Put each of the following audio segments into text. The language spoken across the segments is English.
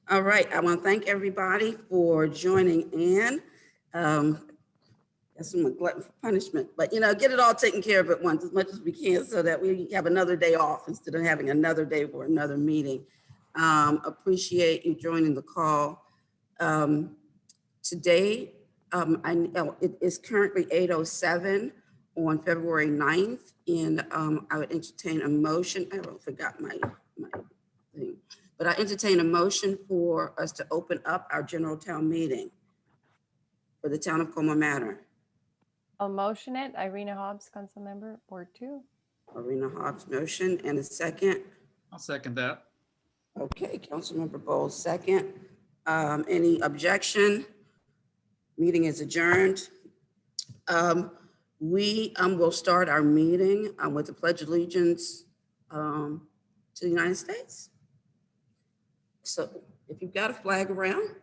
All right, I want to thank everybody for joining in. That's some glutton for punishment, but get it all taken care of at once as much as we can so that we have another day off instead of having another day for another meeting. Appreciate you joining the call. Today, I know it is currently 8:07 on February 9th, and I would entertain a motion. I forgot my thing, but I entertain a motion for us to open up our general town meeting for the town of Colmar Manor. I'll motion it. Irina Hobbs, council member, Ward 2. Irina Hobbs motion and a second. I'll second that. Okay, Councilmember Bowles second. Any objection? Meeting is adjourned. We will start our meeting with the Pledge of Allegiance to the United States. So if you've got a flag around,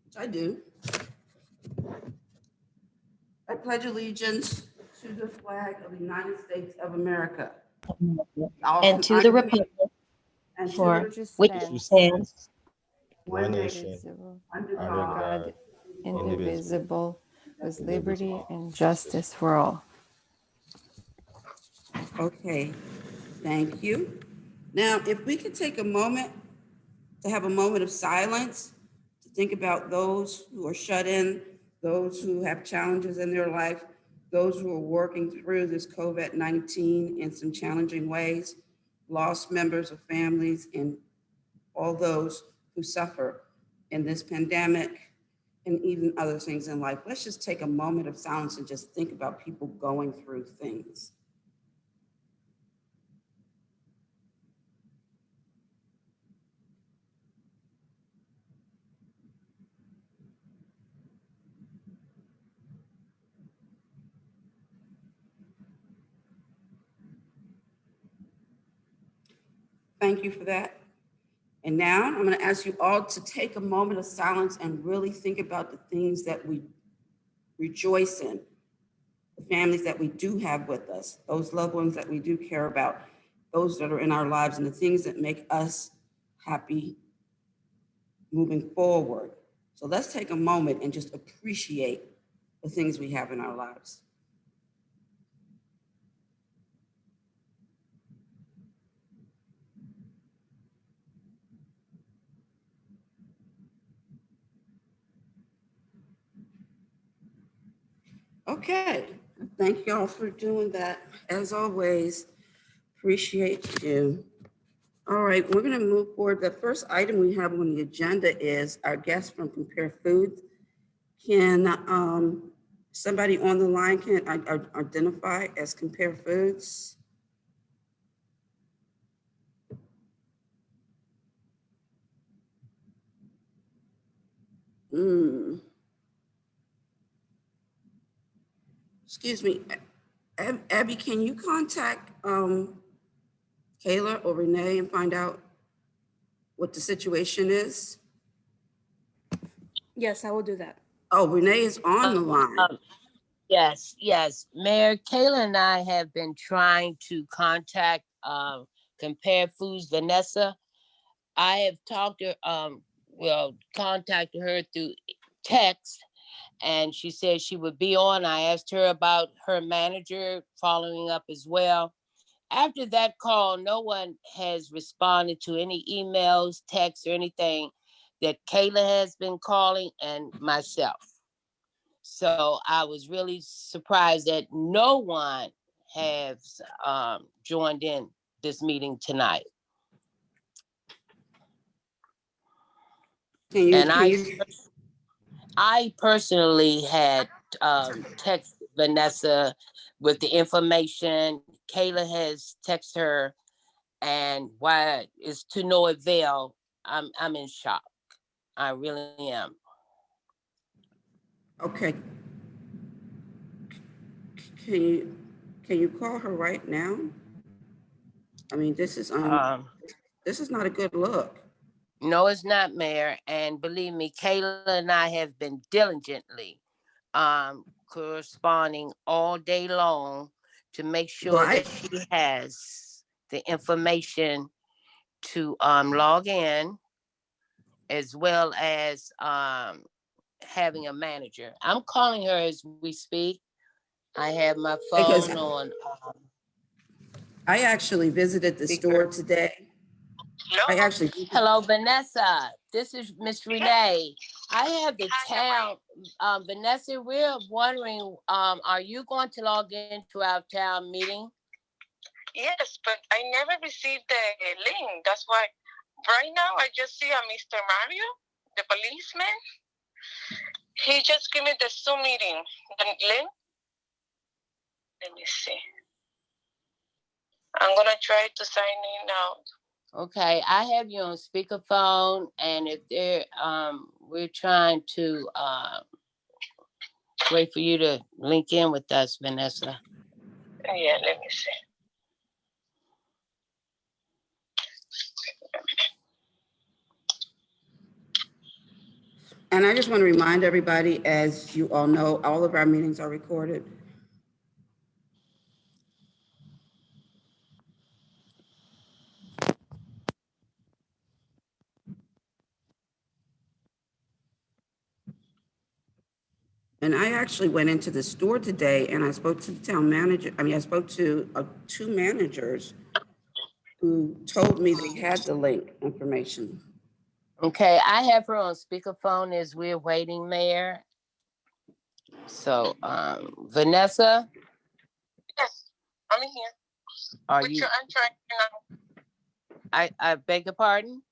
which I do, I pledge allegiance to the flag of the United States of America. And to the republic and to for the which stands one nation, Indivisible, under under God, God, indivisible, with liberty and justice for all. Okay, thank you. Now, if we could take a moment to have a moment of silence to think about those who are shut in, those who have challenges in their life, those who are working through this COVID-19 in some challenging ways, lost members of families, and all those who suffer in this pandemic and even other things in life. Let's just take a moment of silence and just think about people going through things. Thank you for that. And now I'm going to ask you all to take a moment of silence and really think about the things that we rejoice in, the families that we do have with us, those loved ones that we do care about, those that are in our lives, and the things that make us happy moving forward. So let's take a moment and just appreciate the things we have in our lives. Okay, thank y'all for doing that. As always, appreciate you. All right, we're gonna move forward. The first item we have on the agenda is our guest from Compare Foods. Can somebody on the line can identify as Compare Foods? Excuse me, Abby, can you contact Kayla or Renee and find out what the situation is? Yes, I will do that. Oh, Renee is on the line. Yes, Mayor Kayla and I have been trying to contact Compare Foods Vanessa. I have talked to contacted her through text, and she said she would be on. I asked her about her manager following up as well. After that call, no one has responded to any emails, texts, or anything that Kayla has been calling and myself. So I was really surprised that no one has joined in this meeting tonight. I personally had texted Vanessa with the information. Kayla has texted her, and why it's to no avail. I'm in shock. I really am. Okay. Can you call her right now? I mean, this is not a good look. No, it's not, Mayor. And believe me, Kayla and I have been diligently corresponding all day long to make sure that she has the information to log in as well as having a manager. I'm calling her as we speak. I have my Because phone on. I actually visited the store today. I actually, Hello, Vanessa. This is Miss Renee. I have the town. Vanessa, we're wondering, are you going to log into our town meeting? Yes, but I never received the link. That's why right now I just see a Mr. Mario, the policeman. He just gave me the Zoom meeting. The link. Let me see. I'm gonna try to sign in now. Okay, I have you on speakerphone, and if they're we're trying to wait for you to link in with us, Vanessa. Yeah, let me see. and I just want to remind everybody, as you all know, all of our meetings are recorded. And I actually went into the store today and I spoke to the town manager. I spoke to two managers who told me they had the link information. Okay, I have her on speakerphone as we're waiting, Mayor. So, Vanessa, Yes, I'm in here. are Which you? I'm trying now. I beg your pardon.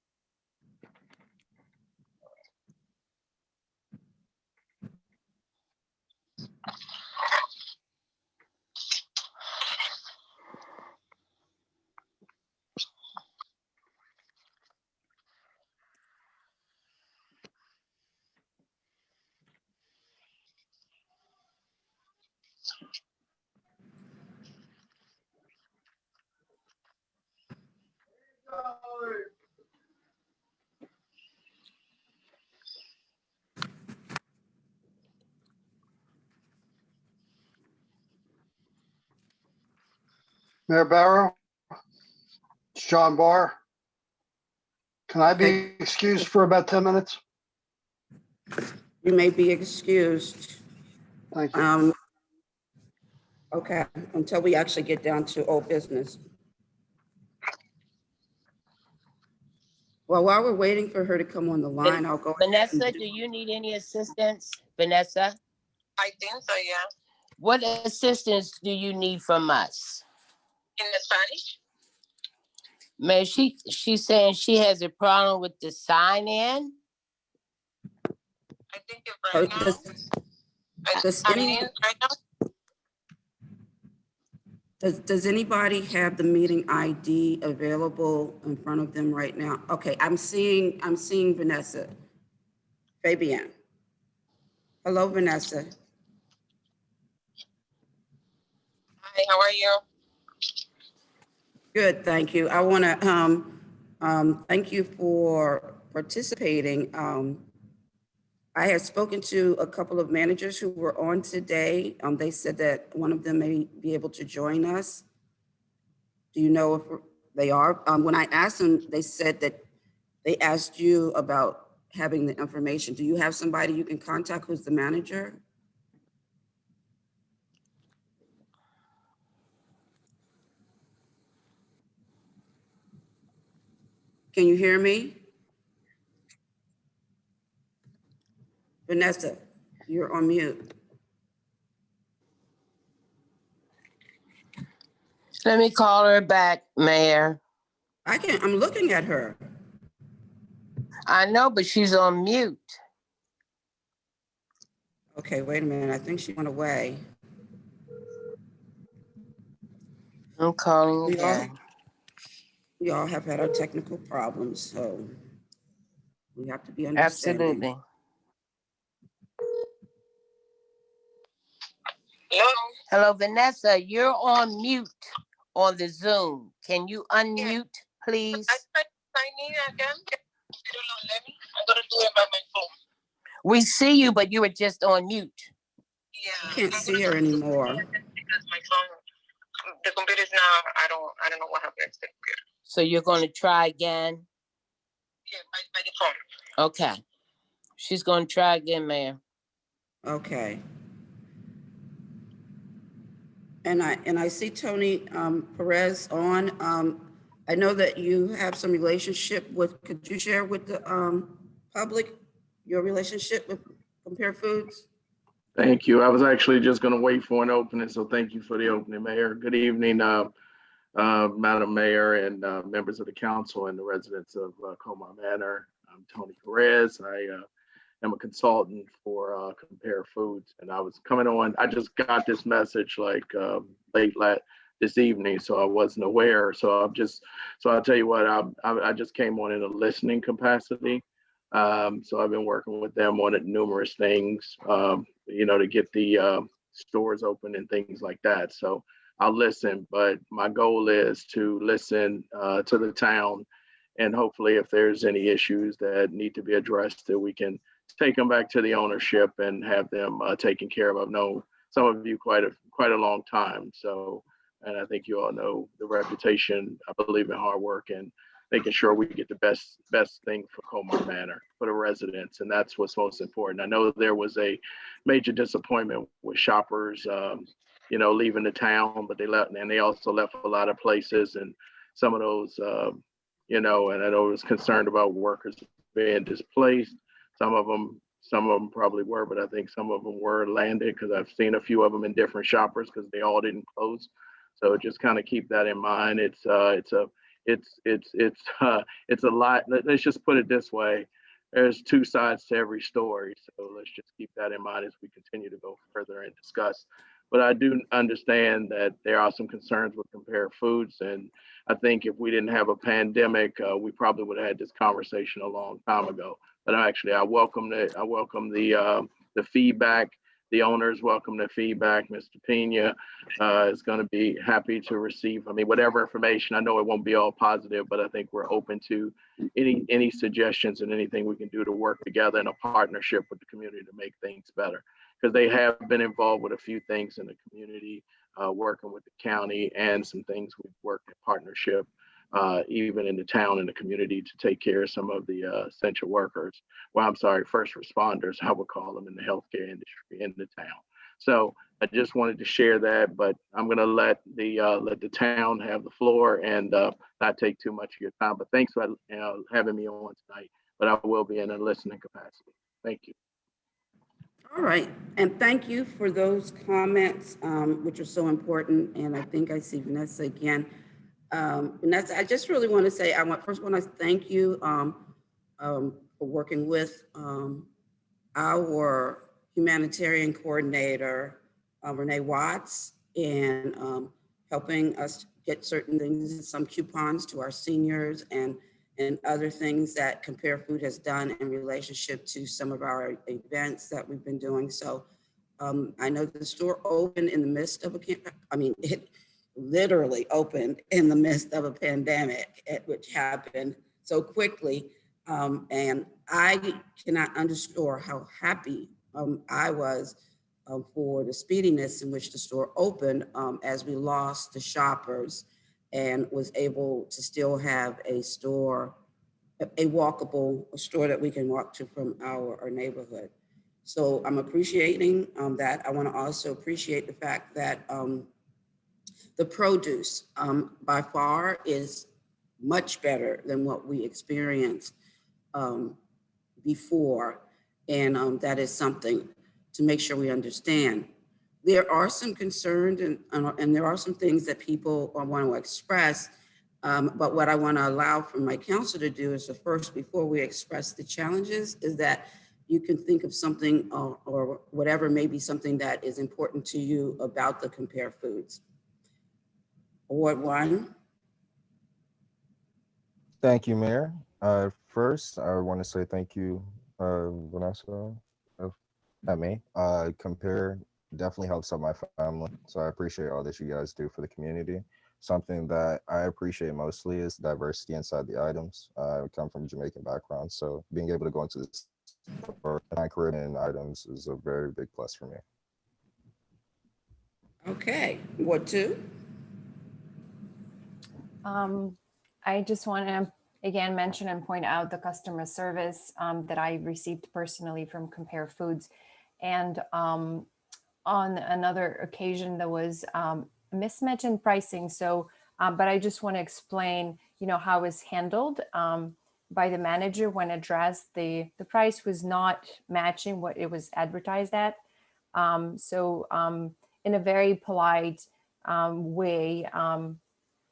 Mayor Barrow, it's John Barr. Can I be Okay. excused for about 10 minutes? You may be excused. Thank you. Okay, until we actually get down to old business. Well, while we're waiting for her to come on the line, I'll go ahead Vanessa, and do you need any assistance? Vanessa, I think so, yeah. what assistance do you need from us? In the Spanish? Man, she's saying she has a problem with the sign in. I think it's right now. does I'm any- in right now. Does anybody have the meeting ID available in front of them right now? Okay, I'm seeing Vanessa. Fabienne. Hello, Vanessa. Hi, how are you? Good, thank you. I want to thank you for participating. I had spoken to a couple of managers who were on today. They said that one of them may be able to join us. Do you know if they are? When I asked them, they said that they asked you about having the information. Do you have somebody you can contact who's the manager? Can you hear me? Vanessa, you're on mute. Let me call her back, Mayor. I'm looking at her. I know, but she's on mute. Okay, wait a minute. I think she went away. I'm calling We all, again. we all have had our technical problems, so we have to be understanding. Absolutely. Hello? Hello, Vanessa, you're on mute on the Zoom. Can you unmute, please? I tried to sign in again. I don't know, let me. I'm gonna do it by my phone. We see you, but you were just on mute. Yeah. I can't see her anymore. Because my phone, the computer is now, I don't know what happened to the computer. So you're going to try again? Yeah, by the phone. Okay. She's gonna try again, Mayor. Okay. And I see Tony Perez on. I know that you have some relationship with, could you share with the public your relationship with Compare Foods? Thank you. I was actually just going to wait for an opening, so thank you for the opening, Mayor. Good evening, Madam Mayor and members of the council and the residents of Colmar Manor. I'm Tony Perez. I am a consultant for Compare Foods, and I was coming on. I just got this message like this evening, so I wasn't aware. So I'll tell you what. I just came on in a listening capacity. So I've been working with them on numerous things, to get the stores open and things like that. So I'll listen, but my goal is to listen to the town, and hopefully if there's any issues that need to be addressed, that we can take them back to the ownership and have them taken care of. I've known some of you quite a long time. So, and I think you all know the reputation. I believe in hard work and making sure we get the best thing for Colmar Manor, for the residents, and that's what's most important. I know there was a major disappointment with shoppers, leaving the town, but they left, and they also left a lot of places, and some of those, and I know it was concerned about workers being displaced. Some of them probably were, but I think some of them were landed because I've seen a few of them in different shoppers because they all didn't close. So just kind of keep that in mind. It's a lot. Let's just put it this way. There's two sides to every story. So let's just keep that in mind as we continue to go further and discuss. But I do understand that there are some concerns with Compare Foods. And I think if we didn't have a pandemic, we probably would have had this conversation a long time ago. But actually, I welcome the feedback. The owners welcome the feedback. Mr. Pena is going to be happy to receive, whatever information. I know it won't be all positive, but I think we're open to any suggestions and anything we can do to work together in a partnership with the community to make things better. Because they have been involved with a few things in the community, working with the county, and some things we've worked in partnership, even in the town and the community, to take care of some of the essential workers. First responders, I would call them, in the healthcare industry in the town. So I just wanted to share that, but I'm going to let the town have the floor and not take too much of your time. But thanks for having me on tonight. But I will be in a listening capacity. Thank you. All right, and thank you for those comments, which are so important. And I think I see Vanessa again. Vanessa, I just really want to say, first want to thank you for working with our humanitarian coordinator, Renee Watts, and helping us get certain things, some coupons to our seniors and other things that Compare Food has done in relationship to some of our events that we've been doing. So I know the store opened in the midst of it literally opened in the midst of a pandemic, which happened so quickly. And I cannot underscore how happy I was for the speediness in which the store opened, as we lost the shoppers and was able to still have a store, a walkable store that we can walk to from our neighborhood. So I'm appreciating that. I want to also appreciate the fact that the produce by far is much better than what we experienced before. And that is something to make sure we understand. There are some concerns and there are some things that people want to express. But what I want to allow for my council to do is first, before we express the challenges, is that you can think of something or whatever may be something that is important to you about the Compare Foods. Ward 1. Thank you, Mayor. First, I want to say thank you, Vanessa, not me. Compare definitely helps out my family, so I appreciate all that you guys do for the community. Something that I appreciate mostly is diversity inside the items. I come from a Jamaican background, so being able to go into this store and find Caribbean items is a very big plus for me. Okay, Ward 2. I just want to again mention and point out the customer service that I received personally from Compare Foods. And on another occasion, there was a mismatch in pricing. So, but I just want to explain, how it was handled by the manager when addressed. The price was not matching what it was advertised at. So in a very polite way,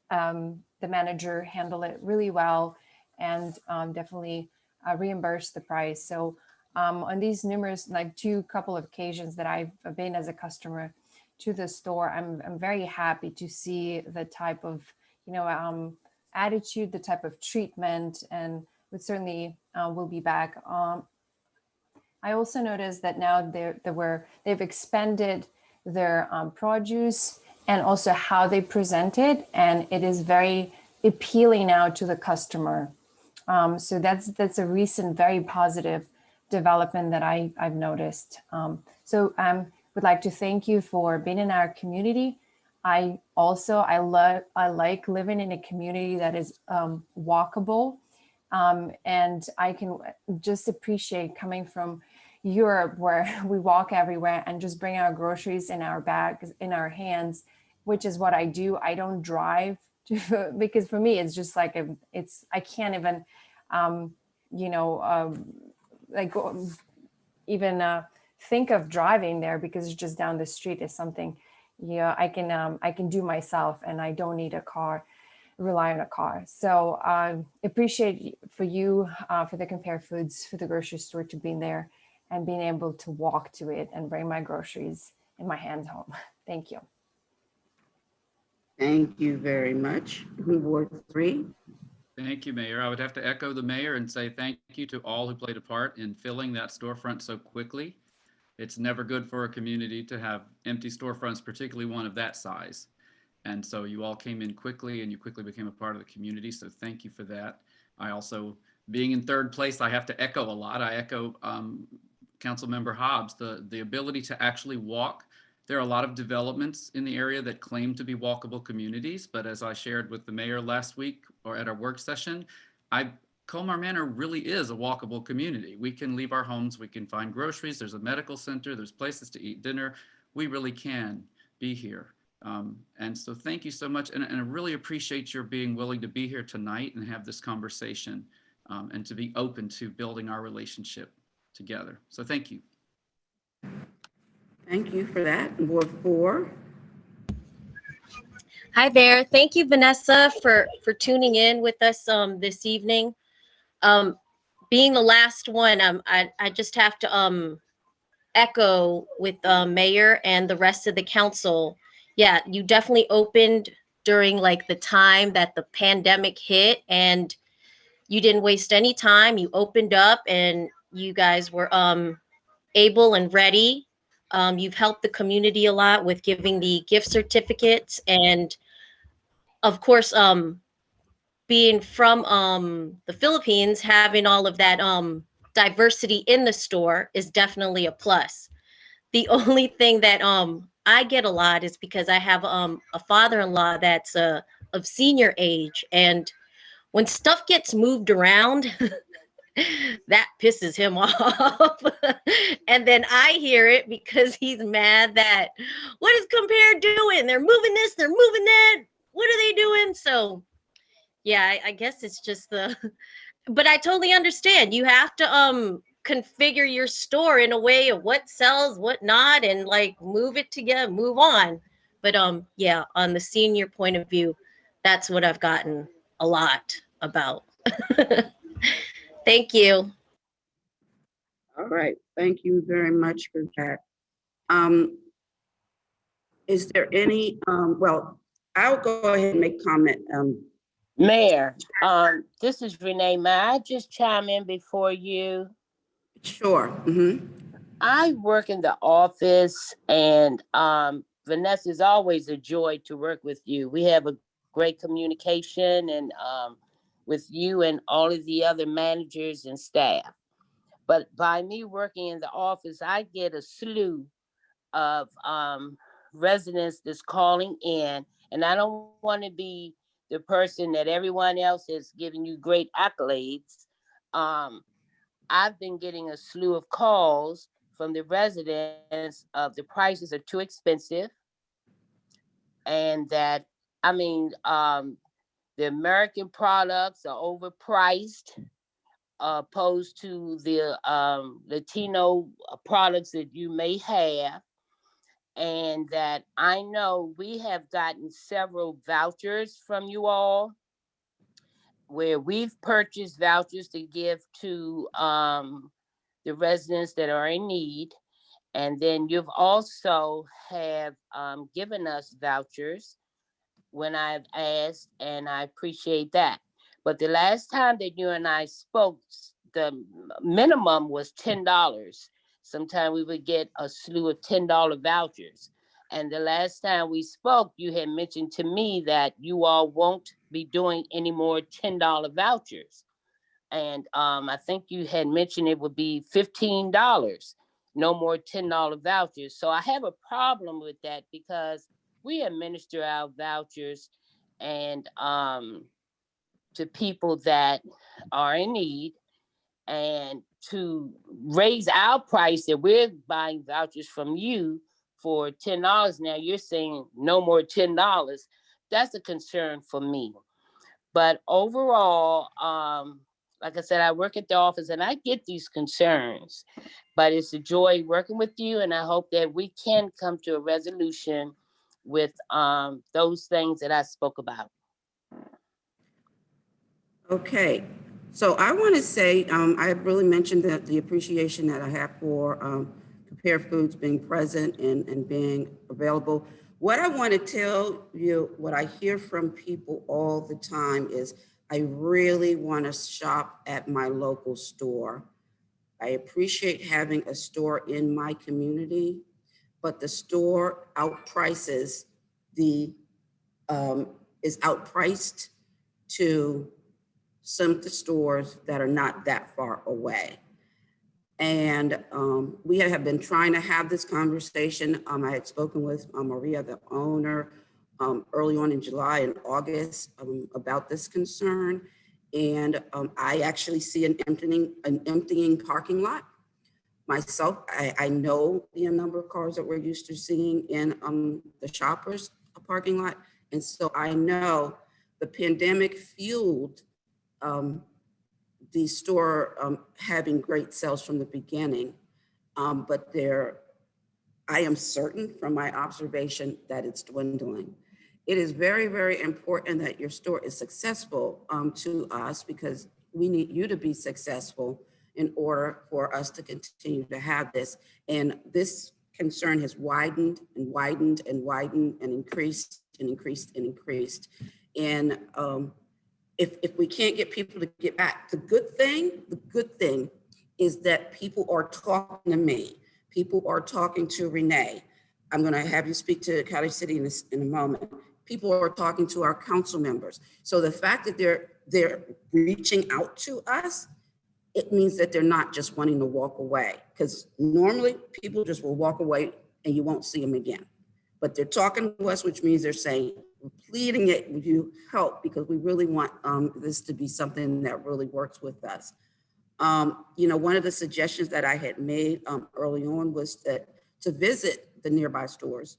the manager handled it really well and definitely reimbursed the price. So on these numerous, like couple of occasions that I've been as a customer to the store, I'm very happy to see the type of, attitude, the type of treatment, and would certainly will be back. I also noticed that now they've expanded their produce and also how they present it, and it is very appealing now to the customer. So that's a recent very positive development that I've noticed. So would like to thank you for being in our community. I like living in a community that is walkable, and I can just appreciate coming from Europe, where we walk everywhere and just bring our groceries in our bags, in our hands, which is what I do. I don't drive because for me, it's just like, I can't even, like even think of driving there, because it's just down the street is something, I can do myself, and I don't need a car, rely on a car. So appreciate for you, for the Compare Foods, for the grocery store, to being there and being able to walk to it and bring my groceries in my hands home. Thank you. Thank you very much. Ward 3. Thank you, Mayor. I would have to echo the mayor and say thank you to all who played a part in filling that storefront so quickly. It's never good for a community to have empty storefronts, particularly one of that size. And so you all came in quickly, and you quickly became a part of the community. So thank you for that. I also, being in third place, I have to echo a lot. I echo Councilmember Hobbs, the ability to actually walk. There are a lot of developments in the area that claim to be walkable communities, but as I shared with the mayor last week or at our work session, Colmar Manor really is a walkable community. We can leave our homes, we can find groceries, there's a medical center, there's places to eat dinner. We really can be here. And so thank you so much. And I really appreciate your being willing to be here tonight and have this conversation and to be open to building our relationship together. So thank you. Thank you for that. Ward 4. Hi there. Thank you, Vanessa, for tuning in with us this evening. Being the last one, I just have to echo with Mayor and the rest of the council. Yeah, you definitely opened during like the time that the pandemic hit, and you didn't waste any time. You opened up, and you guys were able and ready. You've helped the community a lot with giving the gift certificates, and of course, being from the Philippines, having all of that diversity in the store is definitely a plus. The only thing that I get a lot is because I have a father-in-law that's of senior age, and when stuff gets moved around, that pisses him off. And then I hear it because he's mad that, what is Compare doing? They're moving this, they're moving that. What are they doing? So yeah, I guess it's just but I totally understand. You have to configure your store in a way of what sells, what not, and like move it together, move on. But yeah, on the senior point of view, that's what I've gotten a lot about. Thank you. All right. Thank you very much for that. Is there any, well, I'll go ahead and make comment. Mayor, this is Renee. May I just chime in before you? Sure. I work in the office, and Vanessa, is always a joy to work with you. We have a great communication and with you and all of the other managers and staff. But by me working in the office, I get a slew of residents that's calling in, and I don't want to be the person that everyone else has given you great accolades, I've been getting a slew of calls from the residents of the prices are too expensive, and that, I mean, the American products are overpriced, opposed to the Latino products that you may have. And that I know we have gotten several vouchers from you all where we've purchased vouchers to give to the residents that are in need. And then you've also have given us vouchers when I've asked, and I appreciate that. But the last time that you and I spoke, the minimum was $10. Sometimes we would get a slew of $10 vouchers. And the last time we spoke, you had mentioned to me that you all won't be doing any more $10 vouchers. And I think you had mentioned it would be $15, no more $10 vouchers. So I have a problem with that because we administer our vouchers and to people that are in need, and to raise our price that we're buying vouchers from you for $10. Now you're saying no more $10. That's a concern for me. But overall, like I said, I work at the office and I get these concerns, but it's a joy working with you. And I hope that we can come to a resolution with those things that I spoke about. Okay, so I want to say, I really mentioned that the appreciation that I have for Compare Foods being present and being available. What I want to tell you, what I hear from people all the time is, I really want to shop at my local store. I appreciate having a store in my community, but the store outprices the, is outpriced to some of the stores that are not that far away. And we have been trying to have this conversation. I had spoken with Maria, the owner, early on in July and August about this concern. And I actually see an emptying parking lot. Myself, I know the number of cars that we're used to seeing in the Shoppers parking lot. And so I know the pandemic fueled the store having great sales from the beginning, but I am certain from my observation that it's dwindling. It is very, very important that your store is successful to us, because we need you to be successful in order for us to continue to have this. And this concern has widened and widened and widened and increased and increased and increased. And if we can't get people to get back, the good thing is that people are talking to me. People are talking to Renee. I'm going to have you speak to Cottage City in a moment. People are talking to our council members. So the fact that they're reaching out to us, it means that they're not just wanting to walk away, because normally people just will walk away and you won't see them again. But they're talking to us, which means they're saying, we're pleading it, would you help? Because we really want this to be something that really works with us. You know, one of the suggestions that I had made early on was that to visit the nearby stores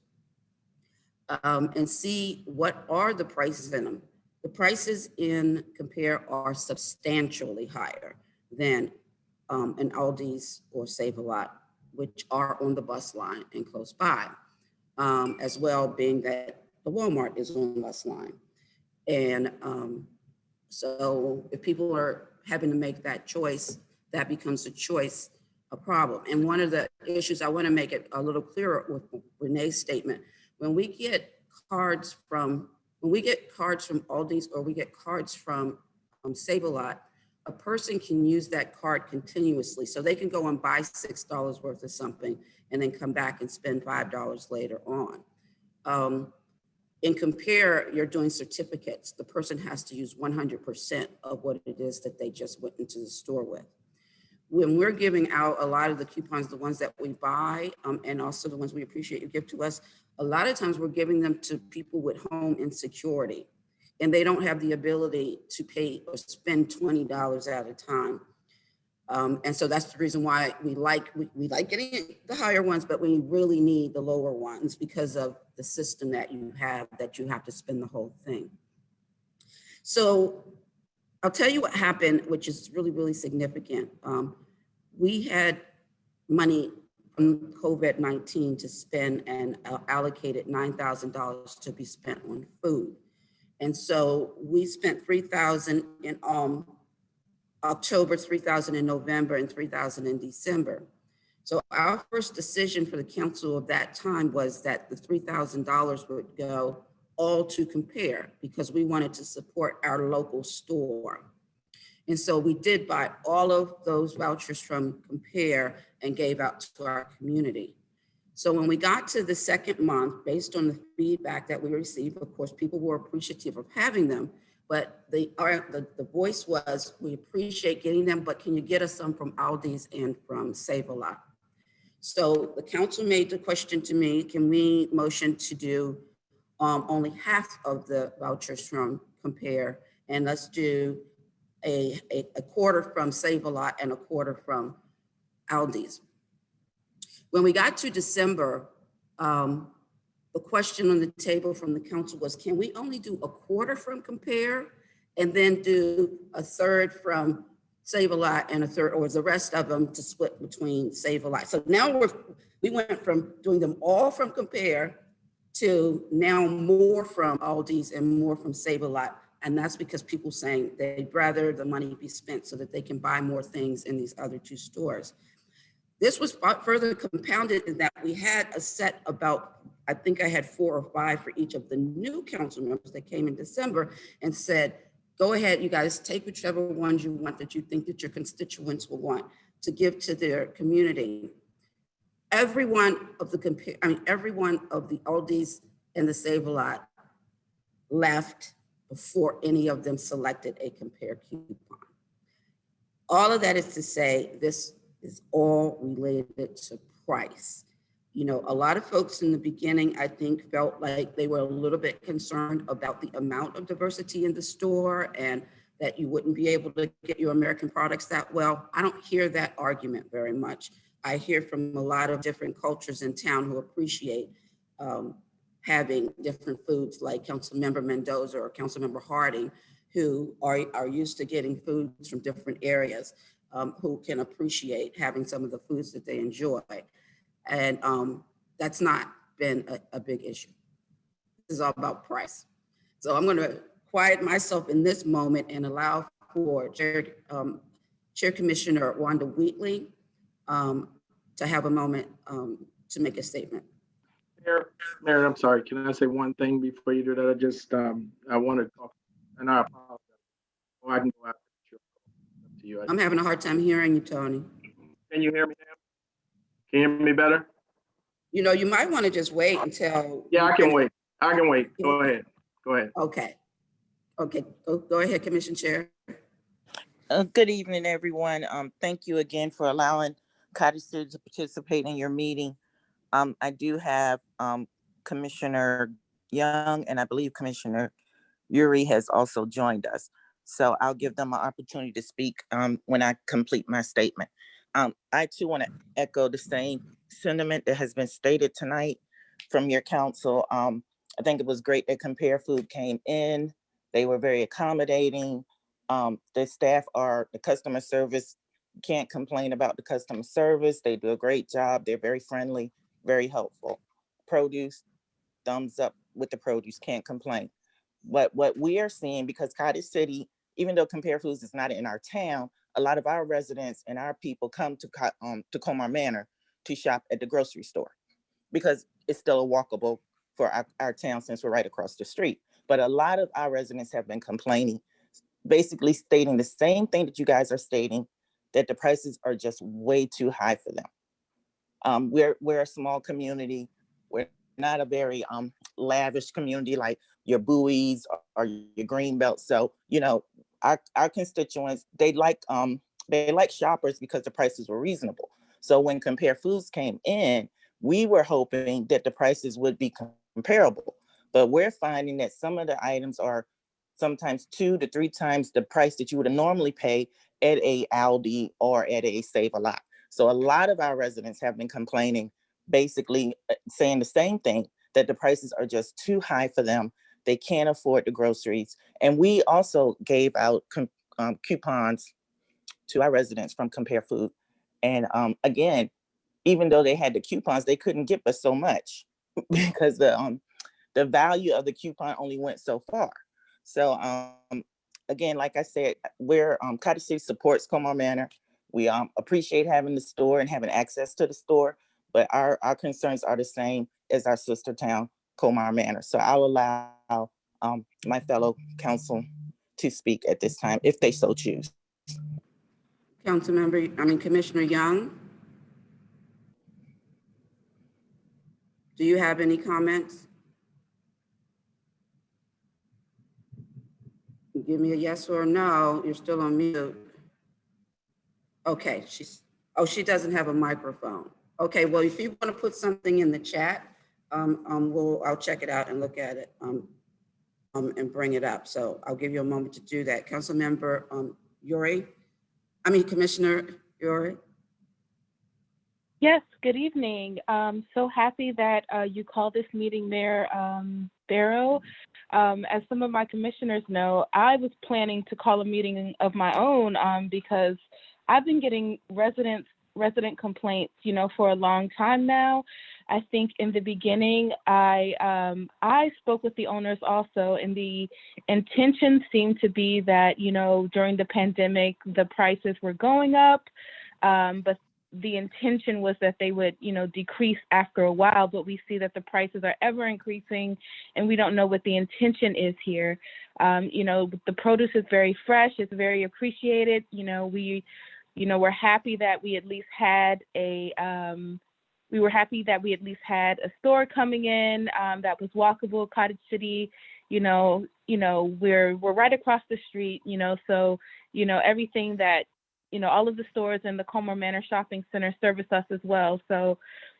and see what are the prices in them. The prices in Compare are substantially higher than an Aldi's or Save a Lot, which are on the bus line and close by. As well, being that the Walmart is on the bus line. And so if people are having to make that choice, that becomes a problem. And one of the issues, I want to make it a little clearer with Renee's statement, when we get cards from Aldi's or we get cards from Save a Lot, a person can use that card continuously. So they can go and buy $6 worth of something and then come back and spend $5 later on. In Compare, you're doing certificates. The person has to use 100% of what it is that they just went into the store with. When we're giving out a lot of the coupons, the ones that we buy, and also the ones we appreciate you give to us, a lot of times we're giving them to people with home insecurity. and they don't have the ability to pay or spend $20 at a time. And so that's the reason why we like getting the higher ones, but we really need the lower ones because of the system that you have to spend the whole thing. So I'll tell you what happened, which is really, really significant. We had money from COVID-19 to spend and allocated $9,000 to be spent on food. And so we spent $3,000 in October, $3,000 in November, and $3,000 in December. So our first decision for the council of that time was that the $3,000 would go all to Compare because we wanted to support our local store. And so we did buy all of those vouchers from Compare and gave out to our community. So when we got to the second month, based on the feedback that we received, of course, people were appreciative of having them, but the voice was, we appreciate getting them, but can you get us some from Aldi's and from Save-A-Lot? So the council made the question to me, can we motion to do only half of the vouchers from Compare, and let's do a quarter from Save-A-Lot and a quarter from Aldi's. When we got to December, the question on the table from the council was, can we only do a quarter from Compare and then do a third from Save-A-Lot and a third, or the rest of them to split between Save-A-Lot? So now we went from doing them all from Compare to now more from Aldi's and more from Save-A-Lot. And that's because people saying they'd rather the money be spent so that they can buy more things in these other two stores. This was further compounded in that we had a set about, I think I had 4 or 5 for each of the new council members that came in December and said, go ahead, you guys, take whichever ones you want that you think that your constituents will want to give to their community. Every one of the Aldi's and the Save-A-Lot left before any of them selected a Compare coupon. All of that is to say, this is all related to price. You know, a lot of folks in the beginning, I think, felt like they were a little bit concerned about the amount of diversity in the store and that you wouldn't be able to get your American products that well. I don't hear that argument very much. I hear from a lot of different cultures in town who appreciate having different foods, like Councilmember Mendoza or Councilmember Harding, who are used to getting foods from different areas, who can appreciate having some of the foods that they enjoy. And that's not been a big issue. This is all about price. So I'm going to quiet myself in this moment and allow for Chair Commissioner Wanda Wheatley to have a moment to make a statement. Mayor, I'm sorry. Can I say one thing before you do that? I just, I want to talk, and I apologize. Oh, I can go after you. I'm having a hard time hearing you, Tony. Can you hear me now? Can you hear me better? You know, you might want to just wait until. Yeah, I can wait. I can wait. Go ahead. Go ahead. Okay. Okay. Go ahead, Commission Chair. Good evening, everyone. Thank you again for allowing Cottage City to participate in your meeting. I do have Commissioner Young, and I believe Commissioner Uri has also joined us. So I'll give them an opportunity to speak when I complete my statement. I too want to echo the same sentiment that has been stated tonight from your council. I think it was great that Compare Food came in. They were very accommodating. The staff the customer service, can't complain about the customer service. They do a great job. They're very friendly, very helpful. Produce, thumbs up with the produce, can't complain. But what we are seeing, because Cottage City, even though Compare Foods is not in our town, a lot of our residents and our people come to Colmar Manor to shop at the grocery store because it's still a walkable for our town since we're right across the street. But a lot of our residents have been complaining, basically stating the same thing that you guys are stating, that the prices are just way too high for them. We're a small community. We're not a very lavish community like your Bowies or your Greenbelt. So, you know, our constituents, they like shoppers because the prices were reasonable. So when Compare Foods came in, we were hoping that the prices would be comparable, but we're finding that some of the items are sometimes 2 to 3 times the price that you would normally pay at a Aldi or at a Save a Lot. So a lot of our residents have been complaining, basically saying the same thing, that the prices are just too high for them. They can't afford the groceries. And we also gave out coupons to our residents from Compare Food. And again, even though they had the coupons, they couldn't give us so much because the value of the coupon only went so far. So again, like I said, we're Cottage City supports Colmar Manor. We appreciate having the store and having access to the store, but our concerns are the same as our sister town, Colmar Manor. So I'll allow my fellow council to speak at this time if they so choose. Commissioner Young, do you have any comments? Give me a yes or a no. You're still on mute. Okay, she doesn't have a microphone. Okay, well, if you want to put something in the chat, I'll check it out and look at it and bring it up. So I'll give you a moment to do that. Councilmember Commissioner Yuri. Yes, good evening. So happy that you called this meeting, Mayor Barrow. As some of my commissioners know, I was planning to call a meeting of my own because I've been getting resident complaints, for a long time now. I think in the beginning, I spoke with the owners also, and the intention seemed to be that, during the pandemic, the prices were going up, but the intention was that they would, decrease after a while, but we see that the prices are ever increasing and we don't know what the intention is here. The produce is very fresh. It's very appreciated. We're happy that we at least had a store coming in that was walkable. Cottage City, we're right across the street, so, everything that, all of the stores in the Colmar Manor Shopping Center service us as well. So,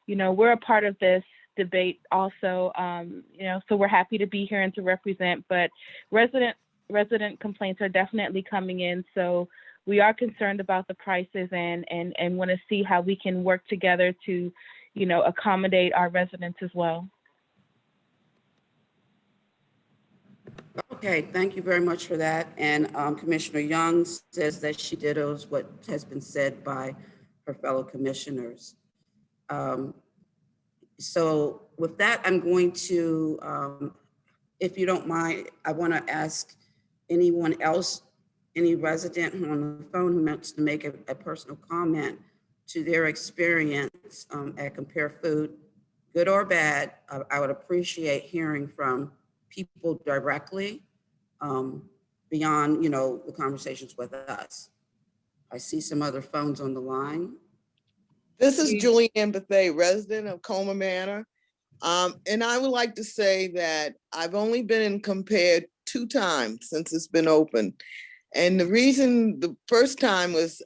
we're a part of this debate also, so we're happy to be here and to represent, but resident complaints are definitely coming in. So we are concerned about the prices and want to see how we can work together to, accommodate our residents as well. Okay, thank you very much for that. And Commissioner Young says that she dittos what has been said by her fellow commissioners. So with that, I'm going to, if you don't mind, I want to ask anyone else, any resident who on the phone who wants to make a personal comment to their experience at Compare Food, good or bad. I would appreciate hearing from people directly beyond, the conversations with us. I see some other phones on the line. This is Julianne Bethay, resident of Colmar Manor. And I would like to say that I've only been compared 2 times since it's been open. And the reason the first time was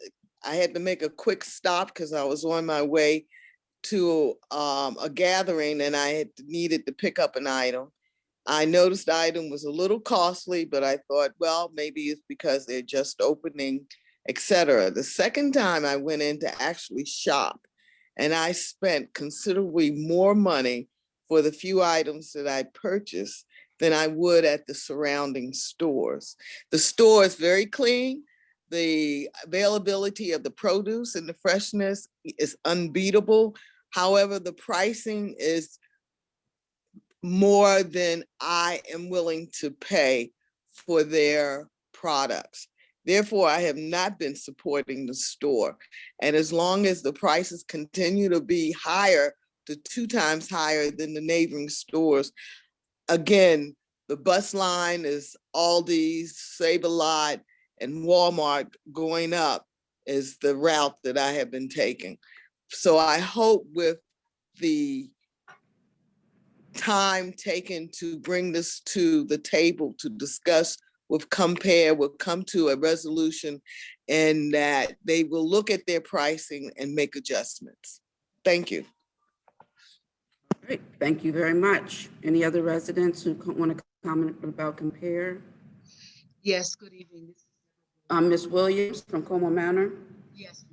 I had to make a quick stop because I was on my way to a gathering and I needed to pick up an item. I noticed the item was a little costly, but I thought, well, maybe it's because they're just opening, etc. The second time I went in to actually shop, and I spent considerably more money for the few items that I purchased than I would at the surrounding stores. The store is very clean. The availability of the produce and the freshness is unbeatable. However, the pricing is more than I am willing to pay for their products. Therefore, I have not been supporting the store. And as long as the prices continue to be higher, to 2 times higher than the neighboring stores, again, the bus line is Aldi's, Save a Lot, and Walmart going up is the route that I have been taking. So I hope with the time taken to bring this to the table to discuss with Compare, will come to a resolution and that they will look at their pricing and make adjustments. Thank you. Great, thank you very much. Any other residents who want to comment about Compare? Yes, good evening. Ms. Williams from Colmar Manor. Yes.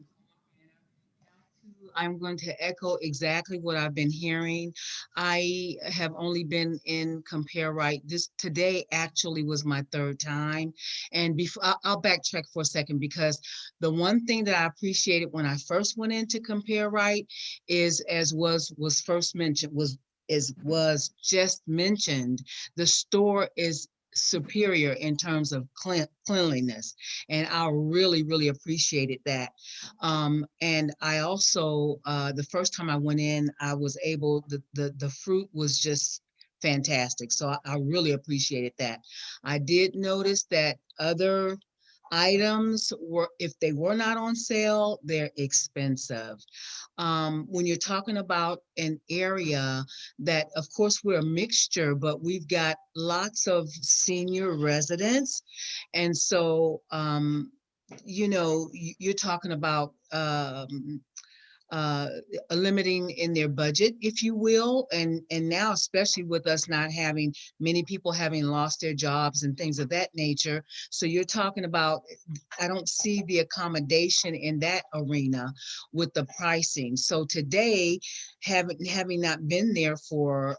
I'm going to echo exactly what I've been hearing. I have only been in Compare Right. This today actually was my third time. And before I'll backtrack for a second, because the one thing that I appreciated when I first went into Compare Right is, as was first mentioned, was just mentioned, the store is superior in terms of cleanliness. And I really appreciated that. And I also, the first time I went in, I was able, the fruit was just fantastic. So I really appreciated that. I did notice that other items were, if they were not on sale, they're expensive. When you're talking about an area that, of course, we're a mixture, but we've got lots of senior residents. And so, you know, you're talking about limiting in their budget, if you will, and now especially with us not having many people having lost their jobs and things of that nature. So you're talking about, I don't see the accommodation in that arena with the pricing. So today, having not been there for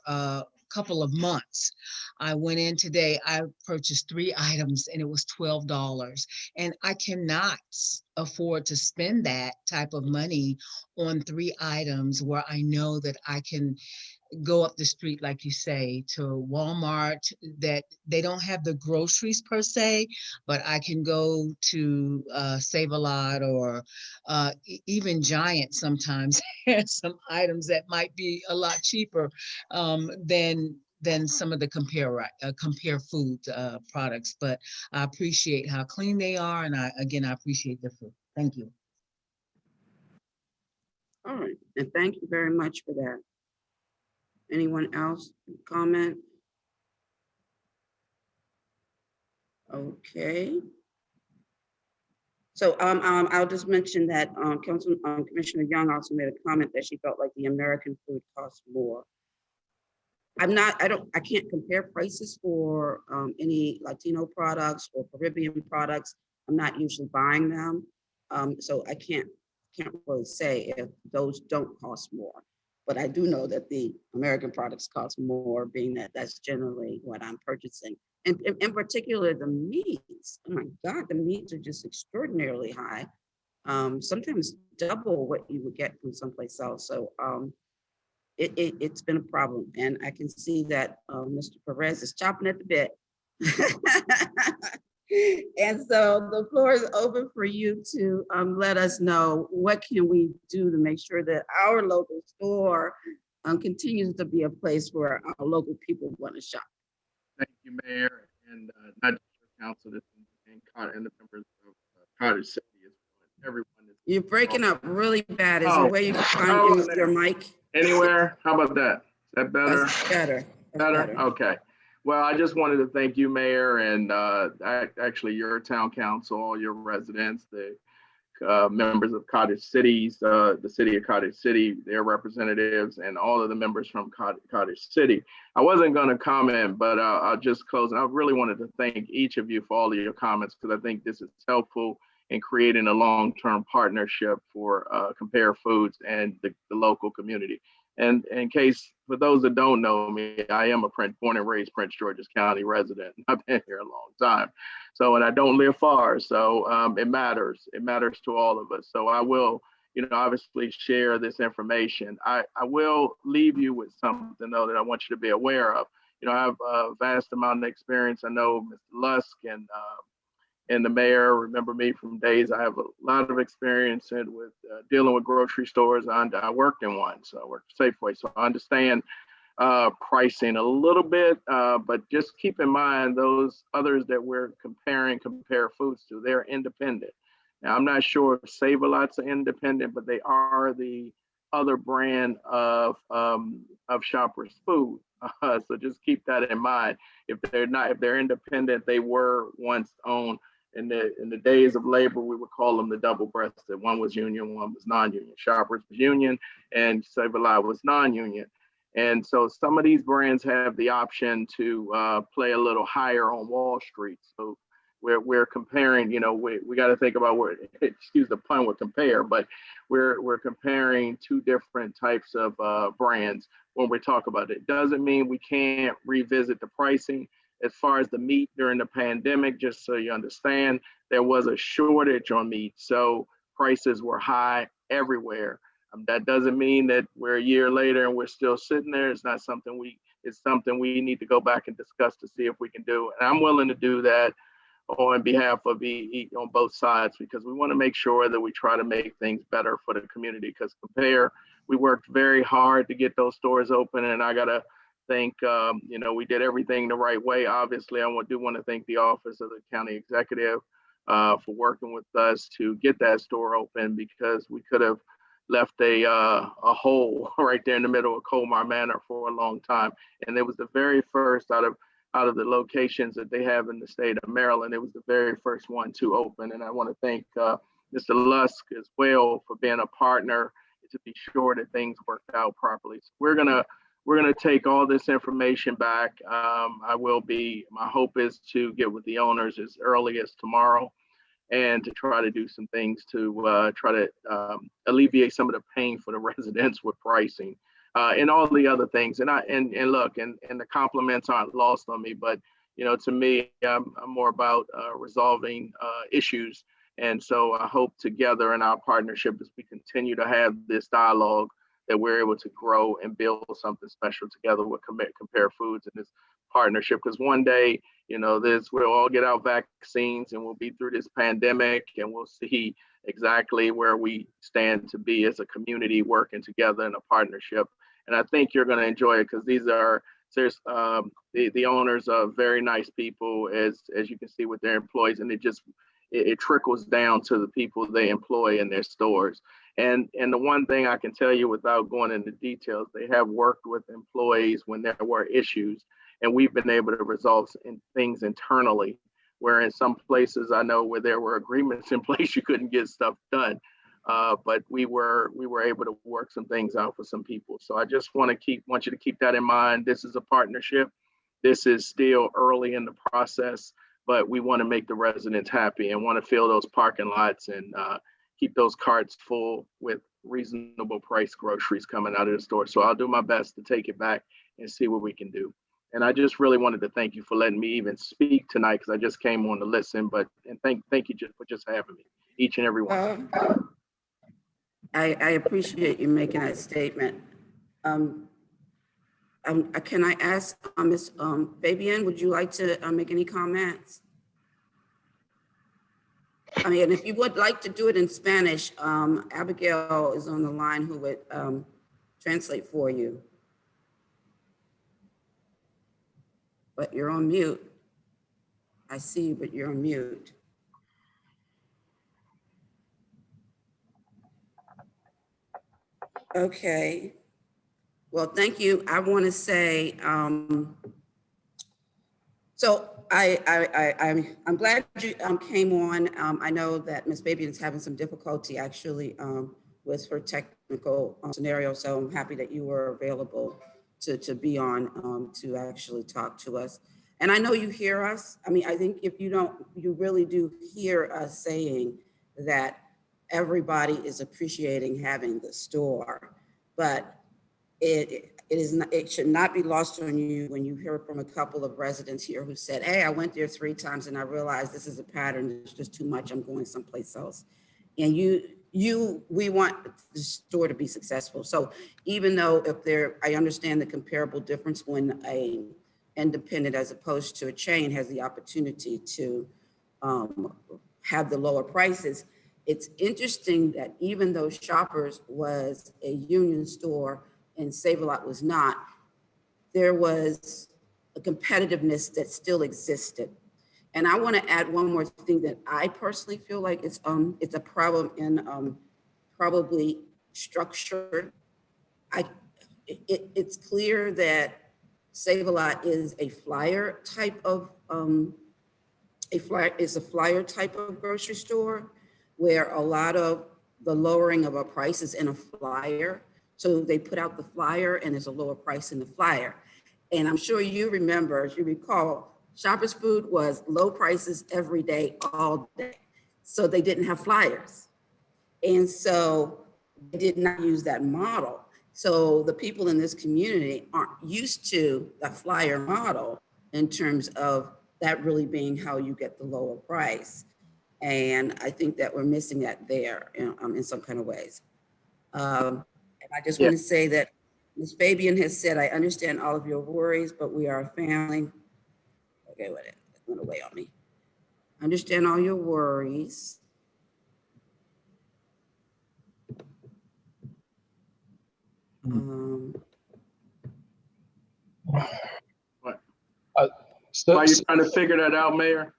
couple of months, I went in today, I purchased 3 items and it was $12. And I cannot afford to spend that type of money on 3 items where I know that I can go up the street, like you say, to Walmart, that they don't have the groceries per se, but I can go to Save a Lot or even Giant sometimes has some items that might be a lot cheaper than some of the compare food products. But I appreciate how clean they are, and I appreciate the food. Thank you. All right, and thank you very much for that. Anyone else comment? Okay. So I'll just mention that Commissioner Young also made a comment that she felt like the American food costs more. I can't compare prices for any Latino products or Caribbean products. I'm not usually buying them. So I can't really say if those don't cost more. But I do know that the American products cost more, being that that's generally what I'm purchasing. And in particular, the meats. Oh my God, the meats are just extraordinarily high. Sometimes double what you would get from someplace else. So it's been a problem. And I can see that Mr. Perez is chopping at the bit. And so the floor is open for you to let us know what can we do to make sure that our local store continues to be a place where our local people want to shop. Thank you, Mayor, and not just your council, and the members of Cottage City as well. Everyone is. You're breaking up really bad. Is there a way you can find your mic? Anywhere? How about that? Is that better? That's better. Better? Okay. Well, I just wanted to thank you, Mayor, and actually your town council, all your residents, the members of Cottage Cities, the city of Cottage City, their representatives, and all of the members from Cottage City. I wasn't going to comment, but I'll just close. And I really wanted to thank each of you for all of your comments, because I think this is helpful in creating a long-term partnership for Compare Foods and the local community. And in case, for those that don't know me, I am a born and raised Prince George's County resident. I've been here a long time. So, and I don't live far. So it matters. It matters to all of us. So I will, obviously share this information. I will leave you with something, though, that I want you to be aware of. I have a vast amount of experience. I know Mr. Lusk and the mayor remember me from days. I have a lot of experience with dealing with grocery stores. I worked in one, so I worked Safeway, so I understand pricing a little bit, but just keep in mind those others that we're compare foods to, they're independent. Now, I'm not sure if Save-A-Lot's are independent, but they are the other brand of Shoppers Food. So just keep that in mind. If they're independent, they were once owned. In the days of labor, we would call them the double-breasted. One was union, one was non-union. Shoppers was union, and Save-A-Lot was non-union. And so some of these brands have the option to play a little higher on Wall Street. So we're comparing, we got to think about where, excuse the pun with compare, but we're comparing two different types of brands when we talk about it. Doesn't mean we can't revisit the pricing. As far as the meat during the pandemic, just so you understand, there was a shortage on meat. So prices were high everywhere. That doesn't mean that we're a year later and we're still sitting there. It's something we need to go back and discuss to see if we can do. And I'm willing to do that on behalf of on both sides, because we want to make sure that we try to make things better for the community. Because compare, we worked very hard to get those stores open, and I gotta think, we did everything the right way. Obviously, I do want to thank the office of the county executive for working with us to get that store open, because we could have left a hole right there in the middle of Colmar Manor for a long time. And it was the very first out of the locations that they have in the state of Maryland. It was the very first one to open. And I want to thank Mr. Lusk as well for being a partner to be sure that things worked out properly. So we're gonna take all this information back. My hope is to get with the owners as early as tomorrow, and to try to do some things to try to alleviate some of the pain for the residents with pricing and all the other things. And look, the compliments aren't lost on me, but to me, I'm more about resolving issues. And so I hope together in our partnership, as we continue to have this dialogue, that we're able to grow and build something special together with Compare Foods and this partnership. Because one day, we'll all get our vaccines and we'll be through this pandemic, and we'll see exactly where we stand to be as a community working together in a partnership. And I think you're going to enjoy it, because the owners are very nice people, as you can see with their employees, and it trickles down to the people they employ in their stores. And the one thing I can tell you without going into details, they have worked with employees when there were issues, and we've been able to resolve things internally, where in some places I know where there were agreements in place, you couldn't get stuff done. But we were able to work some things out for some people. So I just want you to keep that in mind. This is a partnership. This is still early in the process, but we want to make the residents happy and want to fill those parking lots and keep those carts full with reasonable price groceries coming out of the store. So I'll do my best to take it back and see what we can do. And I just really wanted to thank you for letting me even speak tonight, because I just came on to listen. And thank you for just having me, each and every one. I appreciate you making that statement. Can I ask Ms. Fabian, would you like to make any comments? I mean, if you would like to do it in Spanish, Abigail is on the line who would translate for you. But you're on mute. I see you, but you're on mute. Okay. Well, thank you. I want to say, so I'm glad you came on. I know that Ms. Fabian is having some difficulty actually with her technical scenario, so I'm happy that you were available to be on to actually talk to us. And I know you hear us. I mean, I think if you don't, you really do hear us saying that everybody is appreciating having the store, but it should not be lost on you when you hear from a couple of residents here who said, hey, I went there 3 times and I realized this is a pattern, it's just too much, I'm going someplace else. And we want the store to be successful. So even though I understand the comparable difference when a independent as opposed to a chain has the opportunity to have the lower prices, it's interesting that even though Shoppers was a union store and Save-A-Lot was not, there was a competitiveness that still existed. And I want to add one more thing that I personally feel like it's a problem in probably structured. It's clear that Save-A-Lot is a flyer type of flyer type of grocery store, where a lot of the lowering of a price is in a flyer. So they put out the flyer and there's a lower price in the flyer. And I'm sure you remember, as you recall, Shoppers Food was low prices every day, all day. So they didn't have flyers. And so they did not use that model. So the people in this community aren't used to the flyer model in terms of that really being how you get the lower price. And I think that we're missing that there in some kind of ways. And I just want to say that Ms. Fabian has said, I understand all of your worries, but we are a family. Okay, wait, it went away on me. Understand all your worries. What? So, While you're trying to figure that out, Mayor,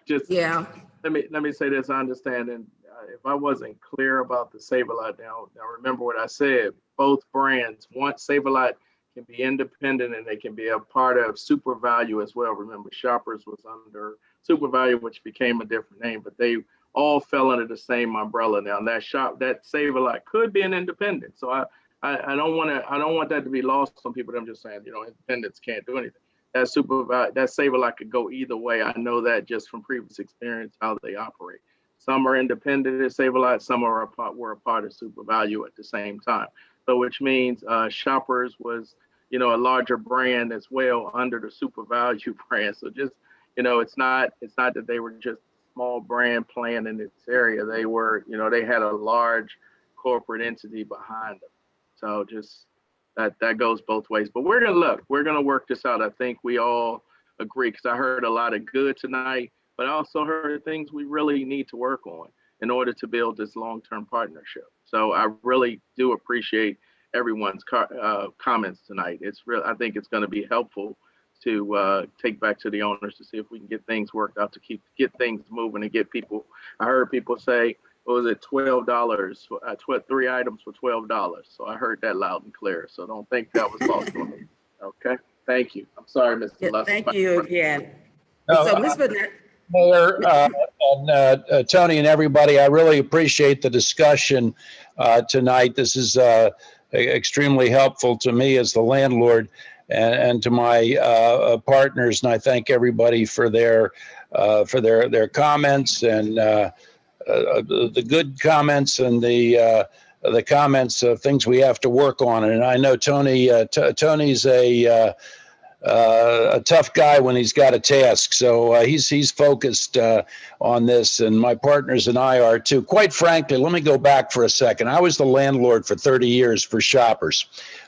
just Yeah. let me say this. I understand, and if I wasn't clear about the Save-A-Lot, now remember what I said. Both brands, Save-A-Lot can be independent and they can be a part of Super Value as well. Remember, Shoppers was under Super Value, which became a different name, but they all fell under the same umbrella now. That Save-A-Lot could be an independent. So I don't want that to be lost on people. I'm just saying, independents can't do anything. That Save-A-Lot could go either way. I know that just from previous experience how they operate. Some are independent at Save-A-Lot, some were a part of Super Value at the same time. So which means Shoppers was, a larger brand as well under the Super Value brand. So just, it's not that they were just a small brand playing in this area. They were, they had a large corporate entity behind them. So just that goes both ways. But we're gonna work this out. I think we all agree, because I heard a lot of good tonight, but I also heard things we really need to work on in order to build this long-term partnership. So I really do appreciate everyone's comments tonight. I think it's going to be helpful to take back to the owners to see if we can get things worked out to get things moving and get people. I heard people say, what was it, $12, 3 items for $12. So I heard that loud and clear. So don't think that was lost on me. Okay, thank you. I'm sorry, Mr. Luss. Thank you again. No, So Ms. Burnett, Mayor and Tony and everybody, I really appreciate the discussion tonight. This is extremely helpful to me as the landlord and to my partners, and I thank everybody for their comments and the good comments and the comments of things we have to work on. And I know Tony's a tough guy when he's got a task. So he's focused on this, and my partners and I are too. Quite frankly, let me go back for a second. I was the landlord for 30 years for Shoppers.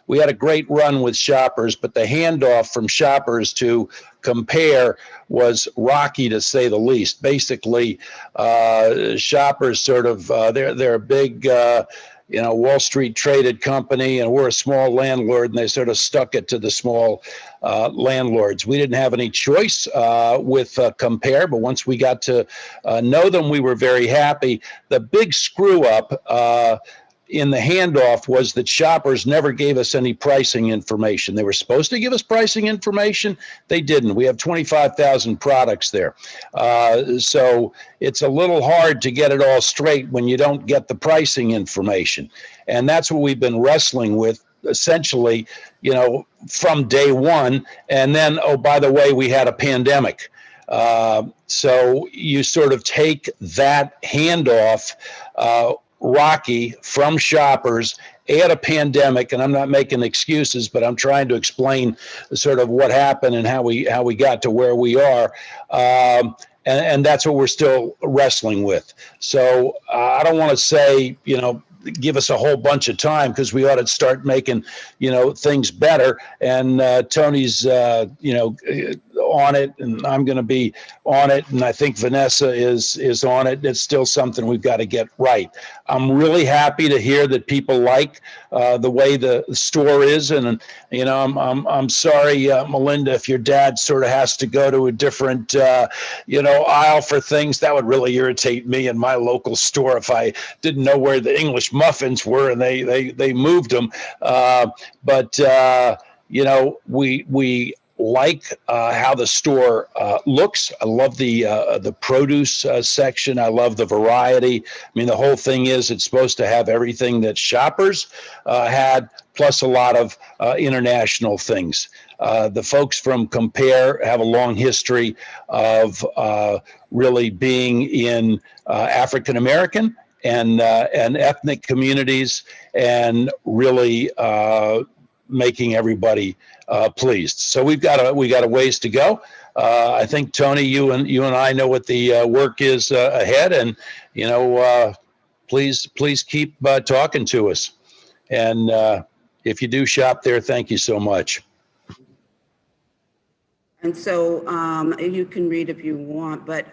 We had a great run with Shoppers, but the handoff from Shoppers to Compare was rocky, to say the least. Basically, Shoppers sort of, they're a big, Wall Street traded company, and we're a small landlord, and they sort of stuck it to the small landlords. We didn't have any choice with Compare, but once we got to know them, we were very happy. The big screw up in the handoff was that Shoppers never gave us any pricing information. They were supposed to give us pricing information. They didn't. We have 25,000 products there. So it's a little hard to get it all straight when you don't get the pricing information. And that's what we've been wrestling with essentially, from day one. And then, oh, by the way, we had a pandemic. So you sort of take that handoff, rocky from Shoppers, add a pandemic, and I'm not making excuses, but I'm trying to explain sort of what happened and how we got to where we are. And that's what we're still wrestling with. So I don't want to say, give us a whole bunch of time, because we ought to start making, things better. And Tony's, on it, and I'm going to be on it, and I think Vanessa is on it. It's still something we've got to get right. I'm really happy to hear that people like the way the store is, and I'm sorry, Melinda, if your dad sort of has to go to a different aisle for things. That would really irritate me in my local store if I didn't know where the English muffins were and they moved them. But we like how the store looks. I love the produce section. I love the variety. I mean, the whole thing is it's supposed to have everything that Shoppers had, plus a lot of international things. The folks from Compare have a long history of really being in African American and ethnic communities, and really making everybody pleased. So we got a ways to go. I think Tony, you and I know what the work is ahead, and please keep talking to us. And if you do shop there, thank you so much. And so you can read if you want, but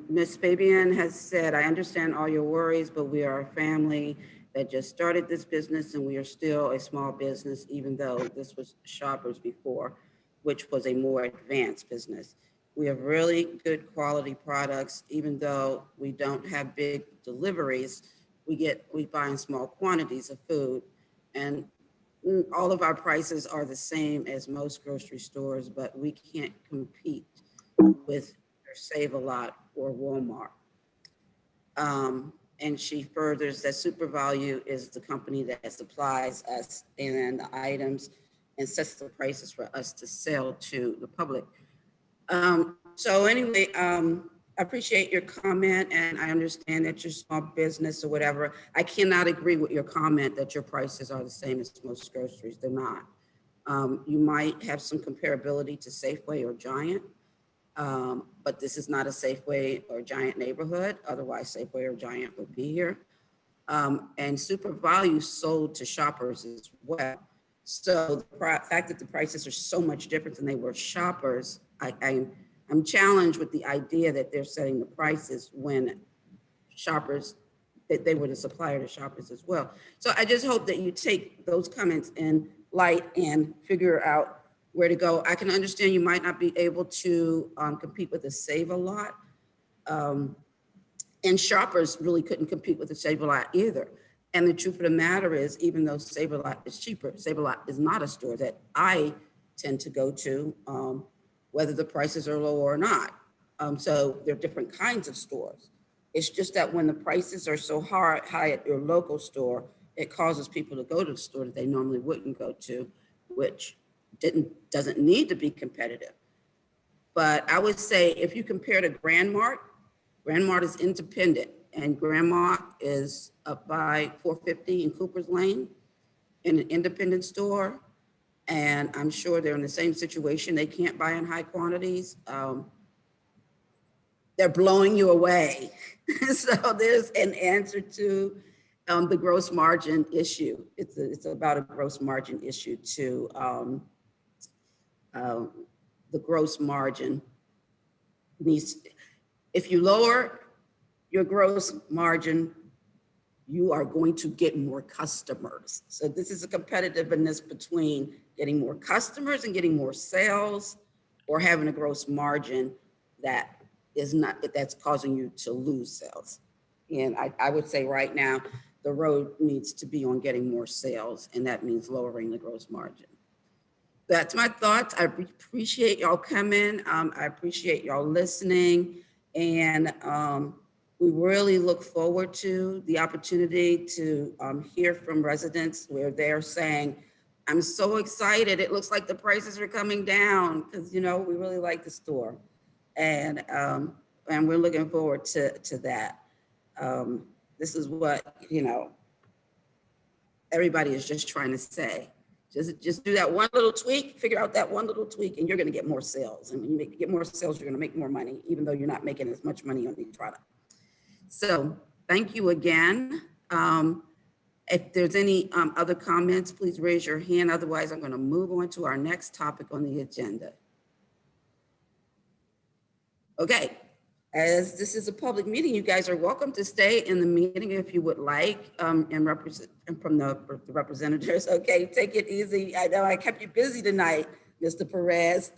Ms. Fabian has said, I understand all your worries, but we are a family that just started this business, and we are still a small business, even though this was Shoppers before, which was a more advanced business. We have really good quality products, even though we don't have big deliveries. We buy in small quantities of food, and all of our prices are the same as most grocery stores, but we can't compete with Save-A-Lot or Walmart. And she furthers that SuperValue is the company that supplies us and the items and sets the prices for us to sell to the public. So anyway, I appreciate your comment, and I understand that you're small business or whatever. I cannot agree with your comment that your prices are the same as most groceries. They're not. You might have some comparability to Safeway or Giant, but this is not a Safeway or Giant neighborhood. Otherwise, Safeway or Giant would be here. And SuperValue sold to Shoppers as well. So the fact that the prices are so much different than they were Shoppers, I'm challenged with the idea that they're setting the prices when Shoppers, that they were the supplier to Shoppers as well. So I just hope that you take those comments in light and figure out where to go. I can understand you might not be able to compete with the Save-A-Lot. And Shoppers really couldn't compete with the Save-A-Lot either. And the truth of the matter is, even though Save-A-Lot is cheaper, Save-A-Lot is not a store that I tend to go to, whether the prices are low or not. So there are different kinds of stores. It's just that when the prices are so high at your local store, it causes people to go to the store that they normally wouldn't go to, which doesn't need to be competitive. But I would say if you compare to Grand Mart is independent, and Grand Mart is up by 450 in Cooper's Lane in an independent store. And I'm sure they're in the same situation. They can't buy in high quantities. They're blowing you away. So there's an answer to the gross margin issue. It's about a gross margin issue too. The gross margin needs, if you lower your gross margin, you are going to get more customers. So this is a competitiveness between getting more customers and getting more sales, or having a gross margin that is not, that's causing you to lose sales. And I would say right now, the road needs to be on getting more sales, and that means lowering the gross margin. That's my thoughts. I appreciate y'all coming. I appreciate y'all listening. And we really look forward to the opportunity to hear from residents where they're saying, I'm so excited. It looks like the prices are coming down, because, you know, we really like the store. And we're looking forward to that. This is what, you know, everybody is just trying to say. Just do that one little tweak, figure out that one little tweak, and you're going to get more sales. And when you get more sales, you're going to make more money, even though you're not making as much money on the product. So thank you again. If there's any other comments, please raise your hand. Otherwise, I'm going to move on to our next topic on the agenda. Okay, as this is a public meeting, you guys are welcome to stay in the meeting if you would like, and represent from the representatives. Okay, take it easy. I know I kept you busy tonight, Mr. Perez.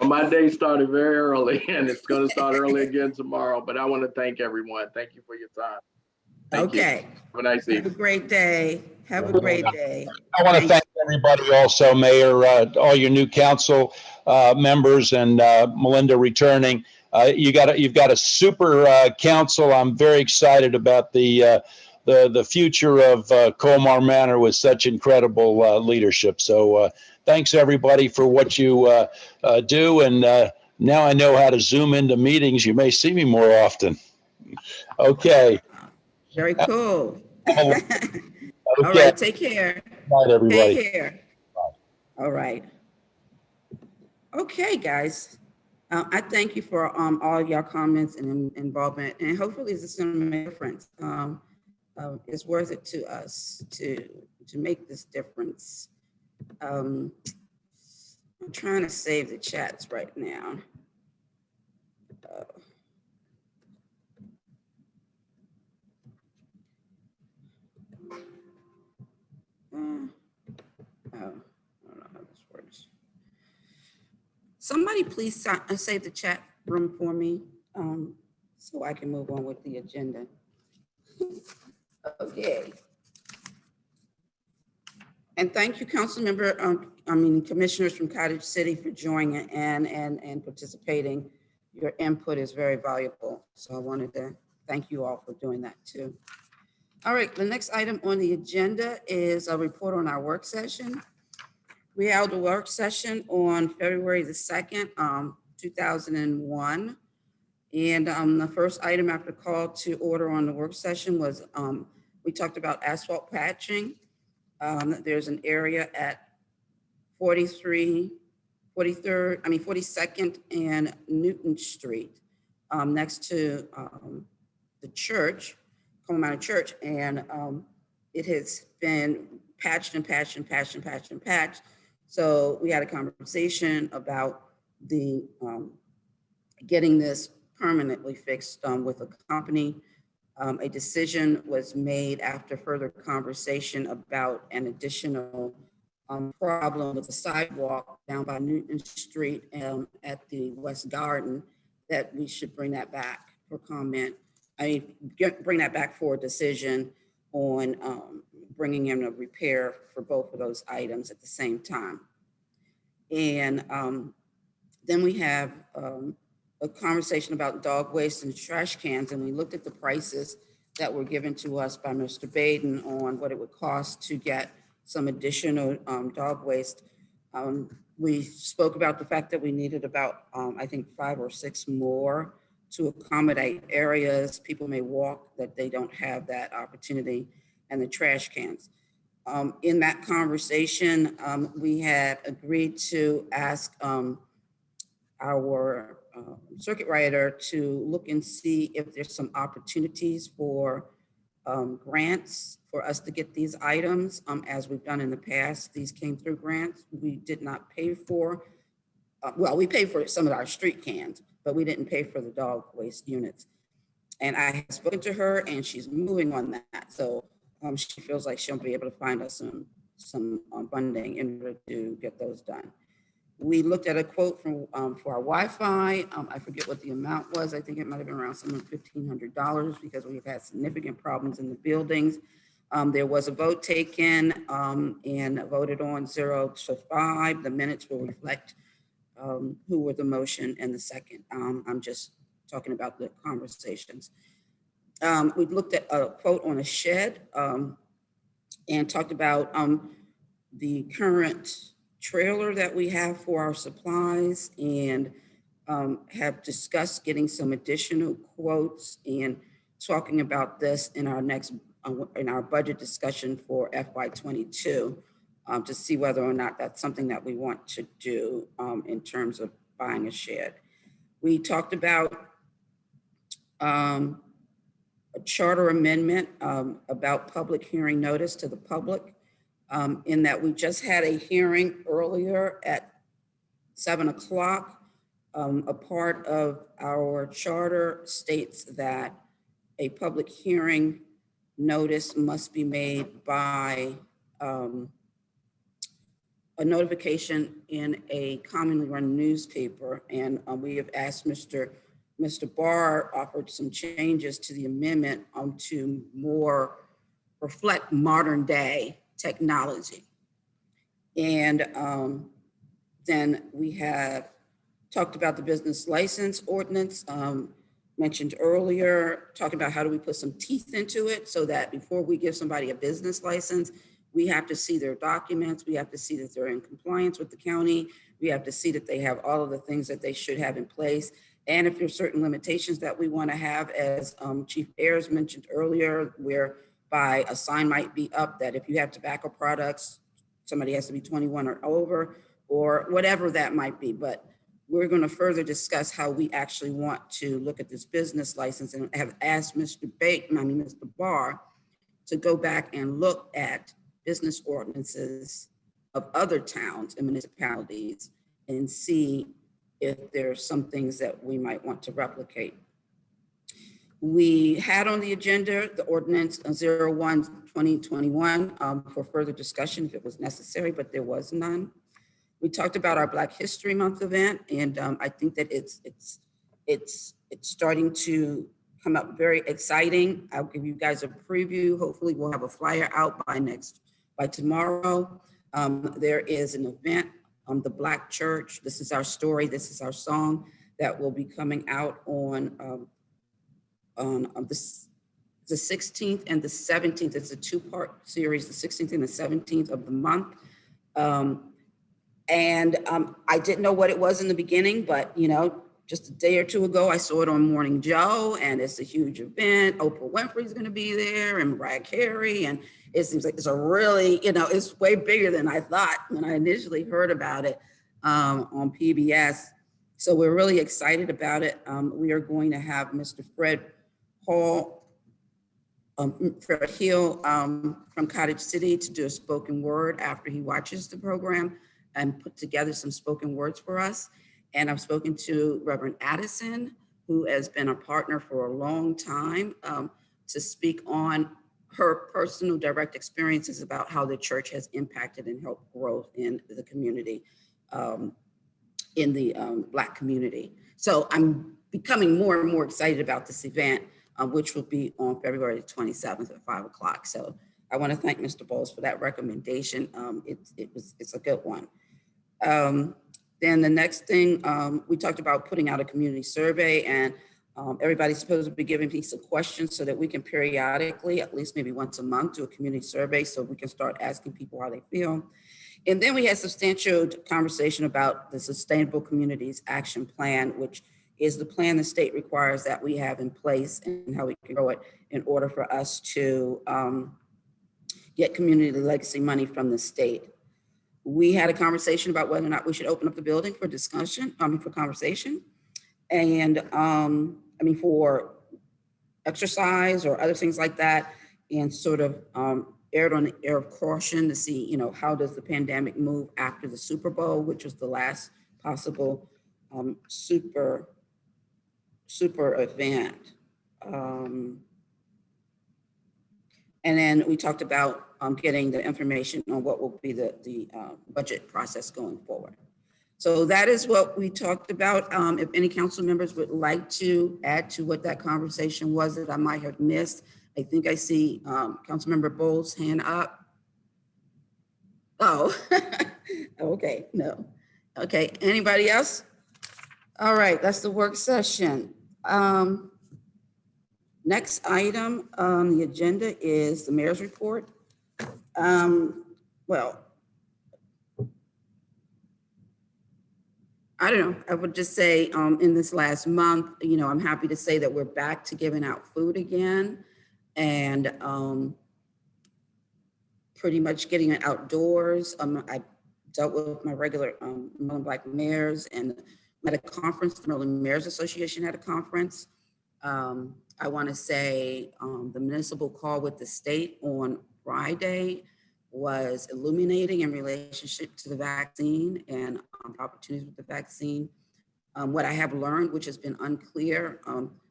My day started very early, and it's going to start early again tomorrow, but I want to thank everyone. Thank you for your time. Thank you. Have a nice evening. Have a great day. Have a great day. I want to thank everybody also, Mayor, all your new council members and Melinda returning. You've got a super council. I'm very excited about the future of Colmar Manor with such incredible leadership. So thanks everybody for what you do. And now I know how to zoom into meetings. You may see me more often. Okay. Very cool. Okay. All right, take care. Bye, everybody. Take care. All right. Okay, guys. I thank you for all of your comments and involvement, and hopefully this is going to make a difference. It's worth it to us to make this difference. I'm trying to save the chats right now. I don't know how this works. Somebody please save the chat room for me, so I can move on with the agenda. Okay. And thank you, commissioners from Cottage City for joining and participating. Your input is very valuable. So I wanted to thank you all for doing that too. All right, the next item on the agenda is a report on our work session. We held a work session on February the 2nd, 2001. And the first item after call to order on the work session was we talked about asphalt patching. There's an area at 42nd and Newton Street next to the church, Colmar Manor Church, and it has been patched and patched and patched and patched and patched. So we had a conversation about the getting this permanently fixed with a company. A decision was made after further conversation about an additional problem with the sidewalk down by Newton Street at the West Garden, that we should bring that back for comment. Bring that back for a decision on bringing in a repair for both of those items at the same time. And then we have a conversation about dog waste and trash cans, and we looked at the prices that were given to us by Mr. Baden on what it would cost to get some additional dog waste. We spoke about the fact that we needed about, I think, 5 or 6 more to accommodate areas people may walk that they don't have that opportunity, and the trash cans. In that conversation, we had agreed to ask our circuit rider to look and see if there's some opportunities for grants for us to get these items. As we've done in the past, these came through grants. We did not pay for, well, we paid for some of our street cans, but we didn't pay for the dog waste units. And I have spoken to her and she's moving on that. So she feels like she'll be able to find us some funding in order to get those done. We looked at a quote from for our Wi-Fi. I forget what the amount was. I think it might have been around some $1,500 because we've had significant problems in the buildings. There was a vote taken and voted on 0 to 5. The minutes will reflect who were the motion and the second. I'm just talking about the conversations. We looked at a quote on a shed and talked about the current trailer that we have for our supplies, and have discussed getting some additional quotes and talking about this in our next in our budget discussion for FY22 to see whether or not that's something that we want to do in terms of buying a shed. We talked about a charter amendment about public hearing notice to the public, in that we just had a hearing earlier at 7 o'clock. A part of our charter states that a public hearing notice must be made by a notification in a commonly run newspaper. And we have asked Mr. Barr offered some changes to the amendment to more reflect modern day technology. And then we have talked about the business license ordinance, mentioned earlier, talking about how do we put some teeth into it so that before we give somebody a business license, we have to see their documents. We have to see that they're in compliance with the county. We have to see that they have all of the things that they should have in place. And if there's certain limitations that we want to have, as Chief Ayers mentioned earlier, whereby a sign might be up that if you have tobacco products, somebody has to be 21 or over, or whatever that might be. But we're going to further discuss how we actually want to look at this business license, and have asked Mr. Barr to go back and look at business ordinances of other towns and municipalities and see if there's some things that we might want to replicate. We had on the agenda the ordinance 01/2021 for further discussion if it was necessary, but there was none. We talked about our Black History Month event, and I think that it's starting to come up very exciting. I'll give you guys a preview. Hopefully we'll have a flyer out by tomorrow. There is an event on the Black Church. This is our story. This is our song that will be coming out on the 16th and the 17th. It's a two-part series, the 16th and the 17th of the month. I didn't know what it was in the beginning, but just a day or two ago, I saw it on Morning Joe, and it's a huge event. Oprah Winfrey's going to be there, and Mariah Carey, and it seems like it's a really, it's way bigger than I thought when I initially heard about it on PBS. So we're really excited about it. We are going to have Mr. Fred Hill from Cottage City to do a spoken word after he watches the program and put together some spoken words for us. And I've spoken to Reverend Addison, who has been a partner for a long time, to speak on her personal direct experiences about how the church has impacted and helped growth in the community, in the Black community. So I'm becoming more and more excited about this event, which will be on February 27th at 5 o'clock. So I want to thank Mr. Bowles for that recommendation. It's a good one. Then the next thing, we talked about putting out a community survey, and everybody's supposed to be giving me some questions so that we can periodically, at least maybe once a month, do a community survey so we can start asking people how they feel. And then we had substantial conversation about the Sustainable Communities Action Plan, which is the plan the state requires that we have in place and how we can grow it in order for us to get community legacy money from the state. We had a conversation about whether or not we should open up the building for discussion, for conversation, and for exercise or other things like that, and sort of erred on the air of caution to see, how does the pandemic move after the Super Bowl, which was the last possible super event. And then we talked about getting the information on what will be the budget process going forward. So that is what we talked about. If any council members would like to add to what that conversation was that I might have missed, I think I see Councilmember Bowles' hand up. Oh, okay, no. Okay, anybody else? All right, that's the work session. Next item on the agenda is the mayor's report. Well, I don't know, I would just say in this last month, I'm happy to say that we're back to giving out food again, and pretty much getting it outdoors. I dealt with my regular Maryland Black mayors, and at a conference, the Maryland Mayors Association had a conference. I want to say the municipal call with the state on Friday was illuminating in relationship to the vaccine and opportunities with the vaccine. What I have learned, which has been unclear,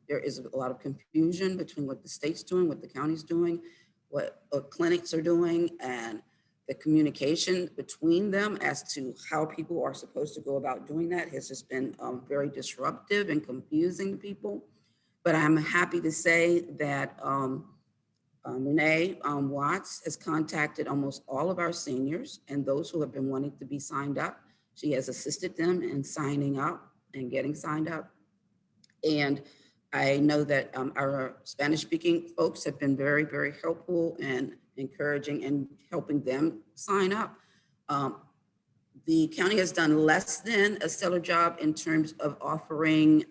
there is a lot of confusion between what the state's doing, what the county's doing, what clinics are doing, and the communication between them as to how people are supposed to go about doing that has just been very disruptive and confusing to people. But I'm happy to say that Renee Watts has contacted almost all of our seniors and those who have been wanting to be signed up. She has assisted them in signing up and getting signed up. And I know that our Spanish-speaking folks have been very, very helpful and encouraging and helping them sign up. The county has done less than a stellar job in terms of offering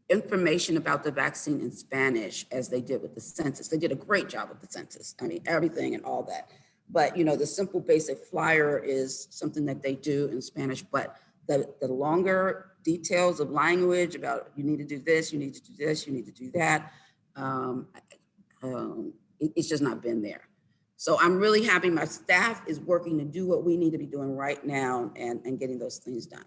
information about the vaccine in Spanish as they did with the census. They did a great job with the census. I mean, everything and all that. But, you know, the simple basic flyer is something that they do in Spanish, but the longer details of language about you need to do this, you need to do this, you need to do that, it's just not been there. So I'm really happy my staff is working to do what we need to be doing right now and getting those things done.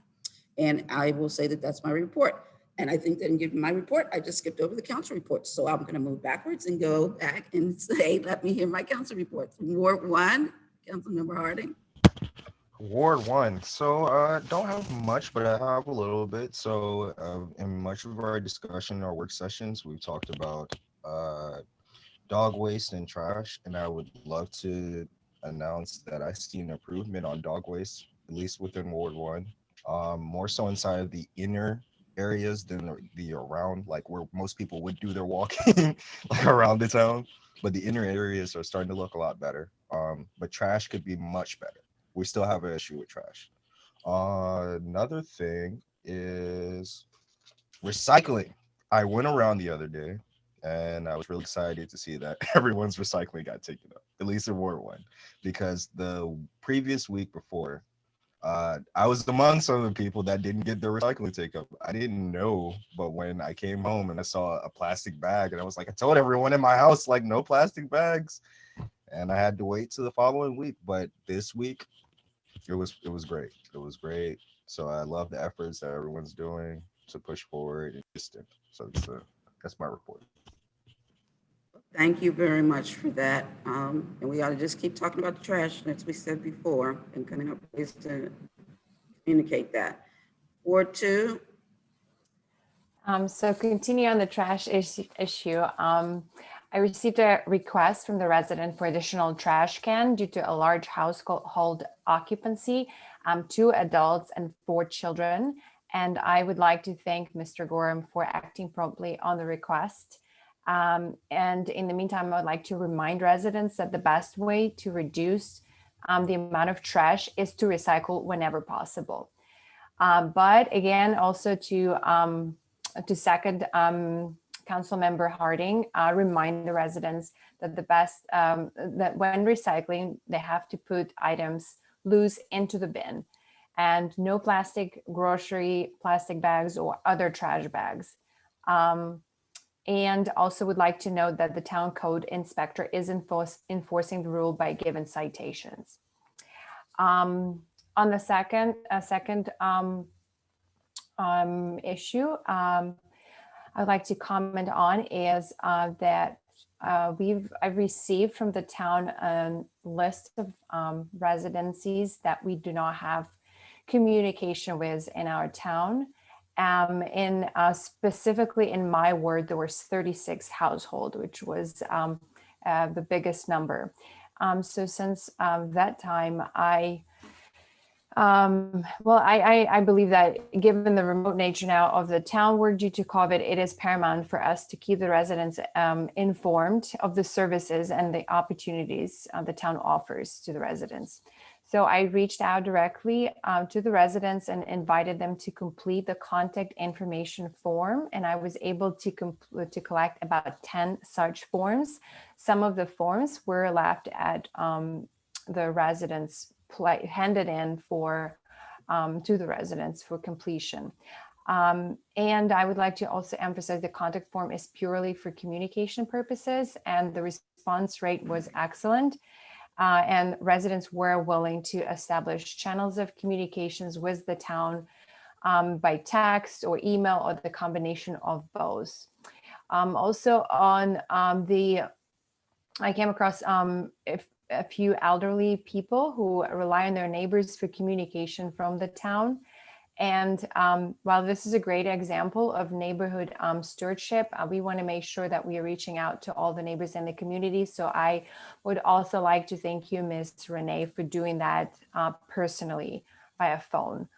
And I will say that that's my report. And I think that in giving my report, I just skipped over the council report. So I'm going to move backwards and go back and say, let me hear my council report. Ward 1, Councilmember Harding. Ward 1. So don't have much, but I have a little bit. So in much of our discussion, our work sessions, we've talked about dog waste and trash, and I would love to announce that I see an improvement on dog waste, at least within Ward 1, more so inside of the inner areas than the around, like where most people would do their walking, like around the town. But the inner areas are starting to look a lot better. But trash could be much better. We still have an issue with trash. Another thing is recycling. I went around the other day and I was really excited to see that everyone's recycling got taken up, at least in Ward 1, because the previous week before, I was among some of the people that didn't get their recycling take up. I didn't know, but when I came home and I saw a plastic bag, and I was like, I told everyone in my house, like, no plastic bags, and I had to wait till the following week. But this week, it was great. It was great. So I love the efforts that everyone's doing to push forward and distant. So that's my report. Thank you very much for that. And we ought to just keep talking about the trash, as we said before, and coming up with ways to communicate that. Ward 2. So continue on the trash issue. I received a request from the resident for additional trash can due to a large household occupancy, 2 adults and 4 children. And I would like to thank Mr. Gorham for acting promptly on the request. And in the meantime, I would like to remind residents that the best way to reduce the amount of trash is to recycle whenever possible. But again, also to second Councilmember Harding, remind the residents that that when recycling, they have to put items loose into the bin and no plastic grocery, plastic bags or other trash bags. And also would like to note that the town code inspector is enforcing the rule by given citations. On the second issue I'd like to comment on is that I've received from the town a list of residencies that we do not have communication with in our town. Specifically in my ward, there was 36 households, which was the biggest number. So since that time, I believe that given the remote nature now of the town, where due to COVID, it is paramount for us to keep the residents informed of the services and the opportunities the town offers to the residents. So I reached out directly to the residents and invited them to complete the contact information form. And I was able to collect about 10 such forms. Some of the forms were left at the residents' handed in to the residents for completion. And I would like to also emphasize the contact form is purely for communication purposes, and the response rate was excellent. And residents were willing to establish channels of communications with the town by text or email or the combination of both. Also on I came across a few elderly people who rely on their neighbors for communication from the town. And while this is a great example of neighborhood stewardship, we want to make sure that we are reaching out to all the neighbors in the community. So I would also like to thank you, Ms. Renee, for doing that personally via phone.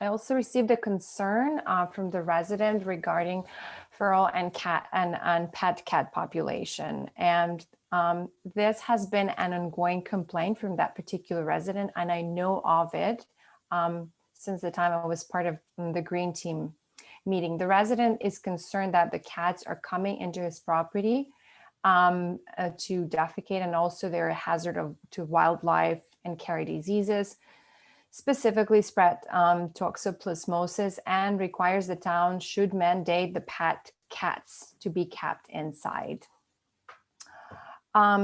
I also received a concern from the resident regarding feral and pet cat population. And this has been an ongoing complaint from that particular resident, and I know of it since the time I was part of the Green Team meeting. The resident is concerned that the cats are coming into his property to defecate, and also they're a hazard to wildlife and carry diseases, specifically spread toxoplasmosis, and requires the town should mandate the pet cats to be kept inside.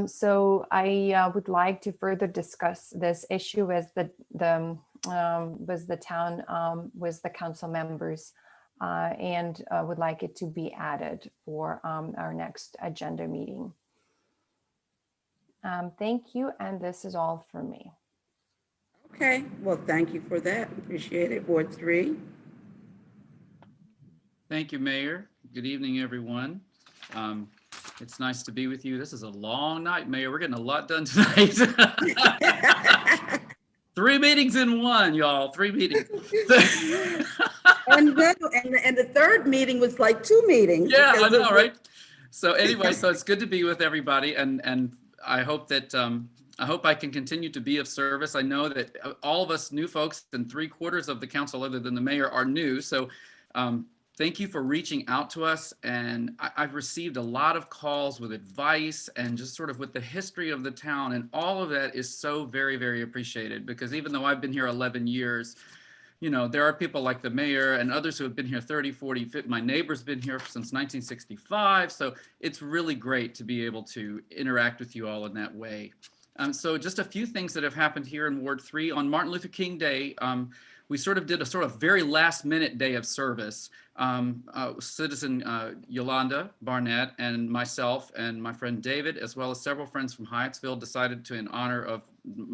So I would like to further discuss this issue with the town, with the council members, and would like it to be added for our next agenda meeting. Thank you, and this is all for me. Okay, well, thank you for that. Appreciate it. Ward 3. Thank you, Mayor. Good evening, everyone. It's nice to be with you. This is a long night, Mayor. We're getting a lot done tonight. 3 meetings in one, y'all. 3 meetings. And the third meeting was like 2 meetings. Yeah, I know, right? So anyway, so it's good to be with everybody, and I hope that I hope I can continue to be of service. I know that all of us new folks and 3/4 of the council, other than the mayor, are new. So thank you for reaching out to us. And I've received a lot of calls with advice and just sort of with the history of the town. And all of that is so very, very appreciated, because even though I've been here 11 years, you know, there are people like the mayor and others who have been here 30, 40, 50. My neighbor's been here since 1965. So it's really great to be able to interact with you all in that way. So just a few things that have happened here in Ward 3. On Martin Luther King Day, we sort of did a sort of very last minute day of service. Citizen Yolanda Barnett and myself and my friend David, as well as several friends from Hyattsville, decided to, in honor of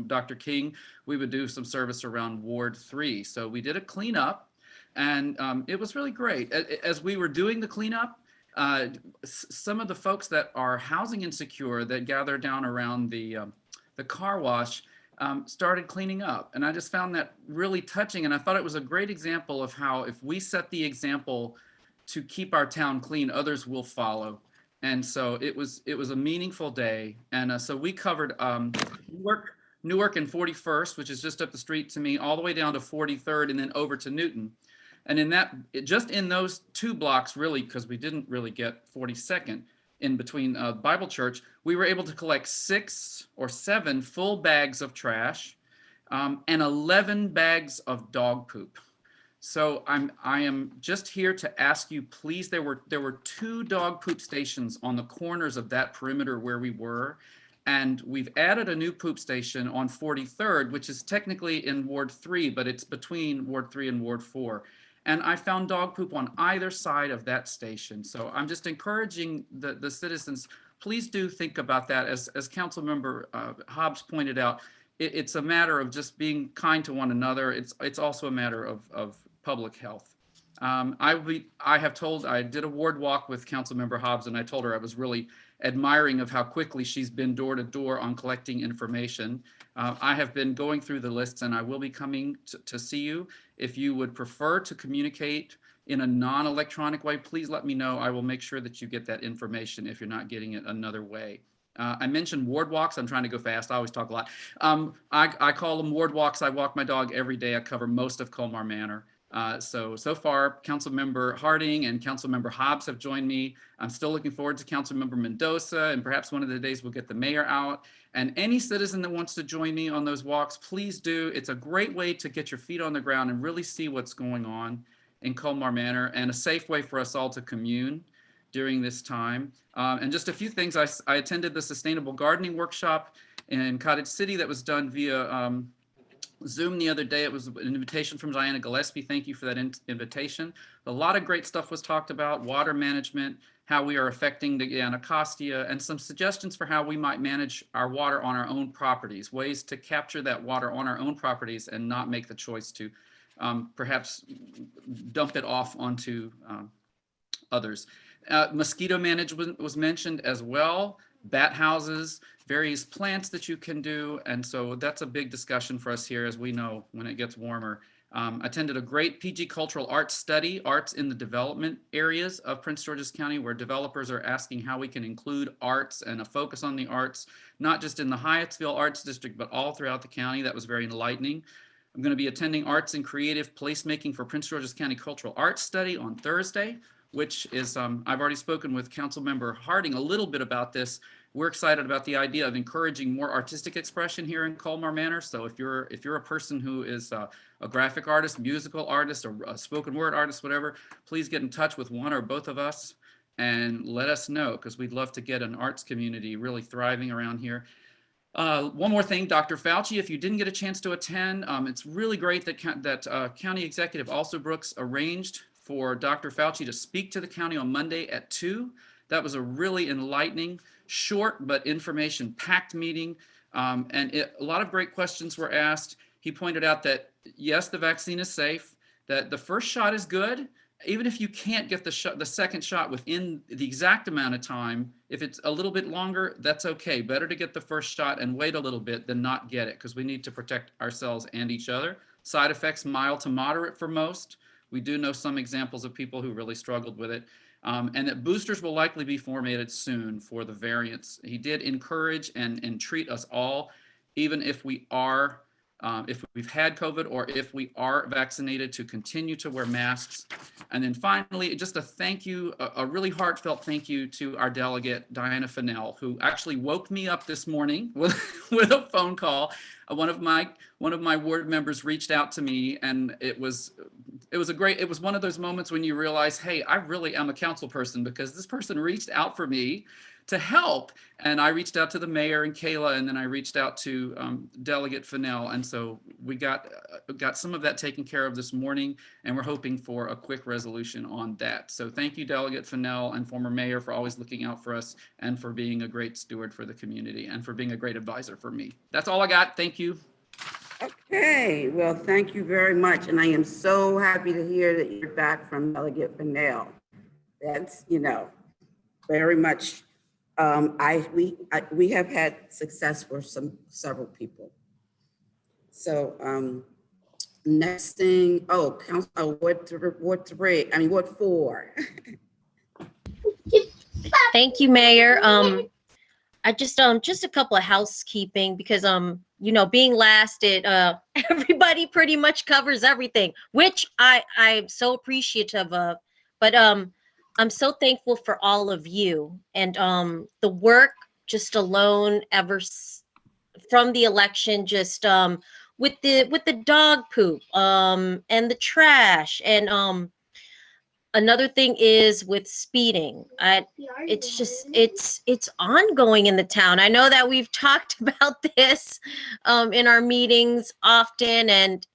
Dr. King, we would do some service around Ward 3. So we did a cleanup, and it was really great. As we were doing the cleanup, some of the folks that are housing insecure that gather down around the car wash started cleaning up. And I just found that really touching. And I thought it was a great example of how if we set the example to keep our town clean, others will follow. And so it was a meaningful day. And so we covered Newark and 41st, which is just up the street to me, all the way down to 43rd and then over to Newton. And in that, just in those 2 blocks, really, because we didn't really get 42nd, in between Bible Church, we were able to collect 6 or 7 full bags of trash and 11 bags of dog poop. So I am just here to ask you, please, there were 2 dog poop stations on the corners of that perimeter where we were. And we've added a new poop station on 43rd, which is technically in Ward 3, but it's between Ward 3 and Ward 4. And I found dog poop on either side of that station. So I'm just encouraging the citizens, please do think about that. As Councilmember Hobbs pointed out, it's a matter of just being kind to one another. It's also a matter of public health. I did a ward walk with Councilmember Hobbs, and I told her I was really admiring of how quickly she's been door to door on collecting information. I have been going through the lists, and I will be coming to see you. If you would prefer to communicate in a non-electronic way, please let me know. I will make sure that you get that information if you're not getting it another way. I mentioned ward walks. I'm trying to go fast. I always talk a lot. I call them ward walks. I walk my dog every day. I cover most of Colmar Manor. So far, Councilmember Harding and Councilmember Hobbs have joined me. I'm still looking forward to Councilmember Mendoza, and perhaps one of the days we'll get the mayor out. And any citizen that wants to join me on those walks, please do. It's a great way to get your feet on the ground and really see what's going on in Colmar Manor, and a safe way for us all to commune during this time. And just a few things, I attended the Sustainable Gardening Workshop in Cottage City that was done via Zoom the other day. It was an invitation from Diana Gillespie. Thank you for that invitation. A lot of great stuff was talked about: water management, how we are affecting the Anacostia, and some suggestions for how we might manage our water on our own properties, ways to capture that water on our own properties and not make the choice to perhaps dump it off onto others. Mosquito management was mentioned as well, bat houses, various plants that you can do. And so that's a big discussion for us here, as we know, when it gets warmer. Attended a great PG cultural arts study, arts in the development areas of Prince George's County, where developers are asking how we can include arts and a focus on the arts, not just in the Hyattsville Arts District, but all throughout the county. That was very enlightening. I'm going to be attending Arts and Creative Placemaking for Prince George's County Cultural Arts Study on Thursday, which is, I've already spoken with Councilmember Harding a little bit about this. We're excited about the idea of encouraging more artistic expression here in Colmar Manor. So if you're a person who is a graphic artist, musical artist, or a spoken word artist, whatever, please get in touch with one or both of us and let us know, because we'd love to get an arts community really thriving around here. One more thing, Dr. Fauci, if you didn't get a chance to attend, it's really great that County Executive Also Brooks arranged for Dr. Fauci to speak to the county on Monday at 2. That was a really enlightening, short but information-packed meeting, and a lot of great questions were asked. He pointed out that, yes, the vaccine is safe, that the first shot is good. Even if you can't get the second shot within the exact amount of time, if it's a little bit longer, that's okay. Better to get the first shot and wait a little bit than not get it, because we need to protect ourselves and each other. Side effects, mild to moderate for most. We do know some examples of people who really struggled with it. And that boosters will likely be formulated soon for the variants. He did encourage and treat us all, even if we are, if we've had COVID or if we are vaccinated, to continue to wear masks. And then finally, just a thank you, a really heartfelt thank you to our delegate, Diana Fennell, who actually woke me up this morning with a phone call. One of my ward members reached out to me, and it was one of those moments when you realize, hey, I really am a council person, because this person reached out for me to help. And I reached out to the mayor and Kayla, and then I reached out to Delegate Fennell. And so we got some of that taken care of this morning, and we're hoping for a quick resolution on that. So thank you, Delegate Fennell and former mayor, for always looking out for us and for being a great steward for the community and for being a great advisor for me. That's all I got. Thank you. Okay, well, thank you very much. And I am so happy to hear that you're back from Delegate Fennell. That's, very much, we have had success for several people. So next thing, Ward 4. Thank you, Mayor. I just a couple of housekeeping, because being last, everybody pretty much covers everything, which I'm so appreciative of. But I'm so thankful for all of you, and the work just alone from the election, just with the dog poop and the trash, and another thing is with speeding. It's ongoing in the town. I know that we've talked about this in our meetings often, and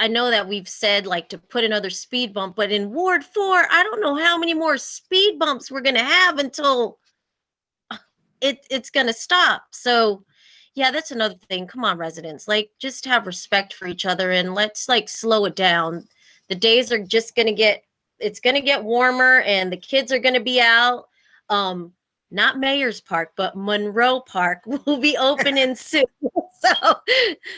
I know that we've said like to put another speed bump, but in Ward 4, I don't know how many more speed bumps we're gonna have until it's gonna stop. So yeah, that's another thing. Come on, residents, like, just have respect for each other, and let's slow it down. The days are just it's gonna get warmer, and the kids are gonna be out. Not Mayor's Park, but Monroe Park will be opening soon.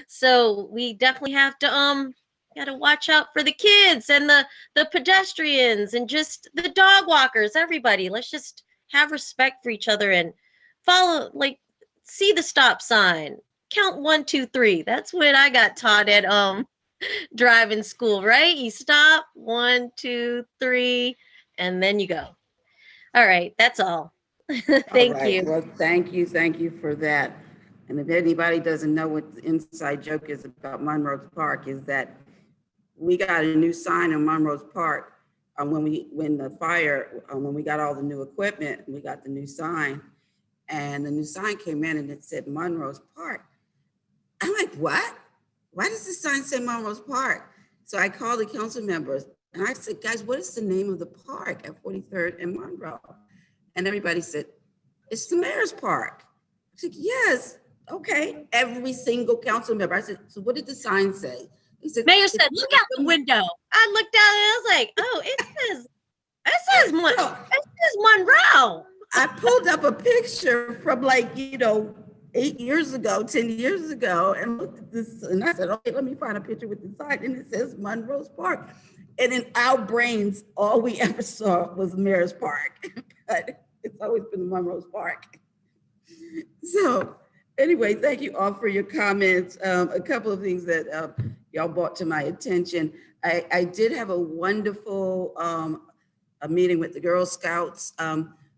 So we definitely have to gotta watch out for the kids and the pedestrians and just the dog walkers, everybody. Let's just have respect for each other and follow, see the stop sign. Count 1, 2, 3. That's what I got taught at driving school, right? You stop, 1, 2, 3, and then you go. All right, that's all. Thank you. Well, thank you for that. And if anybody doesn't know what the inside joke is about Monroe Park, is that we got a new sign in Monroe Park when we got all the new equipment, we got the new sign, and the new sign came in and it said Monroe Park. I'm like, what? Why does this sign say Monroe Park? So I called the council members. And I said, guys, what is the name of the park at 43rd and Monroe? And everybody said, it's the Mayor's Park. I said, yes, okay. Every single council member. I said, so what did the sign say? He said, Mayor said, look out the window. I looked out and I was like, oh, it says Monroe. I pulled up a picture from 8 years ago, 10 years ago, and looked at this, and I said, okay, let me find a picture with the sign, and it says Monroe's Park. And in our brains, all we ever saw was Mayor's Park, but it's always been Monroe's Park. So anyway, thank you all for your comments. A couple of things that y'all brought to my attention. I did have a wonderful a meeting with the Girl Scouts,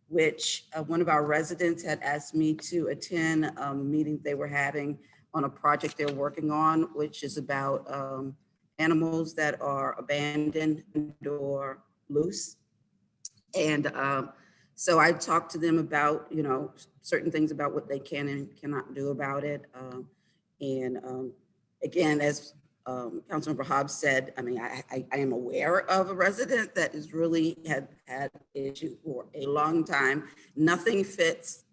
which one of our residents had asked me to attend a meeting they were having on a project they're working on, which is about animals that are abandoned or loose. And so I talked to them about, certain things about what they can and cannot do about it. Again, as Councilmember Hobbs said, I mean, I am aware of a resident that is really had issue for a long time. Nothing fits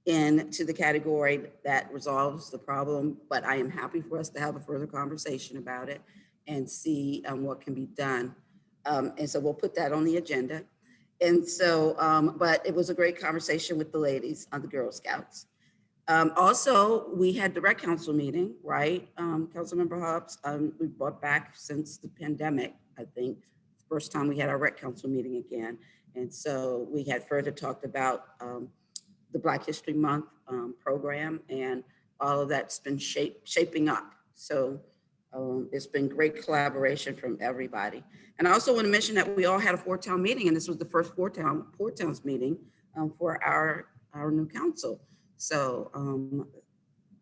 into the category that resolves the problem, but I am happy for us to have a further conversation about it and see what can be done. And so we'll put that on the agenda. And so, but it was a great conversation with the ladies on the Girl Scouts. Also, we had the rec council meeting, right? Councilmember Hobbs, we brought back since the pandemic, I think, the first time we had our rec council meeting again. And so we had further talked about the Black History Month program, and all of that's been shaping up. So it's been great collaboration from everybody. And I also want to mention that we all had a four-town meeting, and this was the first four towns meeting for our new council. So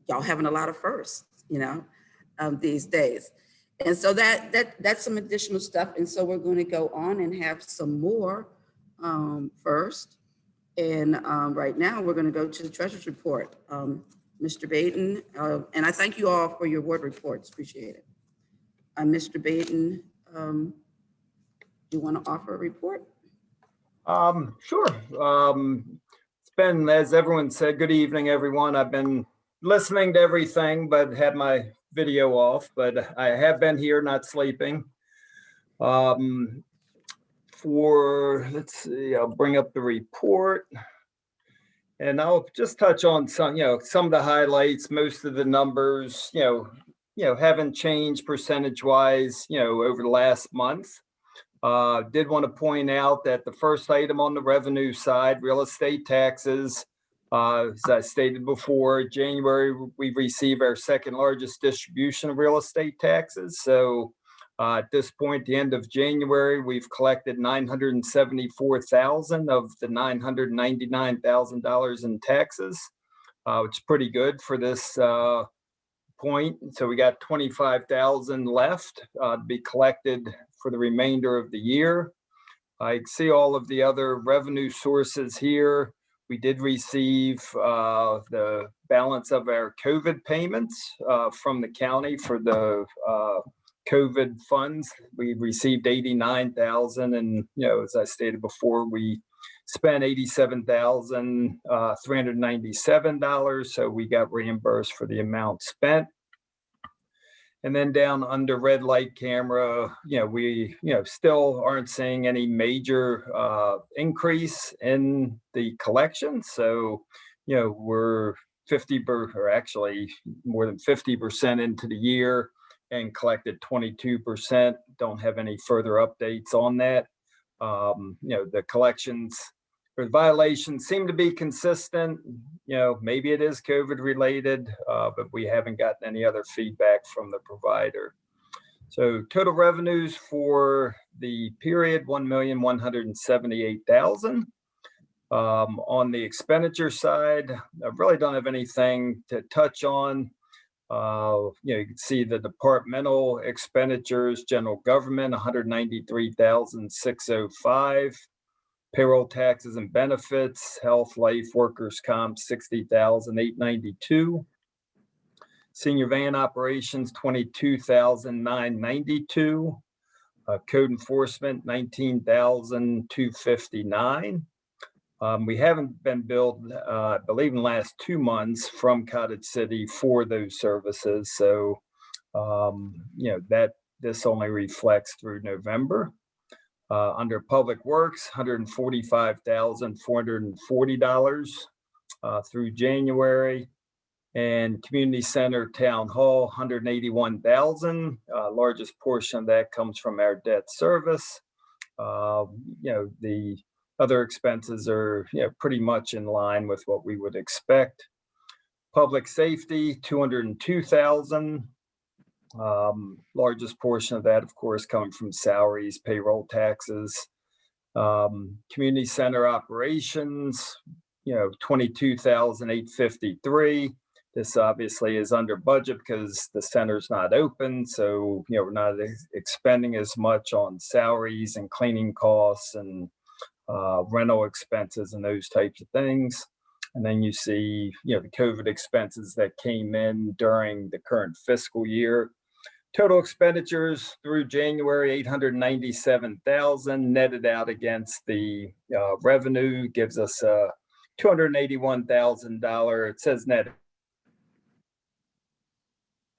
y'all having a lot of firsts, these days. And so that's some additional stuff. And so we're going to go on and have some more first. And right now we're going to go to the treasurer's report. Mr. Baden, and I thank you all for your word reports. Appreciate it. Mr. Baden, do you want to offer a report? Sure. It's been, as everyone said, good evening, everyone. I've been listening to everything, but had my video off, but I have been here, not sleeping. Let's see, I'll bring up the report. And I'll just touch on some of the highlights. Most of the numbers, haven't changed percentage-wise, over the last month. Did want to point out that the first item on the revenue side, real estate taxes, as I stated before, January, we receive our second largest distribution of real estate taxes. So at this point, the end of January, we've collected $974,000 of the $999,000 in taxes, which is pretty good for this point. So we got $25,000 left to be collected for the remainder of the year. I see all of the other revenue sources here. We did receive the balance of our COVID payments from the county for the COVID funds. We received $89,000, and as I stated before, we spent $87,397. So we got reimbursed for the amount spent. And then down under red light camera, we still aren't seeing any major increase in the collection. So we're 50%, or actually more than 50% into the year, and collected 22%. Don't have any further updates on that. The collections or the violations seem to be consistent. Maybe it is COVID related, but we haven't gotten any other feedback from the provider. So total revenues for the period, $1,178,000. On the expenditure side, I really don't have anything to touch on. You can see the departmental expenditures, general government, $193,605. Payroll taxes and benefits, health, life, workers' comp, $60,892. Senior van operations, $22,992. Code enforcement, 19,259. We haven't been billed, I believe in the last 2 months from Cottage City for those services. So, this only reflects through November. Under Public Works, $145,440 through January. And Community Center Town Hall, $181,000. Largest portion of that comes from our debt service. The other expenses are pretty much in line with what we would expect. Public safety, $202,000. Largest portion of that, of course, coming from salaries, payroll taxes. Community center operations, $22,853. This obviously is under budget because the center's not open. So, we're not expending as much on salaries and cleaning costs and rental expenses and those types of things. And then you see, the COVID expenses that came in during the current fiscal year. Total expenditures through January, $897,000 netted out against the revenue gives us $281,000. It says net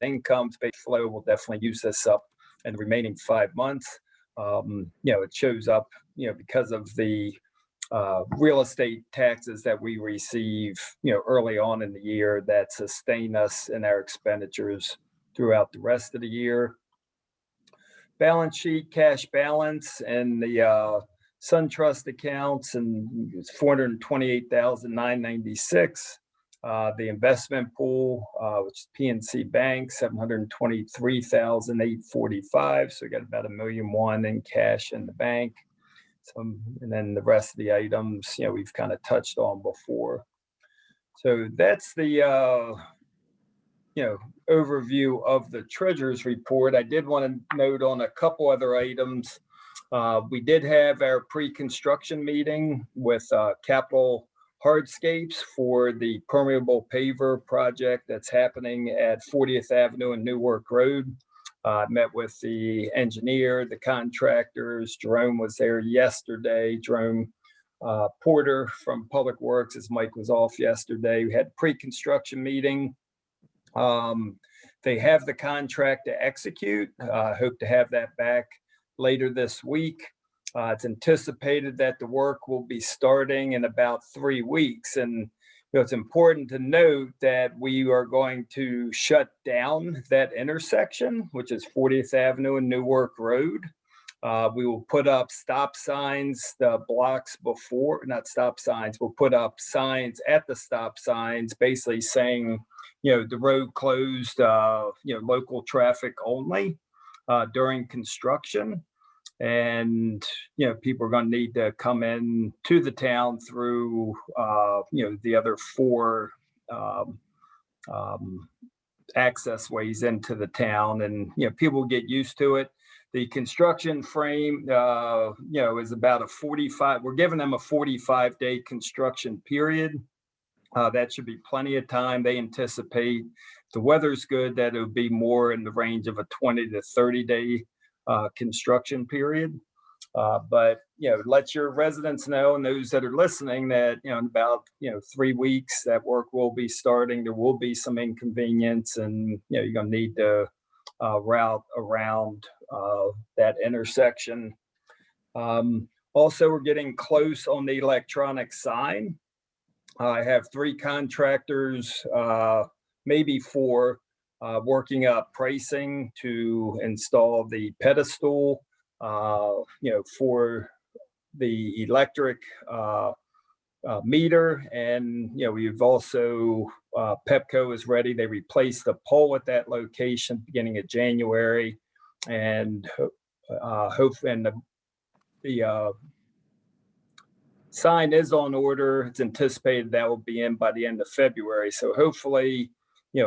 income space flow. We'll definitely use this up in the remaining 5 months. It shows up, because of the real estate taxes that we receive, early on in the year that sustain us in our expenditures throughout the rest of the year. Balance sheet, cash balance, and the SunTrust accounts, and it's $428,996. The investment pool, which is PNC Bank, $723,845. So we got about $1.1 million in cash in the bank. And then the rest of the items, we've kind of touched on before. So that's the overview of the treasurer's report. I did want to note on a couple other items. We did have our pre-construction meeting with Capital Hardscapes for the permeable paver project that's happening at 40th Avenue and Newark Road. Met with the engineer, the contractors. Jerome was there yesterday. Jerome Porter from Public Works, as Mike was off yesterday. We had a pre-construction meeting. They have the contract to execute. Hope to have that back later this week. It's anticipated that the work will be starting in about 3 weeks. And it's important to note that we are going to shut down that intersection, which is 40th Avenue and Newark Road. We will put up stop signs, the blocks before, not stop signs, we'll put up signs at the stop signs, basically saying, the road closed, local traffic only during construction. And, people are going to need to come in to the town through, the other 4 access ways into the town. And, people get used to it. The construction frame, is about we're giving them a 45-day construction period. That should be plenty of time. They anticipate the weather's good, that it would be more in the range of a 20 to 30-day construction period. But, let your residents know and those that are listening that, in about, 3 weeks, that work will be starting. There will be some inconvenience and, you're going to need to route around that intersection. Also, we're getting close on the electronic sign. I have 3 contractors, maybe 4, working up pricing to install the pedestal, for the electric meter. And, we've also, Pepco is ready. They replaced the pole at that location beginning of January. And the sign is on order. It's anticipated that will be in by the end of February. So hopefully,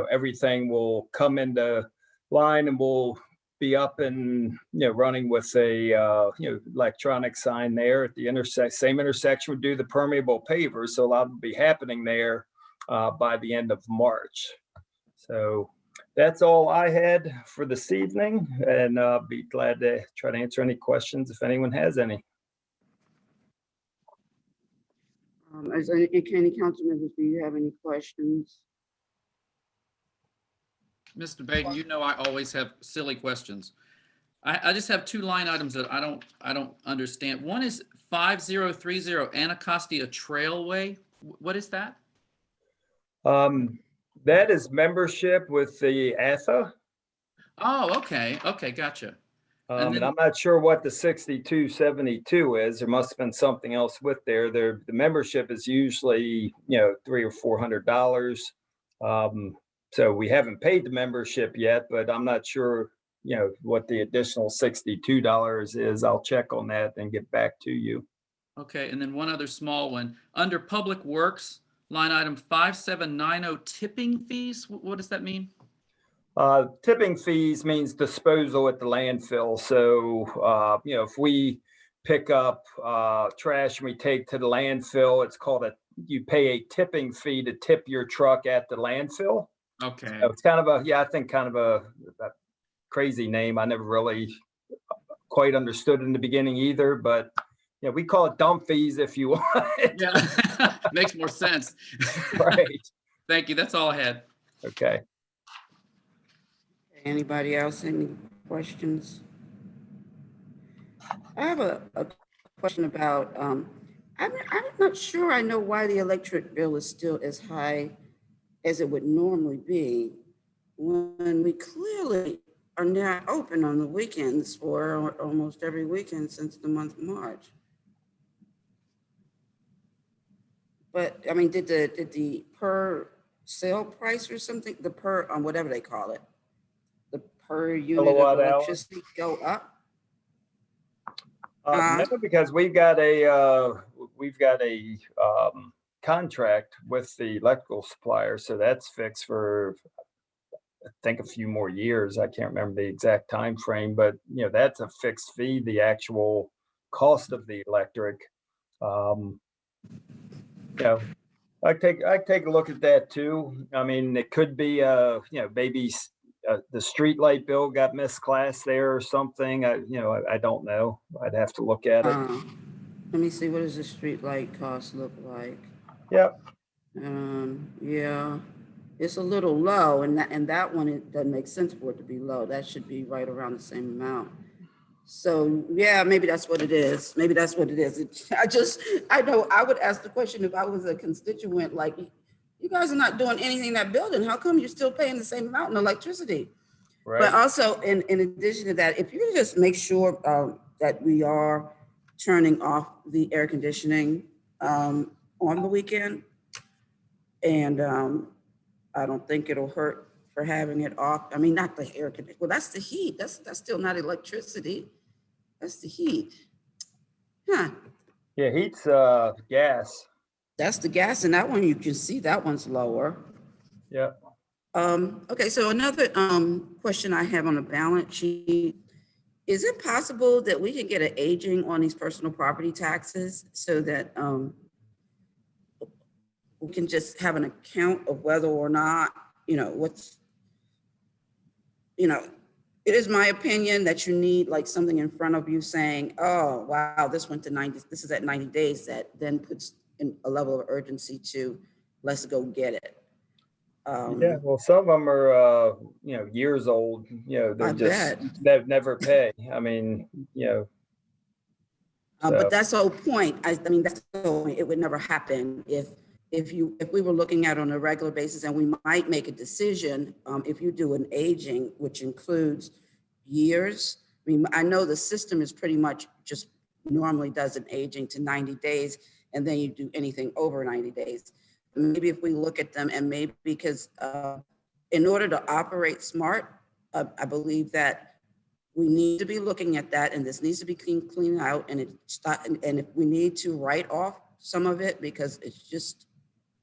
everything will come into line and we'll be up and, running with a, electronic sign there at the same intersection. We do the permeable pavers. So a lot will be happening there by the end of March. So That's all I had for this evening, and be glad to try to answer any questions if anyone has any. As any council members, do you have any questions? Mr. Baden, you know I always have silly questions. I just have two line items that I don't understand. One is 5030 Anacostia Trailway. What is that? That is membership with the ATHA. Oh, okay. Okay, gotcha. And I'm not sure what the 6272 is. There must have been something else with there. The membership is usually, $300 or $400. So we haven't paid the membership yet, but I'm not sure, what the additional $62 is. I'll check on that and get back to you. Okay, and then one other small one. Under Public Works, line item 5790 tipping fees. What does that mean? Tipping fees means disposal at the landfill. So, if we pick up trash and we take to the landfill, it's called you pay a tipping fee to tip your truck at the landfill. Okay. So it's kind of a crazy name. I never really quite understood in the beginning either, but we call it dump fees if you want. Yeah, makes more sense. Right. Thank you. That's all I had. Okay. Anybody else, any questions? I have a question about, I'm not sure I know why the electric bill is still as high as it would normally be when we clearly are now open on the weekends or almost every weekend since the month of March. But I mean, did the per sale price or something, the per, whatever they call it, the per unit Kilowatt of hour? electricity go up? No, because we've got a contract with the electrical supplier, so that's fixed for I think a few more years. I can't remember the exact time frame, but that's a fixed fee. The actual cost of the electric. I take a look at that too. I mean, it could be maybe the street light bill got misclassed there or something. I don't know. I'd have to look at it. Let me see, what does the street light cost look like? Yep. Yeah, it's a little low, and that one, it doesn't make sense for it to be low. That should be right around the same amount. So yeah, maybe that's what it is. Maybe that's what it is. I know I would ask the question if I was a constituent, like, you guys are not doing anything in that building. How come you're still paying the same amount in electricity? Right. But also, in addition to that, if you can just make sure that we are turning off the air conditioning on the weekend, and I don't think it'll hurt for having it off. I mean, not the air conditioning. Well, that's the heat. That's still not electricity. That's the heat. Huh. Yeah, heat's gas. That's the gas, and that one you can see that one's lower. Yeah. Okay, so another question I have on the balance sheet, is it possible that we can get an aging on these personal property taxes so that we can just have an account of whether or not, it is my opinion that you need like something in front of you saying, oh, wow, this went to 90, this is at 90 days, that then puts in a level of urgency to let's go get it. Yeah, well, some of them are, years old. They've never pay. I mean, But that's the whole point. I mean, that's the whole point. It would never happen if we were looking at it on a regular basis, and we might make a decision if you do an aging, which includes years. I mean, I know the system is pretty much just normally does an aging to 90 days, and then you do anything over 90 days. Maybe if we look at them, and maybe because in order to operate smart, I believe that we need to be looking at that, and this needs to be cleaned out, and and if we need to write off some of it because it's just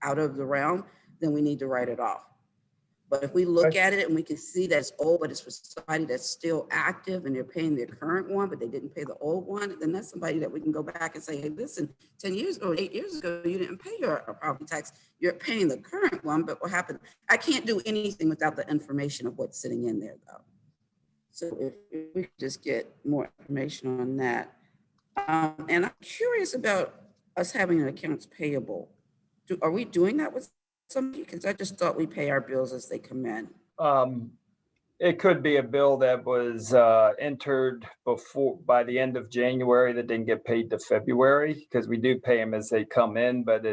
out of the realm, then we need to write it off. But if we look at it and we can see that it's old, but it's for somebody that's still active and they're paying their current one, but they didn't pay the old one, then that's somebody that we can go back and say, hey, listen, 10 years ago, 8 years ago, you didn't pay your property tax. You're paying the current one, but what happened? I can't do anything without the information of what's sitting in there, though. So if we could just get more information on that. And I'm curious about us having an accounts payable. Are we doing that with somebody? Because I just thought we pay our bills as they come in. It could be a bill that was entered by the end of January that didn't get paid to February, because we do pay them as they come in, but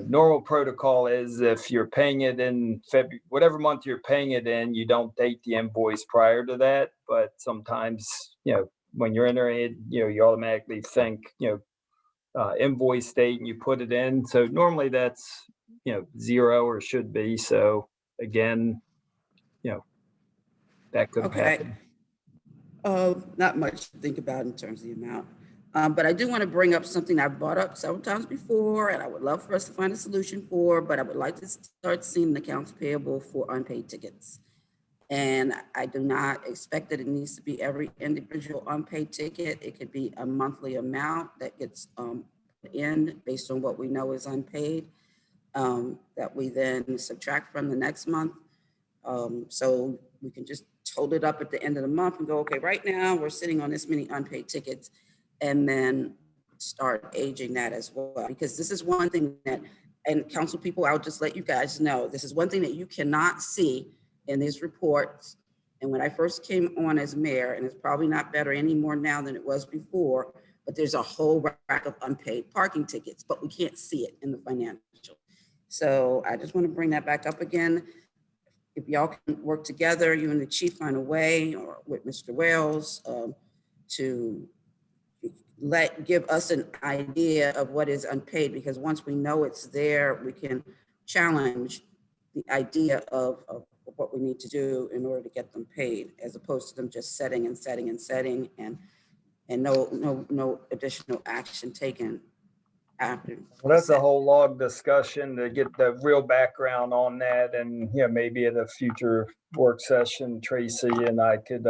normal protocol is if you're paying it in February, whatever month you're paying it in, you don't date the invoice prior to that. But sometimes, when you're entering it, you automatically think, invoice date and you put it in. So normally that's, 0 or should be. So again, that could happen. Not much to think about in terms of the amount. But I do want to bring up something I've brought up several times before, and I would love for us to find a solution for, but I would like to start seeing accounts payable for unpaid tickets. And I do not expect that it needs to be every individual unpaid ticket. It could be a monthly amount that gets put in based on what we know is unpaid, that we then subtract from the next month. So we can just hold it up at the end of the month and go, okay, right now we're sitting on this many unpaid tickets, and then start aging that as well. Because this is one thing that, and council people, I'll just let you guys know, this is one thing that you cannot see in these reports. And when I first came on as mayor, and it's probably not better anymore now than it was before, but there's a whole rack of unpaid parking tickets, but we can't see it in the financial. So I just want to bring that back up again. If y'all can work together, you and the chief find a way, or with Mr. Wells, to give us an idea of what is unpaid, because once we know it's there, we can challenge the idea of what we need to do in order to get them paid, as opposed to them just setting and no additional action taken after. Well, that's a whole long discussion to get the real background on that, and maybe at a future work session, Tracy and I could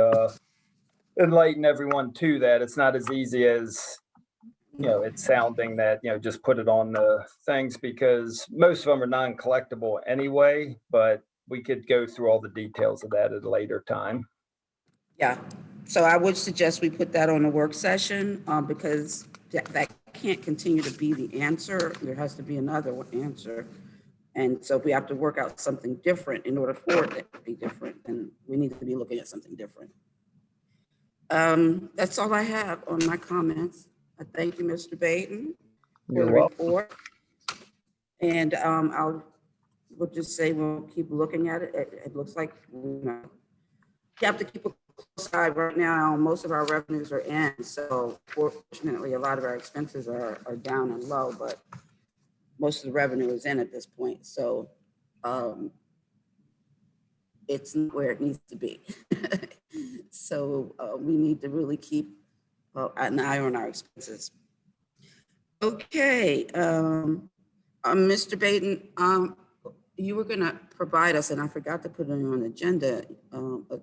enlighten everyone to that. It's not as easy as it's sounding, that just put it on the things, because most of them are non-collectible anyway, but we could go through all the details of that at a later time. Yeah, so I would suggest we put that on a work session, because that can't continue to be the answer. There has to be another answer. And so if we have to work out something different in order for it to be different, then we need to be looking at something different. That's all I have on my comments. I thank you, Mr. Baden, for the report. And we'll just say we'll keep looking at it. It looks like you have to keep a close eye. Right now, most of our revenues are in, so fortunately, a lot of our expenses are down and low, but most of the revenue is in at this point. So it's not where it needs to be. So we need to really keep an eye on our expenses. Okay, Mr. Baden, you were going to provide us, and I forgot to put it on the agenda, a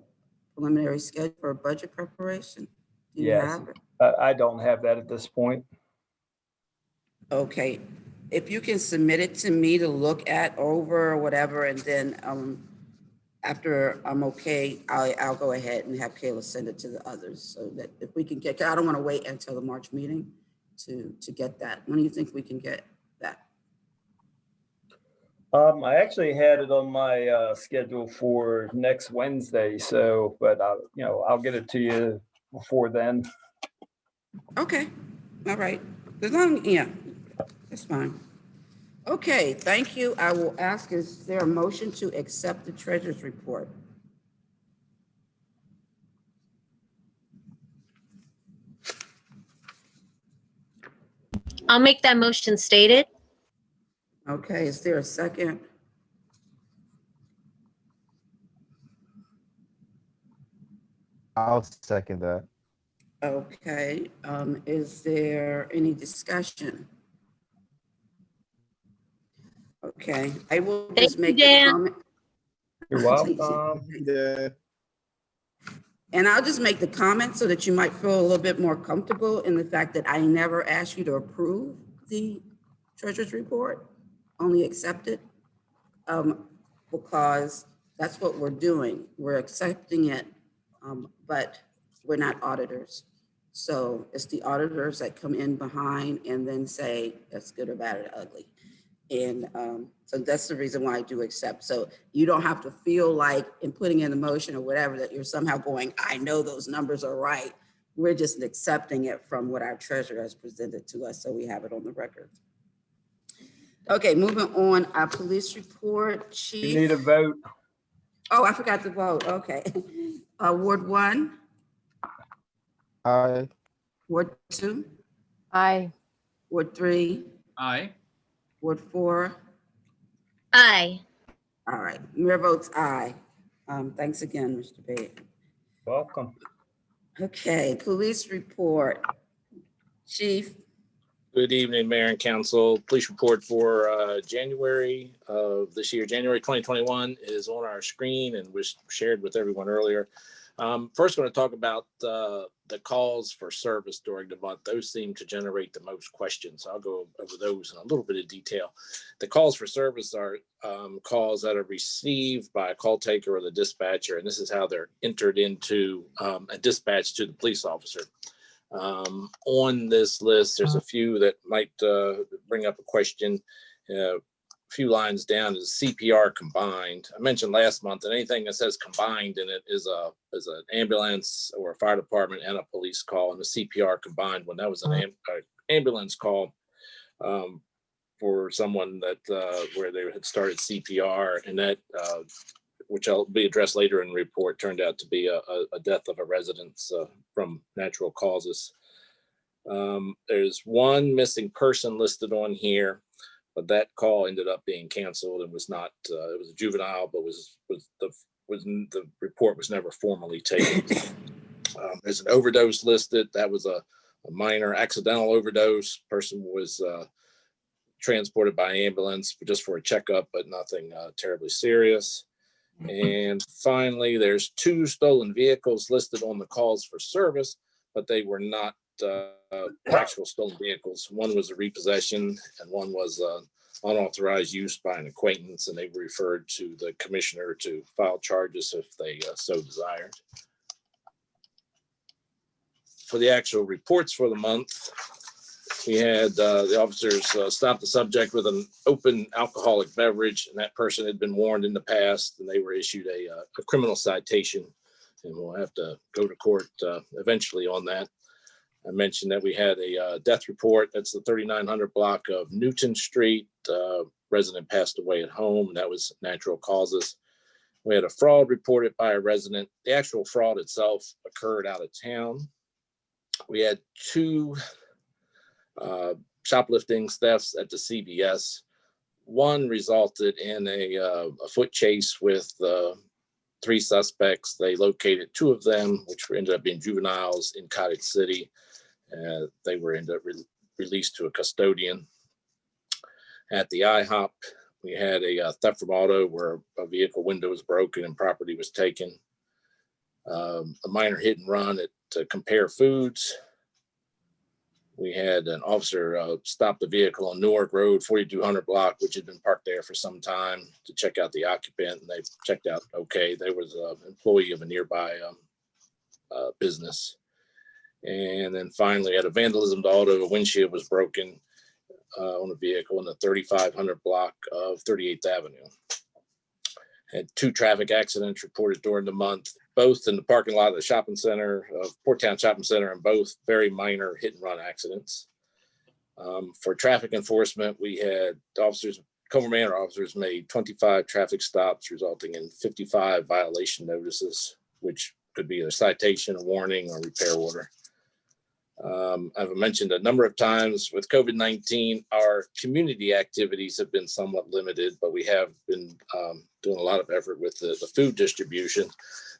preliminary schedule for budget preparation. Do you have it? I don't have that at this point. Okay, if you can submit it to me to look at over or whatever, and then after I'm okay, I'll go ahead and have Kayla send it to the others, so that if we can get, I don't want to wait until the March meeting to get that. When do you think we can get that? I actually had it on my schedule for next Wednesday, so, but I'll get it to you before then. Okay, all right. As long, yeah, that's fine. Okay, thank you. I will ask, is there a motion to accept the treasurer's report? I'll make that motion stated. Okay, is there a second? I'll second that. Okay, is there any discussion? Okay, I will Thank just you, make the Dan. comment. You're Thank you. welcome. Yeah. And I'll just make the comment so that you might feel a little bit more comfortable in the fact that I never asked you to approve the treasurer's report, only accept it. Because that's what we're doing. We're accepting it, but we're not auditors. So it's the auditors that come in behind and then say, that's good or bad or ugly. And so that's the reason why I do accept. So you don't have to feel like in putting in the motion or whatever, that you're somehow going, I know those numbers are right. We're just accepting it from what our treasurer has presented to us. So we have it on the record. Okay, moving on, our police report, You chief. need a vote. Oh, I forgot to vote. Okay. Ward 1, Aye. Ward 2, Aye. Ward 3, Aye. Ward 4. Aye. All right, Mayor votes aye. Thanks again, Mr. Bate. Welcome. Okay, police report. Chief. Good evening, Mayor and Council. Police report for January of this year, January 2021, is on our screen and was shared with everyone earlier. First, going to talk about the calls for service during the month. Those seem to generate the most questions. I'll go over those in a little bit of detail. The calls for service are calls that are received by a call taker or the dispatcher, and this is how they're entered into a dispatch to the police officer. On this list, there's a few that might bring up a question. A few lines down is CPR combined. I mentioned last month that anything that says combined in it is an ambulance or a fire department and a police call, and the CPR combined when that was an ambulance call for someone that where they had started CPR, and that which will be addressed later in the report, turned out to be a death of a resident from natural causes. There's one missing person listed on here, but that call ended up being canceled and was not, it was a juvenile, but the report was never formally taken. There's an overdose listed. That was a minor accidental overdose. Person was transported by ambulance just for a checkup, but nothing terribly serious. And finally, there's 2 stolen vehicles listed on the calls for service, but they were not actual stolen vehicles. One was a repossession and one was unauthorized use by an acquaintance, and they were referred to the commissioner to file charges if they so desired. For the actual reports for the month, we had the officers stop the subject with an open alcoholic beverage, and that person had been warned in the past, and they were issued a criminal citation, and we'll have to go to court eventually on that. I mentioned that we had a death report. That's the 3900 block of Newton Street. Resident passed away at home, and that was natural causes. We had a fraud reported by a resident. The actual fraud itself occurred out of town. We had 2 shoplifting thefts at the CVS. One resulted in a foot chase with 3 suspects. They located 2 of them, which ended up being juveniles in Cottage City. They were ended up released to a custodian. At the IHOP, we had a theft from auto where a vehicle window was broken and property was taken. A minor hit and run at Compare Foods. We had an officer stop the vehicle on Newark Road, 4200 block, which had been parked there for some time, to check out the occupant, and they checked out okay. There was an employee of a nearby business. And then finally, at a vandalism to auto, a windshield was broken on a vehicle in the 3500 block of 38th Avenue. Had 2 traffic accidents reported during the month, both in the parking lot of the shopping center, of Port Town Shopping Center, and both very minor hit and run accidents. For traffic enforcement, we had officers, Colmar Manor officers made 25 traffic stops, resulting in 55 violation notices, which could be a citation, a warning, or repair order. I've mentioned a number of times with COVID-19, our community activities have been somewhat limited, but we have been doing a lot of effort with the food distribution.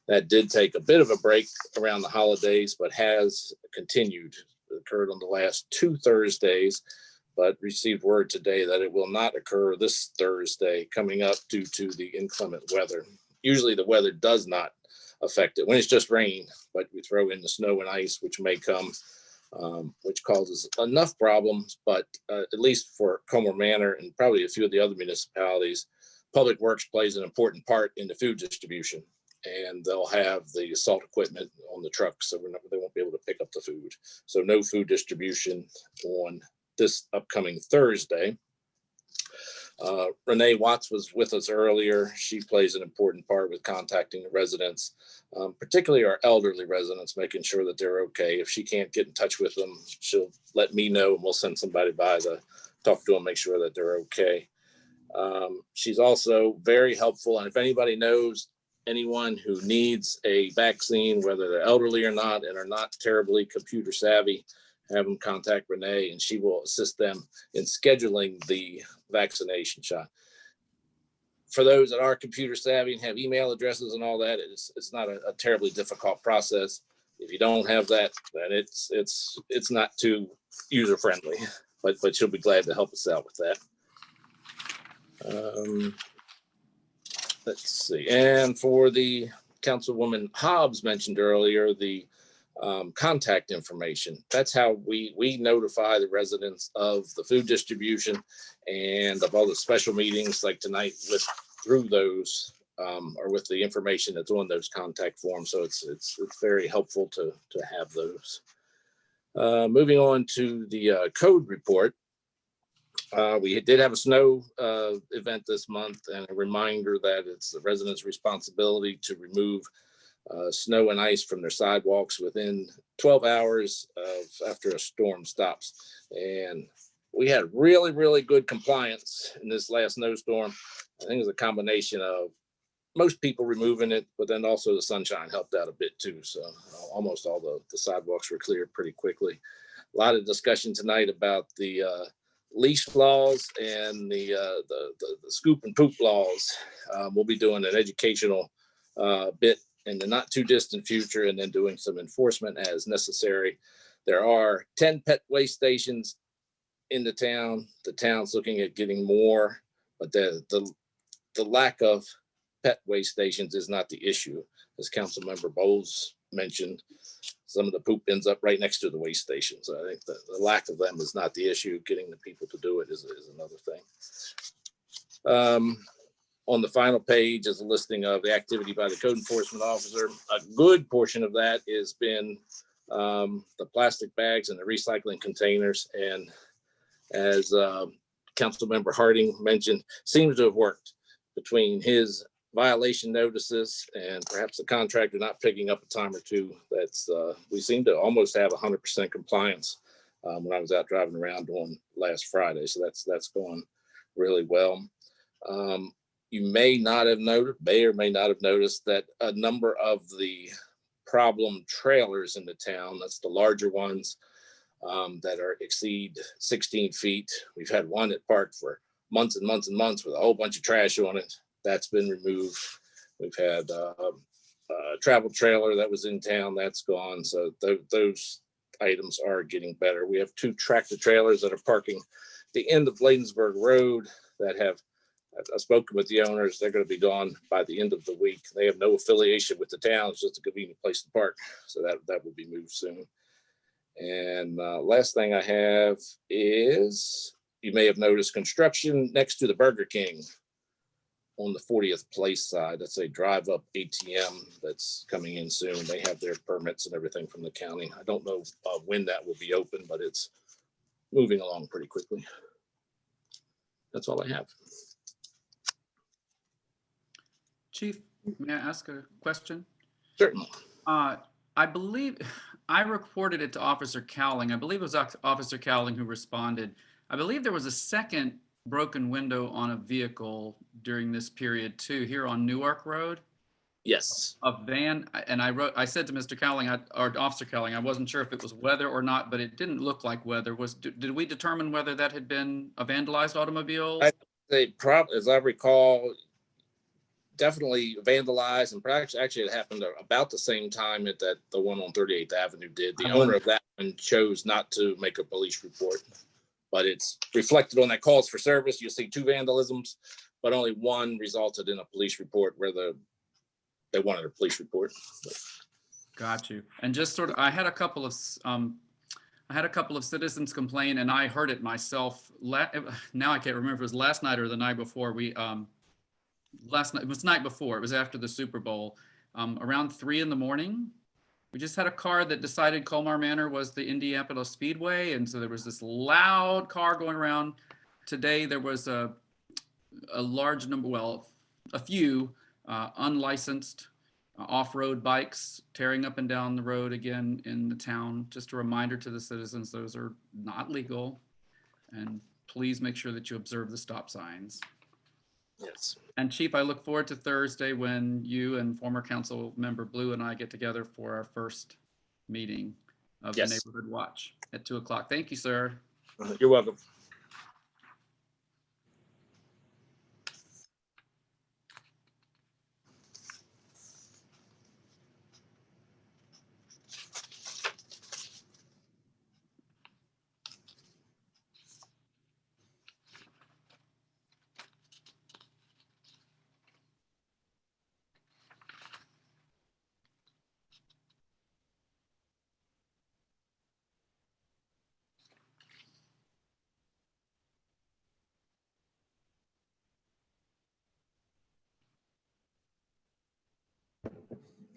That did take a bit of a break around the holidays, but has continued. It occurred on the last 2 Thursdays. but received word today that it will not occur this Thursday coming up due to the inclement weather. Usually the weather does not affect it when it's just rain, but we throw in the snow and ice, which may come, which causes enough problems. But at least for Colmar Manor and probably a few of the other municipalities, Public Works plays an important part in the food distribution, and they'll have the assault equipment on the trucks, so they won't be able to pick up the food. So no food distribution on this upcoming Thursday. Renee Watts was with us earlier. She plays an important part with contacting the residents, particularly our elderly residents, making sure that they're okay. If she can't get in touch with them, she'll let me know and we'll send somebody by to talk to them, make sure that they're okay. She's also very helpful. And if anybody knows anyone who needs a vaccine, whether they're elderly or not, and are not terribly computer savvy, have them contact Renee and she will assist them in scheduling the vaccination shot. For those that are computer savvy and have email addresses and all that, it's not a terribly difficult process. If you don't have that, then it's not too user friendly, but she'll be glad to help us out with that. Let's see. And for the Councilwoman Hobbs mentioned earlier, the contact information. That's how we notify the residents of the food distribution and of all the special meetings like tonight through those or with the information that's on those contact forms. So it's very helpful to have those. Moving on to the code report. We did have a snow event this month, and a reminder that it's the residents' responsibility to remove snow and ice from their sidewalks within 12 hours after a storm stops. And we had really, really good compliance in this last snowstorm. I think it's a combination of most people removing it, but then also the sunshine helped out a bit too. So almost all the sidewalks were cleared pretty quickly. A lot of discussion tonight about the leash laws and the scoop and poop laws. We'll be doing an educational bit in the not too distant future, and then doing some enforcement as necessary. There are 10 pet waste stations in the town. The town's looking at getting more, but the lack of pet waste stations is not the issue. As Councilmember Bowles mentioned, some of the poop ends up right next to the waste station. So I think the lack of them is not the issue. Getting the people to do it is another thing. On the final page is a listing of the activity by the code enforcement officer. A good portion of that has been the plastic bags and the recycling containers. And as Councilmember Harding mentioned, seems to have worked between his violation notices and perhaps the contractor not picking up a time or two. That's we seem to almost have 100% compliance when I was out driving around on last Friday. So that's going really well. You may not have noticed, may or may not have noticed that a number of the problem trailers in the town, that's the larger ones that exceed 16 feet. We've had one that parked for months and months and months with a whole bunch of trash on it. That's been removed. We've had a travel trailer that was in town, that's gone. So those items are getting better. We have 2 tractor trailers that are parking at the end of Bladensburg Road that have, I've spoken with the owners. They're going to be gone by the end of the week. They have no affiliation with the town. It's just a convenient place to park. So that will be moved soon. And last thing I have is, you may have noticed construction next to the Burger King on the 40th Place side. That's a drive-up ATM that's coming in soon. They have their permits and everything from the county. I don't know when that will be open, but it's moving along pretty quickly. That's all I have. Chief, may I ask a question? Certainly. I believe I reported it to Officer Cowling. I believe it was Officer Cowling who responded. I believe there was a second broken window on a vehicle during this period too, here on Newark Road. Yes. A van, and I said to Mr. Cowling, or Officer Cowling, I wasn't sure if it was weather or not, but it didn't look like weather. Did we determine whether that had been a vandalized automobile? As I recall, definitely vandalized, and actually it happened about the same time that the one on 38th Avenue did. The owner of that one chose not to make a police report. but it's reflected on that calls for service. You'll see 2 vandalisms, but only 1 resulted in a police report where they wanted a police report. Got you. And just sort of, I had a couple of citizens complain, and I heard it myself. Now I can't remember if it was last night or the night before. Last night, it was the night before. It was after the Super Bowl, around 3 a.m. We just had a car that decided Colmar Manor was the Indianapolis Speedway, and so there was this loud car going around. Today there was a large number, well, a few unlicensed off-road bikes tearing up and down the road again in the town. Just a reminder to the citizens, those are not legal, and please make sure that you observe the stop signs. Yes. And Chief, I look forward to Thursday when you and former council member Blue and I get together for our first meeting of the Neighborhood Watch at 2 o'clock. Thank you, sir. You're welcome.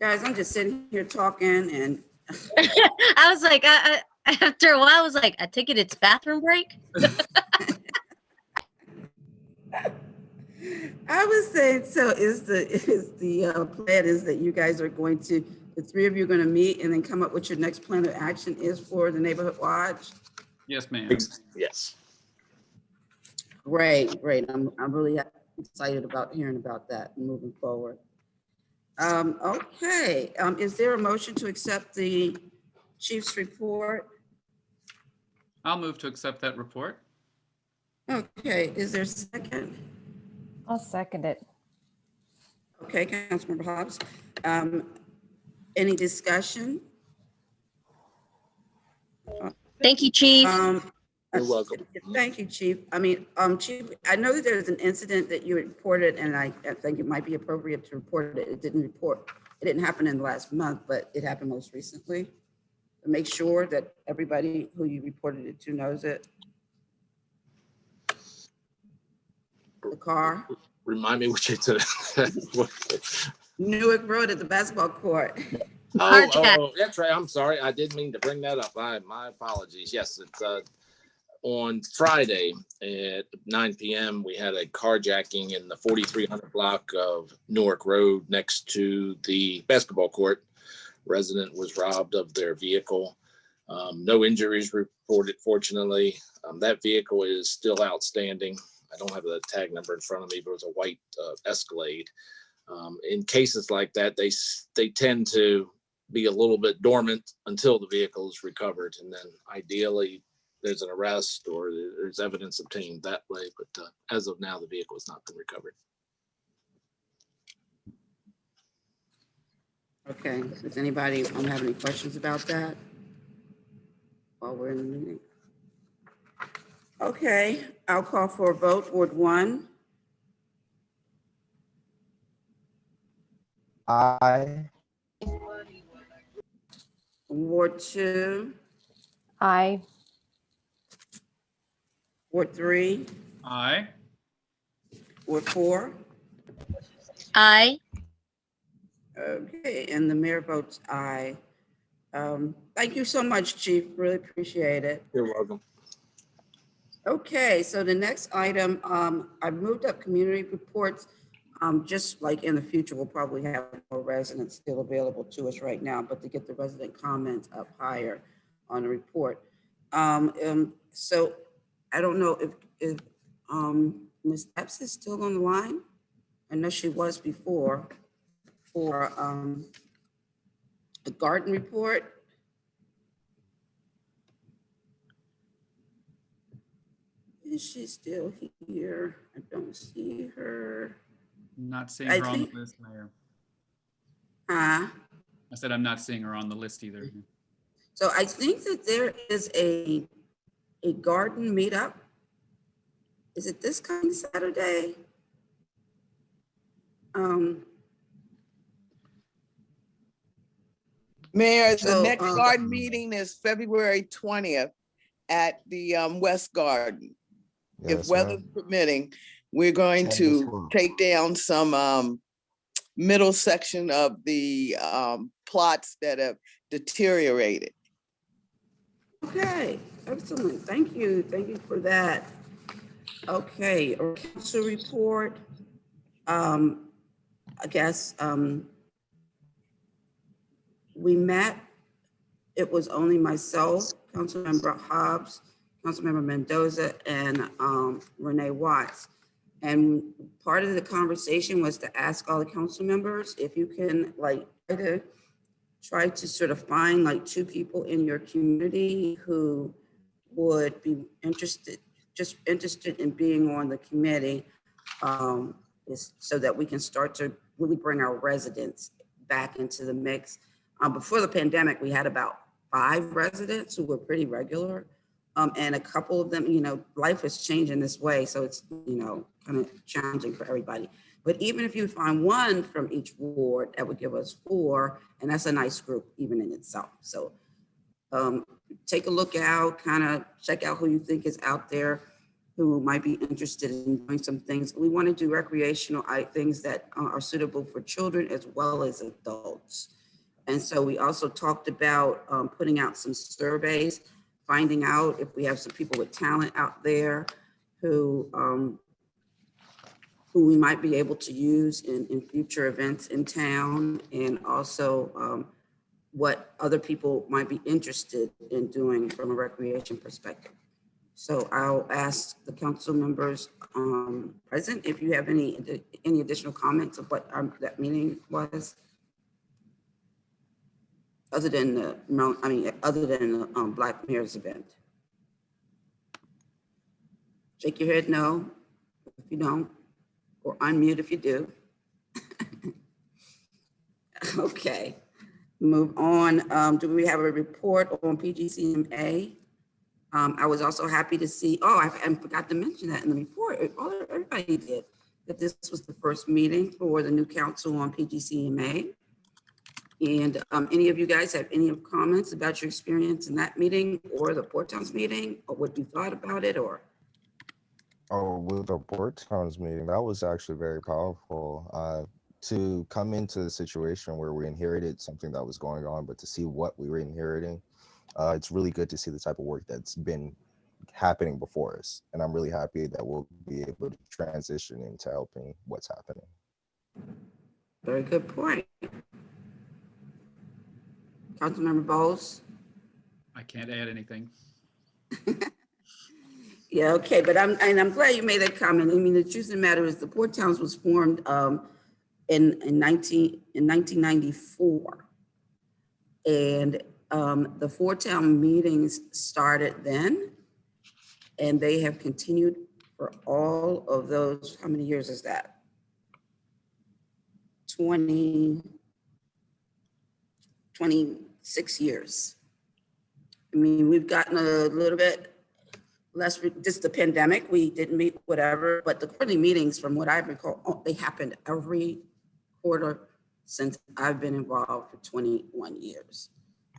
Guys, I'm just sitting here talking and I was like, after a while, I was like, I take it it's bathroom break. I was saying, so is the plan is that you guys are going to, the 3 of you are going to meet and then come up with your next plan of action is for the Neighborhood Watch? Yes, ma'am. Yes. Great. I'm really excited about hearing about that and moving forward. Okay. Is there a motion to accept the chief's report? I'll move to accept that report. Okay. Is there a second? I'll second it. Okay, Councilmember Hobbs. Any discussion? Thank you, Chief. You're welcome. Thank you, Chief. I mean, Chief, I know that there's an incident that you reported, and I think it might be appropriate to report it. It didn't happen in the last month, but it happened most recently. To make sure that everybody who you reported it to knows it. The car. Remind me which incident. Newark Road at the basketball court. Oh, that's right. I'm sorry. I didn't mean to bring that up. My apologies. Yes, it's on Friday at 9 p.m. we had a carjacking in the 4300 block of Newark Road next to the basketball court. Resident was robbed of their vehicle. No injuries reported, fortunately. That vehicle is still outstanding. I don't have the tag number in front of me, but it was a white Escalade. In cases like that, they tend to be a little bit dormant until the vehicle is recovered, and then ideally there's an arrest or there's evidence obtained that way. But as of now, the vehicle has not been recovered. Okay, does anybody have any questions about that while we're in the meeting? Okay, I'll call for a vote. Ward 1. Aye. Ward 2. Aye. Ward 3. Aye. Ward 4. Aye. Okay, and the mayor votes aye. Thank you so much, Chief. Really appreciate it. You're welcome. Okay, so the next item, I've moved up community reports. Just like in the future, we'll probably have more residents still available to us right now, but to get the resident comments up higher on the report. So I don't know if Ms. Epps is still on the line. I know she was before for the garden report. Is she still here? I don't see her. Not seeing her on the list, Mayor. I said I'm not seeing her on the list either. So I think that there is a a garden meetup. Is it this coming Saturday? Mayor, the So, next garden meeting is February 20th at the West Garden. If Yes, weather ma'am. permitting, we're going 10 to to 12. take down some middle section of the plots that have deteriorated. Okay, excellent. Thank you. Thank you for that. Okay, our council report. I guess we met. It was only myself, Councilmember Hobbs, Councilmember Mendoza, and Renee Watts. And part of the conversation was to ask all the council members if you can try to sort of find like 2 people in your community who would be interested in being on the committee, so that we can start to really bring our residents back into the mix. Before the pandemic, we had about 5 residents who were pretty regular. And a couple of them, life has changed in this way. So it's, kind of challenging for everybody. But even if you find 1 from each ward, that would give us 4. And that's a nice group even in itself. So take a look out, kind of check out who you think is out there who might be interested in doing some things. We want to do recreational things that are suitable for children as well as adults. And so we also talked about putting out some surveys, finding out if we have some people with talent out there who we might be able to use in future events in town, and also what other people might be interested in doing from a recreation perspective. So I'll ask the council members present if you have any additional comments of what that meeting was, other than the Black Mayor's event. Shake your head no if you don't, or unmute if you do. Okay, move on. Do we have a report on PGCMA? I was also happy to see, I forgot to mention that in the report, everybody did, that this was the first meeting for the new council on PGCMA. And any of you guys have any comments about your experience in that meeting or the Port Towns meeting, or what you thought about it, or? Oh, with the Port Towns meeting, that was actually very powerful. To come into the situation where we inherited something that was going on, but to see what we were inheriting, it's really good to see the type of work that's been happening before us. And I'm really happy that we'll be able to transition into helping what's happening. Very good point. Councilmember Bowles? I can't add anything. Yeah, okay, but I'm glad you made that comment. I mean, the truth of the matter is the Port Towns was formed in 1994. And the 4-town meetings started then, and they have continued for all of those, how many years is that? 26 years. I mean, we've gotten a little bit less, just the pandemic, we didn't meet, whatever, but the quarterly meetings, from what I recall, they happened every quarter since I've been involved for 21 years.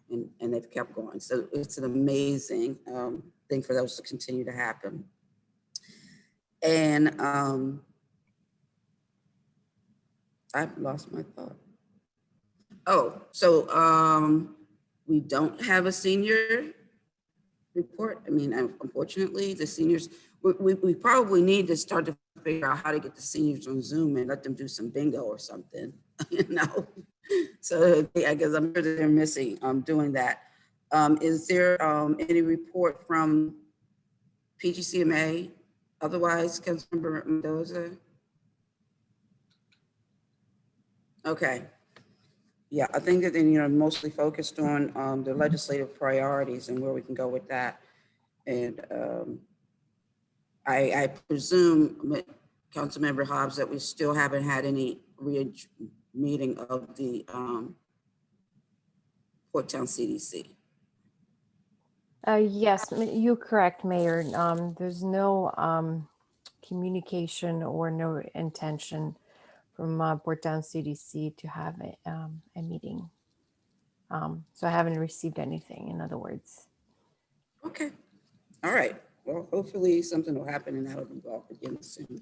And they've kept going. So it's an amazing thing for those to continue to happen. And I've lost my thought. Oh, so we don't have a senior report. I mean, unfortunately, the seniors, we probably need to start to figure out how to get the seniors on Zoom and let them do some bingo or something, So I guess I'm sure that they're missing doing that. Is there any report from PGCMA? Otherwise, Councilmember Mendoza? Okay. Yeah, I think that they're mostly focused on the legislative priorities and where we can go with that. And I presume, Councilmember Hobbs, that we still haven't had any meeting of the Port Town CDC. Yes, you're correct, Mayor. There's no communication or no intention from Port Down CDC to have a meeting. So I haven't received anything, in other words. Okay, all right. Well, hopefully something will happen and that'll be off again soon.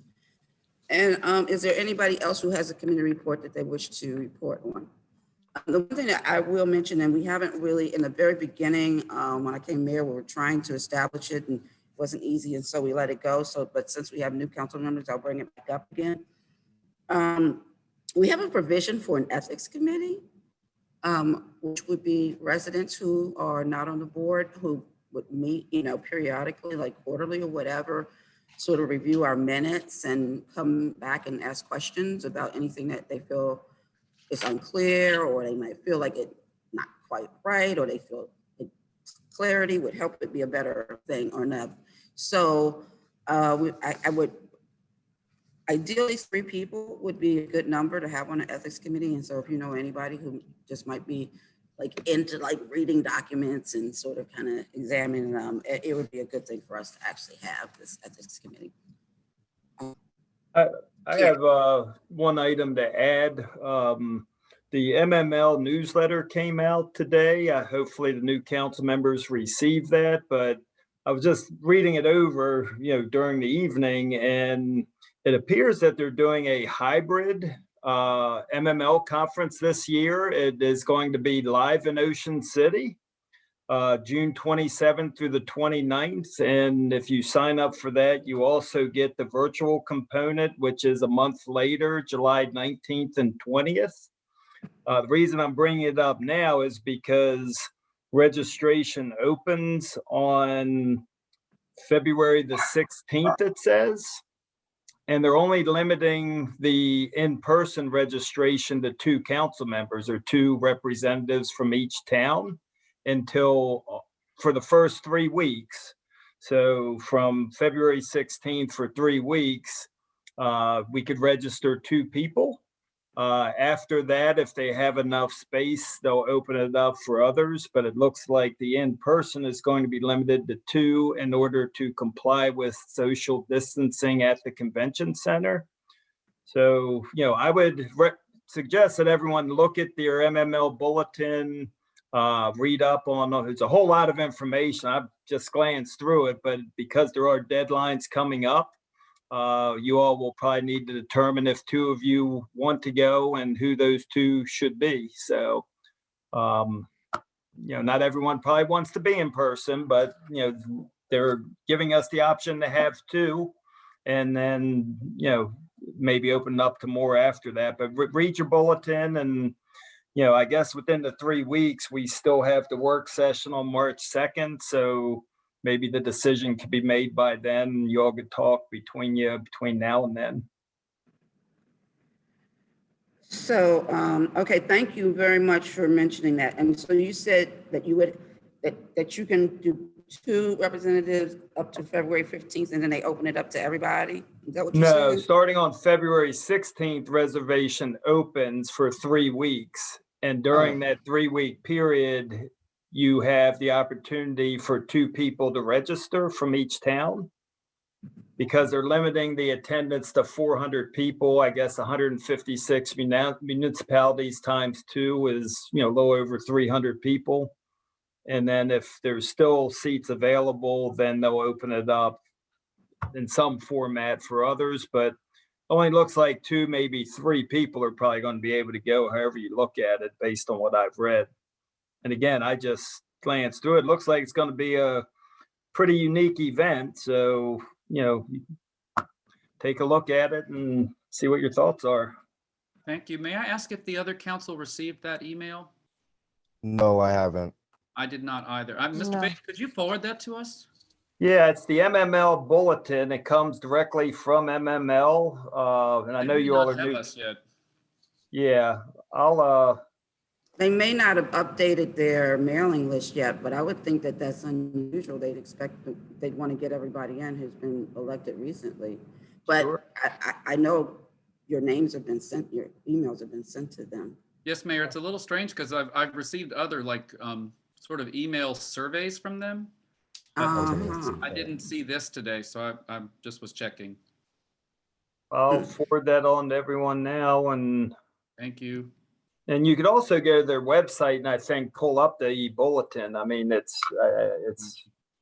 And is there anybody else who has a committee report that they wish to report on? The one thing that I will mention, and we haven't really, in the very beginning, when I came mayor, we were trying to establish it and it wasn't easy, and so we let it go. So, but since we have new council members, I'll bring it back up again. We have a provision for an ethics committee, which would be residents who are not on the board, who would meet, periodically, like quarterly or whatever, sort of review our minutes and come back and ask questions about anything that they feel is unclear, or they might feel like it not quite right, or they feel clarity would help it be a better thing or not. So I would, ideally 3 people would be a good number to have on an ethics committee. And so if you know anybody who just might be like into like reading documents and sort of kind of examining them, it would be a good thing for us to actually have this ethics committee. I have one item to add. The MML newsletter came out today. Hopefully the new council members received that, but I was just reading it over, during the evening, and it appears that they're doing a hybrid MML conference this year. It is going to be live in Ocean City, June 27th through the 29th. And if you sign up for that, you also get the virtual component, which is a month later, July 19th and 20th. The reason I'm bringing it up now is because registration opens on February the 16th, it says. And they're only limiting the in-person registration to 2 council members or 2 representatives from each town until for the first 3 weeks. So from February 16th for 3 weeks, we could register 2 people. After that, if they have enough space, they'll open it up for others, but it looks like the in-person is going to be limited to 2 in order to comply with social distancing at the convention center. So, I would suggest that everyone look at their MML bulletin, read up on, there's a whole lot of information. I've just glanced through it, but because there are deadlines coming up, you all will probably need to determine if 2 of you want to go and who those 2 should be. So, not everyone probably wants to be in person, but, they're giving us the option to have 2 and then, maybe open up to more after that. But read your bulletin and, I guess within the 3 weeks, we still have the work session on March 2nd. So maybe the decision could be made by then. You all could talk between now and then. So, okay, thank you very much for mentioning that. And so you said that you would, that you can do 2 representatives up to February 15th, and then they open it up to everybody? Is that what you're saying? No, starting on February 16th, reservation opens for 3 weeks. And during that 3-week period, you have the opportunity for 2 people to register from each town, because they're limiting the attendance to 400 people. I guess 156 municipalities times 2 is, a little over 300 people. And then if there's still seats available, then they'll open it up in some format for others, but only looks like 2, maybe 3 people are probably going to be able to go, however you look at it, based on what I've read. And again, I just glanced through it. Looks like it's going to be a pretty unique event. So, take a look at it and see what your thoughts are. Thank you. May I ask if the other council received that email? No, I haven't. I did not either. Mr. No. Bates, could you forward that to us? Yeah, it's the MML bulletin. It comes directly from MML. And I know you all are new. Us yet. Yeah, I'll They may not have updated their mailing list yet, but I would think that that's unusual. They'd want to get everybody in who's been elected recently. But Sure. I know your names have been sent, your emails have been sent to them. Yes, Mayor. It's a little strange because I've received other sort of email surveys from them, I didn't see this today, so I just was checking. I'll forward that on to everyone now, and Thank you. you could also go to their website and I think pull up the e-bulletin. I mean, it's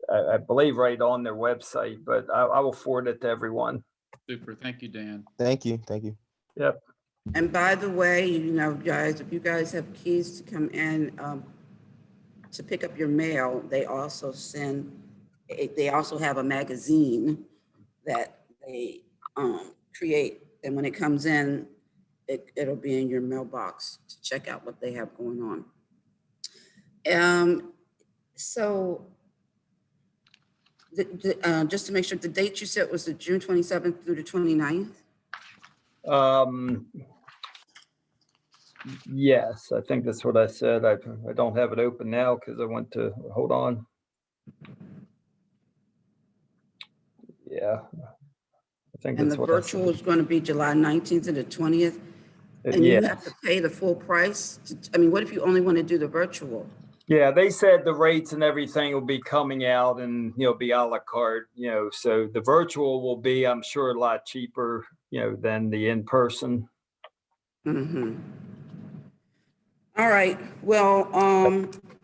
I believe right on their website, but I will forward it to everyone. Super. Thank you, Dan. Thank you. Thank you. Yep. And by the way, you know, guys, if you guys have keys to come in to pick up your mail, they also have a magazine that they create. And when it comes in, it'll be in your mailbox to check out what they have going on. So just to make sure, the date you said was the June 27th through the 29th? Yes, I think that's what I said. I don't have it open now because I went to, hold on. Yeah, I think And that's the what virtual is going to be July 19th to the 20th? And you have to pay the full price? I mean, what if you only want to do the virtual? Yeah, they said the rates and everything will be coming out and, you know, be a la carte, you know, so the virtual will be, I'm sure, a lot cheaper, you know, than the in-person. Mm-hmm. All right, well,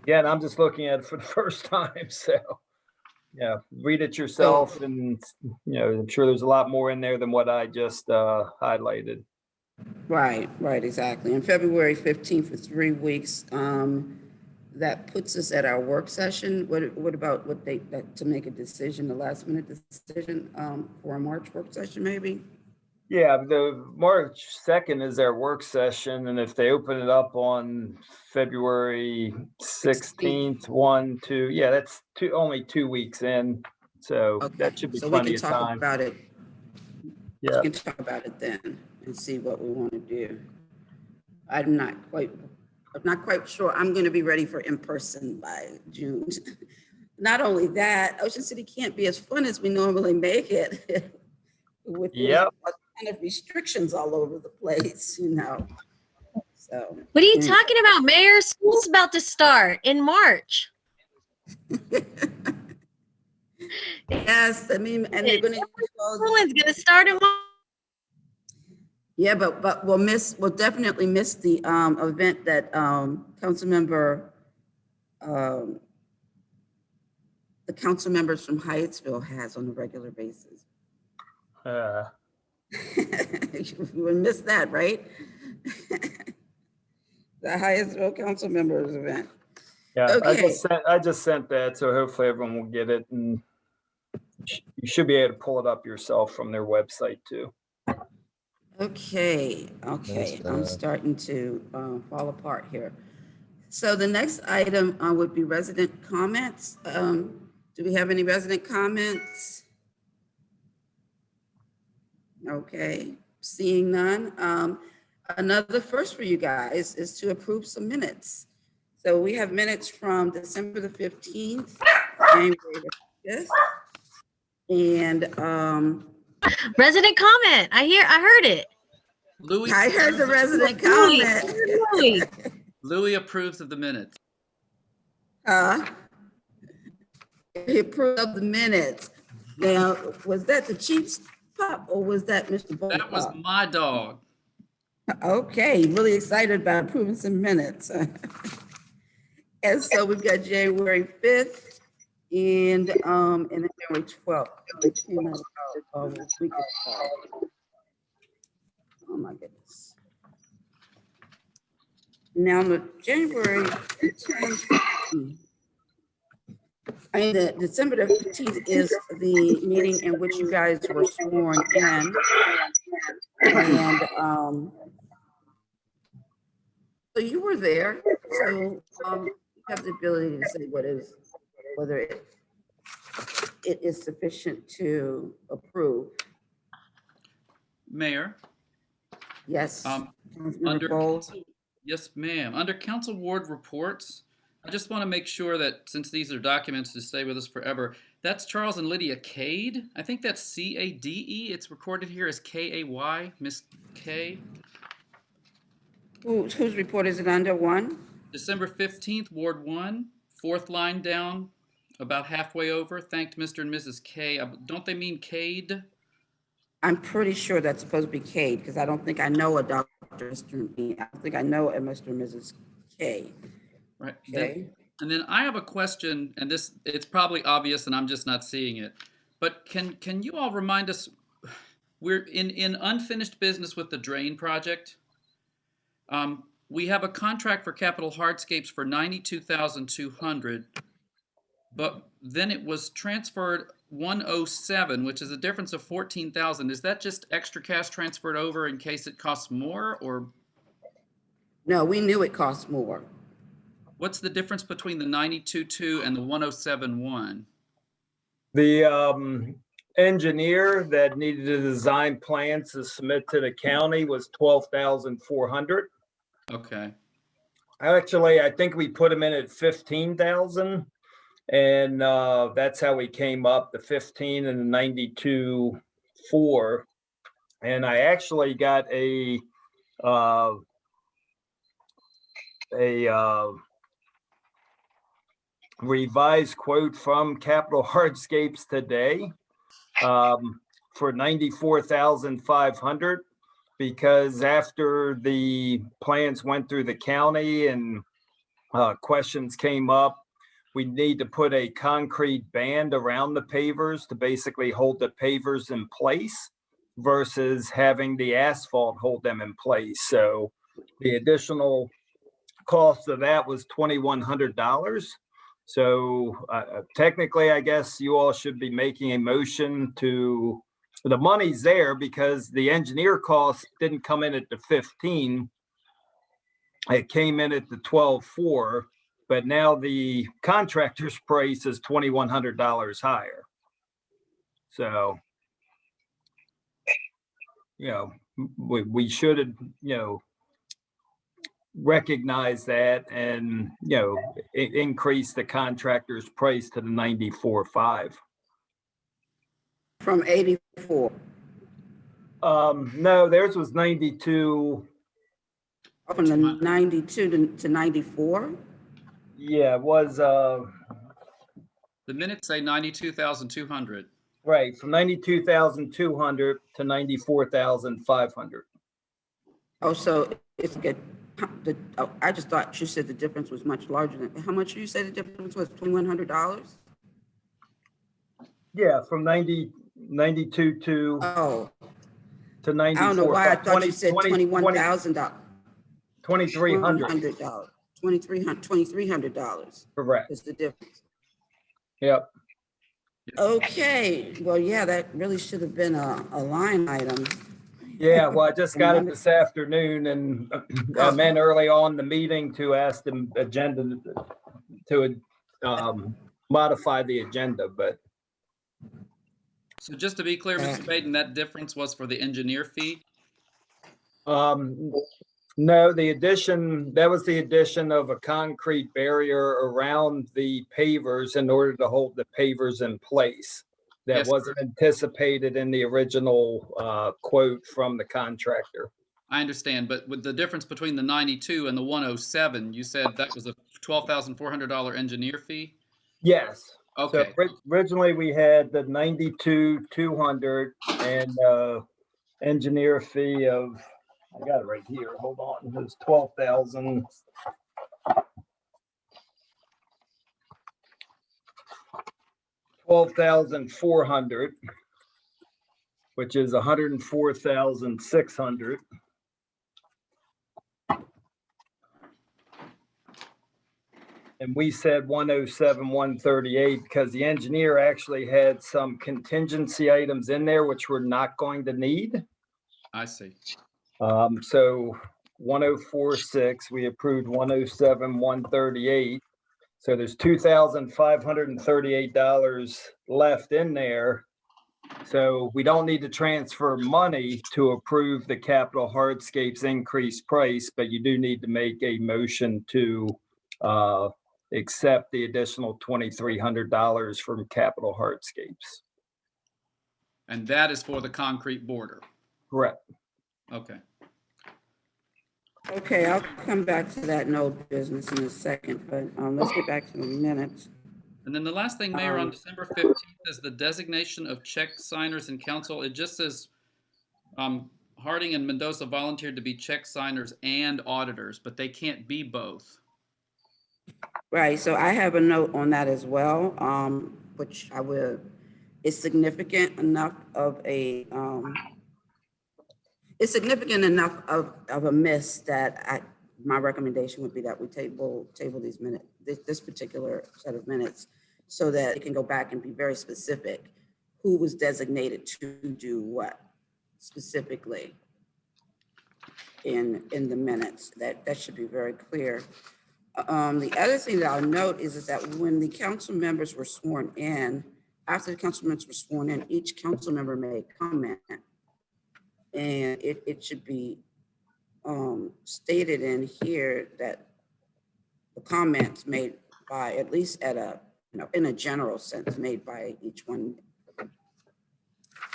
yeah, and I'm just looking at it for the first time, so yeah, read it yourself, and you know, I'm sure there's a lot more in there than what I just highlighted. Right, exactly. And February 15th for 3 weeks, that puts us at our work session. What about what date to make a decision, the last minute decision for a March work session, maybe? Yeah, the March 2nd is their work session, and if they open it up on February 16th, 1, 2, yeah, that's only 2 weeks in, so that should be plenty of time. So we can talk about it. Yeah, we can talk about it then and see what we want to do. I'm not quite sure I'm going to be ready for in-person by June. Not only that, Ocean City can't be as fun as we normally make it with these kind of restrictions all over the place, you know. So What are you talking about, Mayor? School's about to start in March. Yes, I mean, and they're going to. School's going to start in March. Yeah, but we'll definitely miss the event that the council members from Hyattsville has on a regular basis. You would miss that, right? The Hyattsville council members event. Yeah, okay. I just sent that, so hopefully everyone will get it, and you should be able to pull it up yourself from their website too. Okay, I'm starting to fall apart here. So the next item would be resident comments. Do we have any resident comments? Okay, seeing none. Another first for you guys is to approve some minutes. So we have minutes from December the 15th, January the 5th, and resident comment. I heard it. Louis, I heard the resident comment. Louis approves of the minutes. He approved of the minutes. Now, was that the Chief's pup or was that Mr. Bull? That was my dog. Okay, really excited about approving some minutes. And so we've got January 5th and then January 12th. Oh my goodness. Now, the January 10th, the December the 15th is the meeting in which you guys were sworn in. And so you were there. So you have the ability to say whether it is sufficient to approve. Mayor. Yes. Yes, ma'am. Under council ward reports, I just want to make sure that since these are documents to stay with us forever, that's Charles and Lydia Cade. I think that's C-A-D-E. It's recorded here as K-A-Y, Miss K. Whose report is it under? One? December 15th, Ward 1, fourth line down, about halfway over, thanked Mr. and Mrs. K. Don't they mean Cade? I'm pretty sure that's supposed to be Cade, because I don't think I know a Dr. Mr. I don't think I know a Mr. and Mrs. K. Right. Okay. And then I have a question, and this, it's probably obvious and I'm just not seeing it. But can you all remind us, we're in unfinished business with the drain project. We have a contract for capital hardscapes for 92,200, but then it was transferred 107, which is a difference of 14,000. Is that just extra cash transferred over in case it costs more, or No, we knew it cost more. what's the difference between the 92.2 and the 107.1? The engineer that needed to design plans to submit to the county was 12,400. Okay. Actually, I think we put him in at 15,000, and that's how we came up the 15 and the 92.4. And I actually got a revised quote from Capital Hardscapes today for 94,500, because after the plans went through the county and questions came up, we need to put a concrete band around the pavers to basically hold the pavers in place versus having the asphalt hold them in place. So the additional cost of that was $2,100. So technically, I guess you all should be making a motion to, the money's there because the engineer cost didn't come in at the 15. It came in at the 12.4, but now the contractor's price is $2,100 higher. So, we should, recognize that and, increase the contractor's price to the 94.5. From 84. No, theirs was 92. From the 92 to 94? Yeah, it was, The minutes say 92,200. right, from 92,200 to 94,500. Oh, so it's good. I just thought you said the difference was much larger than, how much did you say the difference was, $2,100? Yeah, from 92 to 94. I don't know why I thought you said $21,000. $2,300. $2,300. Correct. Is the difference. Yep. Okay, well, yeah, that really should have been a line item. Yeah, well, I just got it this afternoon, and I meant early on the meeting to ask the agenda to modify the agenda, but. So just to be clear, Mr. Baden, that difference was for the engineer fee? No, that was the addition of a concrete barrier around the pavers in order to hold the pavers in place. That Yes, wasn't anticipated in the original quote from the contractor. I understand, but with the difference between the 92 and the 107, you said that was a $12,400 engineer fee? Yes. Okay. So originally we had the 92,200 and engineer fee of, I got it right here. Hold on. It was 12,000. $12,400, which is $104,600. And we said 107, 138 because the engineer actually had some contingency items in there which we're not going to need. I see. So 104.6, we approved 107, 138. So there's $2,538 left in there. So we don't need to transfer money to approve the capital hardscapes increased price, but you do need to make a motion to accept the additional $2,300 from capital hardscapes. And that is for the concrete border? Correct. Okay. Okay, I'll come back to that no business in a second, but let's get back to the minutes. And then the last thing, Mayor, on December 15th is the designation of check signers in council. It just says Harding and Mendoza volunteered to be check signers and auditors, but they can't be both. Right, so I have a note on that as well, which I will, it's significant enough of a, it's significant enough of a miss that my recommendation would be that we table these minutes, this particular set of minutes, so that it can go back and be very specific who was designated to do what specifically in the minutes. That should be very clear. The other thing that I'll note is that when the council members were sworn in, after the council members were sworn in, each council member made comment. And it should be stated in here that the comments made by, at least at a, in a general sense, made by each one.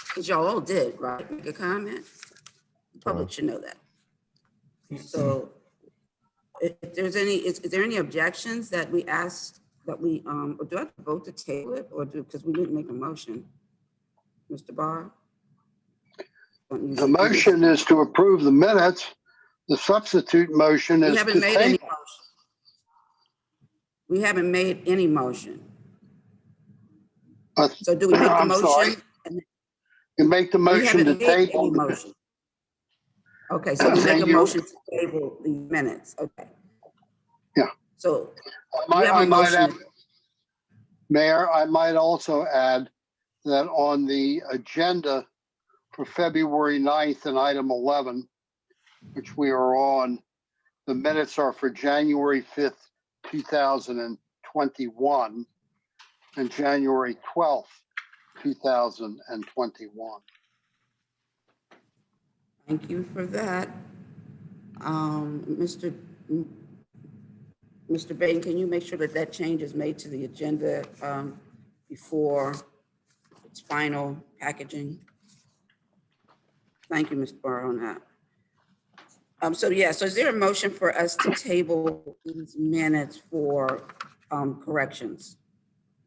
Because y'all all did, right? Make a comment. The public should know that. So if there's any, is there any objections that we asked that we, or do I have to vote to table it, or because we didn't make a motion? Mr. Barr? The motion is to approve the minutes. The substitute motion We is haven't to made any table. motion. We haven't made any motion. So do we make the I'm sorry. motion? You make the We motion to haven't made any table. motion. Okay, so we make a motion to table the minutes, okay. Yeah. So I we have a might add, motion. Mayor, I might also add that on the agenda for February 9th and item 11, which we are on, the minutes are for January 5th, 2021 and January 12th, 2021. Thank you for that. Mr. Bain, can you make sure that that change is made to the agenda before its final packaging? Thank you, Mr. Barr, on that. So is there a motion for us to table these minutes for corrections,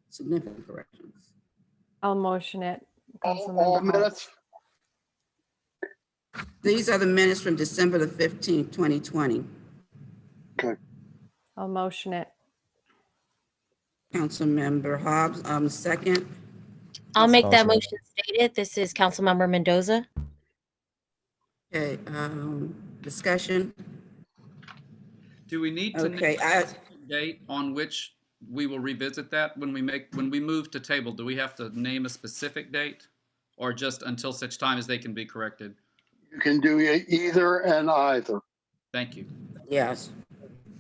significant corrections? I'll motion it. All minutes? These are the minutes from December the 15th, 2020. Okay. I'll motion it. Councilmember Hobbs, second. I'll make that Councilmember. motion stated. This is Councilmember Mendoza. Okay, discussion. Do we need to Okay, name a specific date on which we will revisit that when we move to table? Do we have to name a specific date, or just until such time as they can be corrected? You can do either and either. Thank you. Yes.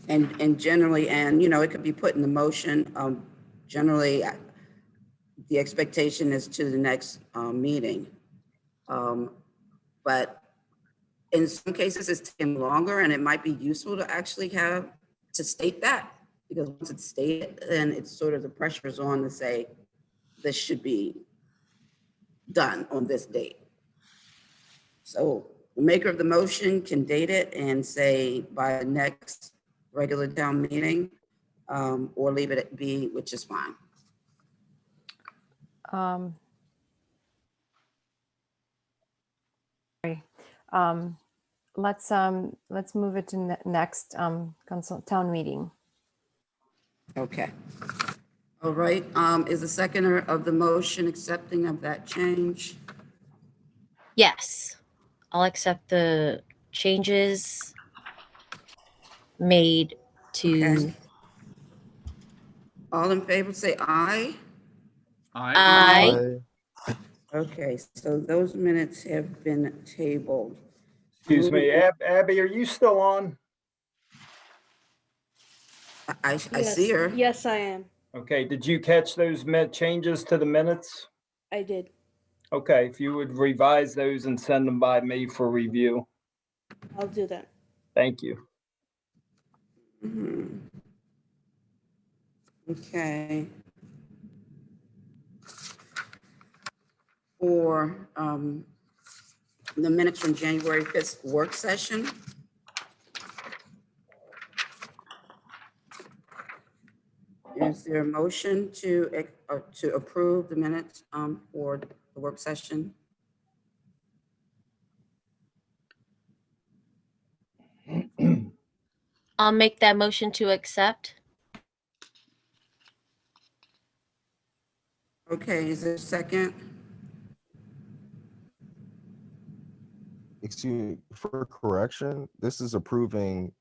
And generally, and it could be put in the motion. Generally, the expectation is to the next meeting. But in some cases, it's taking longer, and it might be useful to actually to state that, because once it's stated, then it's sort of the pressure is on to say this should be done on this date. So the maker of the motion can date it and say by the next regular town meeting, or leave it at be, which is fine. Let's move it to next town meeting. Okay. All right, is the seconder of the motion accepting of that change? Yes, I'll accept the changes made to. Okay. All in favor, say aye. Aye. Okay, so those minutes have been tabled. Excuse me, Abby, are you still on? I see her. Yes, I am. Okay, did you catch those changes to the minutes? I did. Okay, if you would revise those and send them by me for review. I'll do that. Thank you. Mhm. Okay. For the minutes from January 5th work session. Is there a motion to approve the minutes for the work session? I'll make that motion to accept. Okay, is there a second? Excuse me, for correction, this is approving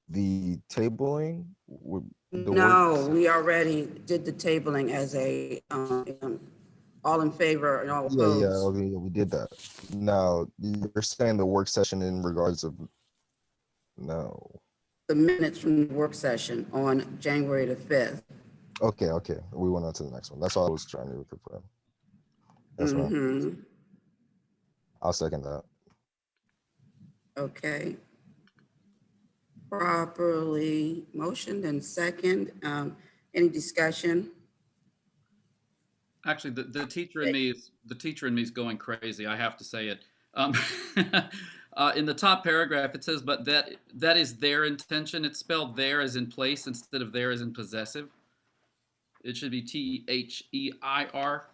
the tabling with the No, works. we already did the tabling as a, all in favor and all Yeah, opposed. okay, yeah, we did that. Now, you're saying the work session in regards of, no. The minutes from the work session on January the 5th. Okay, we went on to the next one. That's all I was trying to confirm. Yes, ma'am. Mm-hmm. I'll second that. Okay. Properly motioned and second. Any discussion? Actually, the teacher in me is going crazy. I have to say it. In the top paragraph, it says, "But that is their intention." It's spelled "there" as in place instead of "there" as in possessive. It should be THEIR.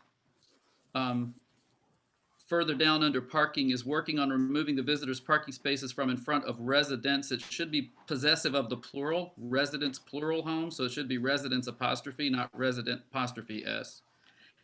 Further down under parking is working on removing the visitors' parking spaces from in front of residents. It should be possessive of the plural, residents plural home. So it should be residents apostrophe, not resident apostrophe S.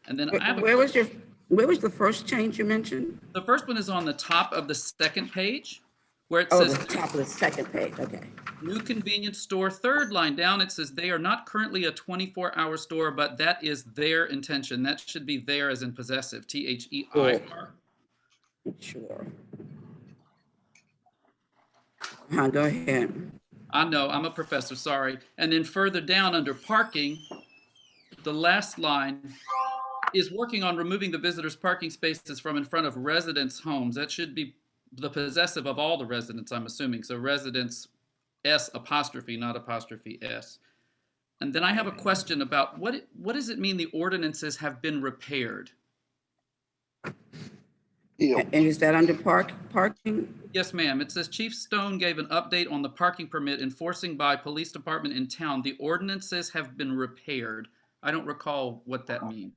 And then I have Where was the first change you mentioned? the first one is on the top of the second page where it Oh, says the top of the second page, okay. new convenience store. Third line down, it says they are not currently a 24-hour store, but that is their intention. That should be there as in possessive, THEIR. Sure. Go ahead. I know, I'm a professor, sorry. And then further down under parking, the last line is working on removing the visitors' parking spaces from in front of residents' homes. That should be the possessive of all the residents, I'm assuming. So residents S apostrophe, not apostrophe S. And then I have a question about what does it mean the ordinances have been repaired? And is that under parking? Yes, ma'am. It says Chief Stone gave an update on the parking permit enforcing by police department in town. The ordinances have been repaired. I don't recall what that means.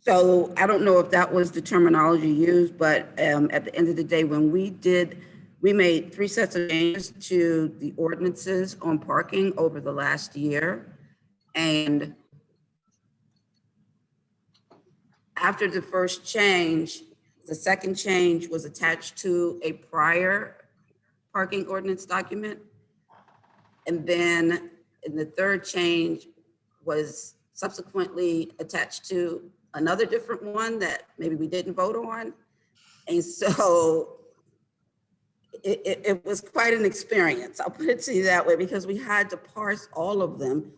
So I don't know if that was the terminology used, but at the end of the day, when we made 3 sets of changes to the ordinances on parking over the last year. And after the first change, the second change was attached to a prior parking ordinance document. And then the third change was subsequently attached to another different one that maybe we didn't vote on. And so it was quite an experience. I'll put it to you that way, because we had to parse all of them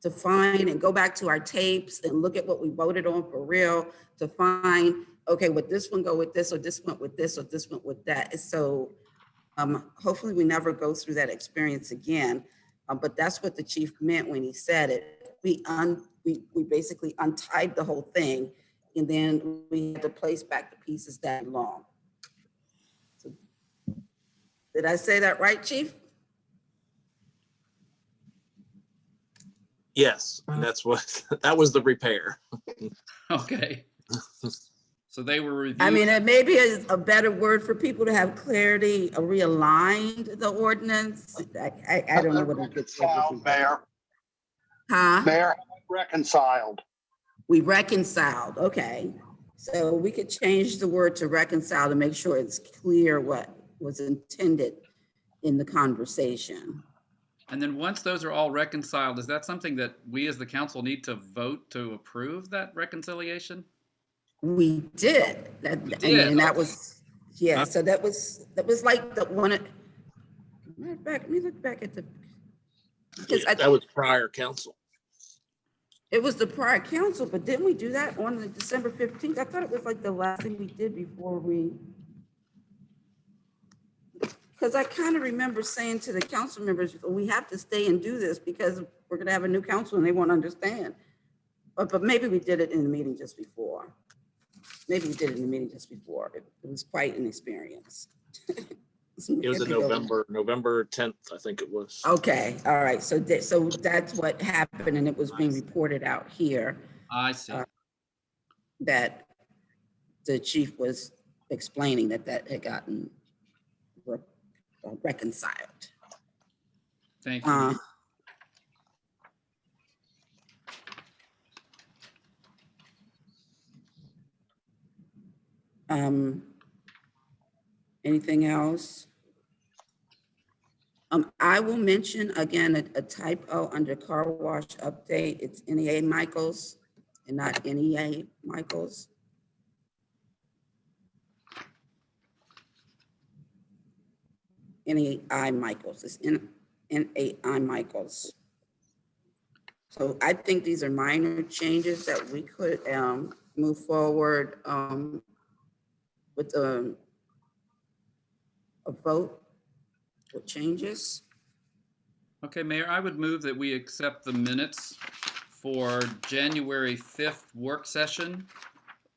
to find and go back to our tapes and look at what we voted on for real to find, okay, would this one go with this, or this went with this, or this went with that. So hopefully we never go through that experience again. But that's what the chief meant when he said it. We basically untied the whole thing, and then we had to place back the pieces that belong. So, did I say that right, Chief? Yes, and that was the repair. Okay. So they were reviewed. I mean, it maybe is a better word for people to have clarity, realigned the ordinance. I don't know what it gets. Mayor. Huh? Mayor, reconciled. We reconciled, okay. So we could change the word to reconcile to make sure it's clear what was intended in the conversation. And then once those are all reconciled, is that something that we as the council need to vote to approve that reconciliation? We did. And that was, yeah, so that was like the one, let me look back at the, because that was prior council. It was the prior council, but didn't we do that on the December 15th? I thought it was like the last thing we did before we, because I kind of remember saying to the council members, we have to stay and do this because we're going to have a new council and they won't understand. But maybe we did it in the meeting just before. Maybe we did it in the meeting just before. It was quite an experience. It was in November 10th, I think it was. Okay, all right, so that's what happened, and it was being reported out here. I see. That the chief was explaining that had gotten reconciled. Thank you. Anything else? I will mention again a typo under car wash update. It's NEA Michaels and not NEA Michaels. NEI Michaels. It's NAI Michaels. So I think these are minor changes that we could move forward with a vote with changes. Okay, Mayor, I would move that we accept the minutes for January 5th work session,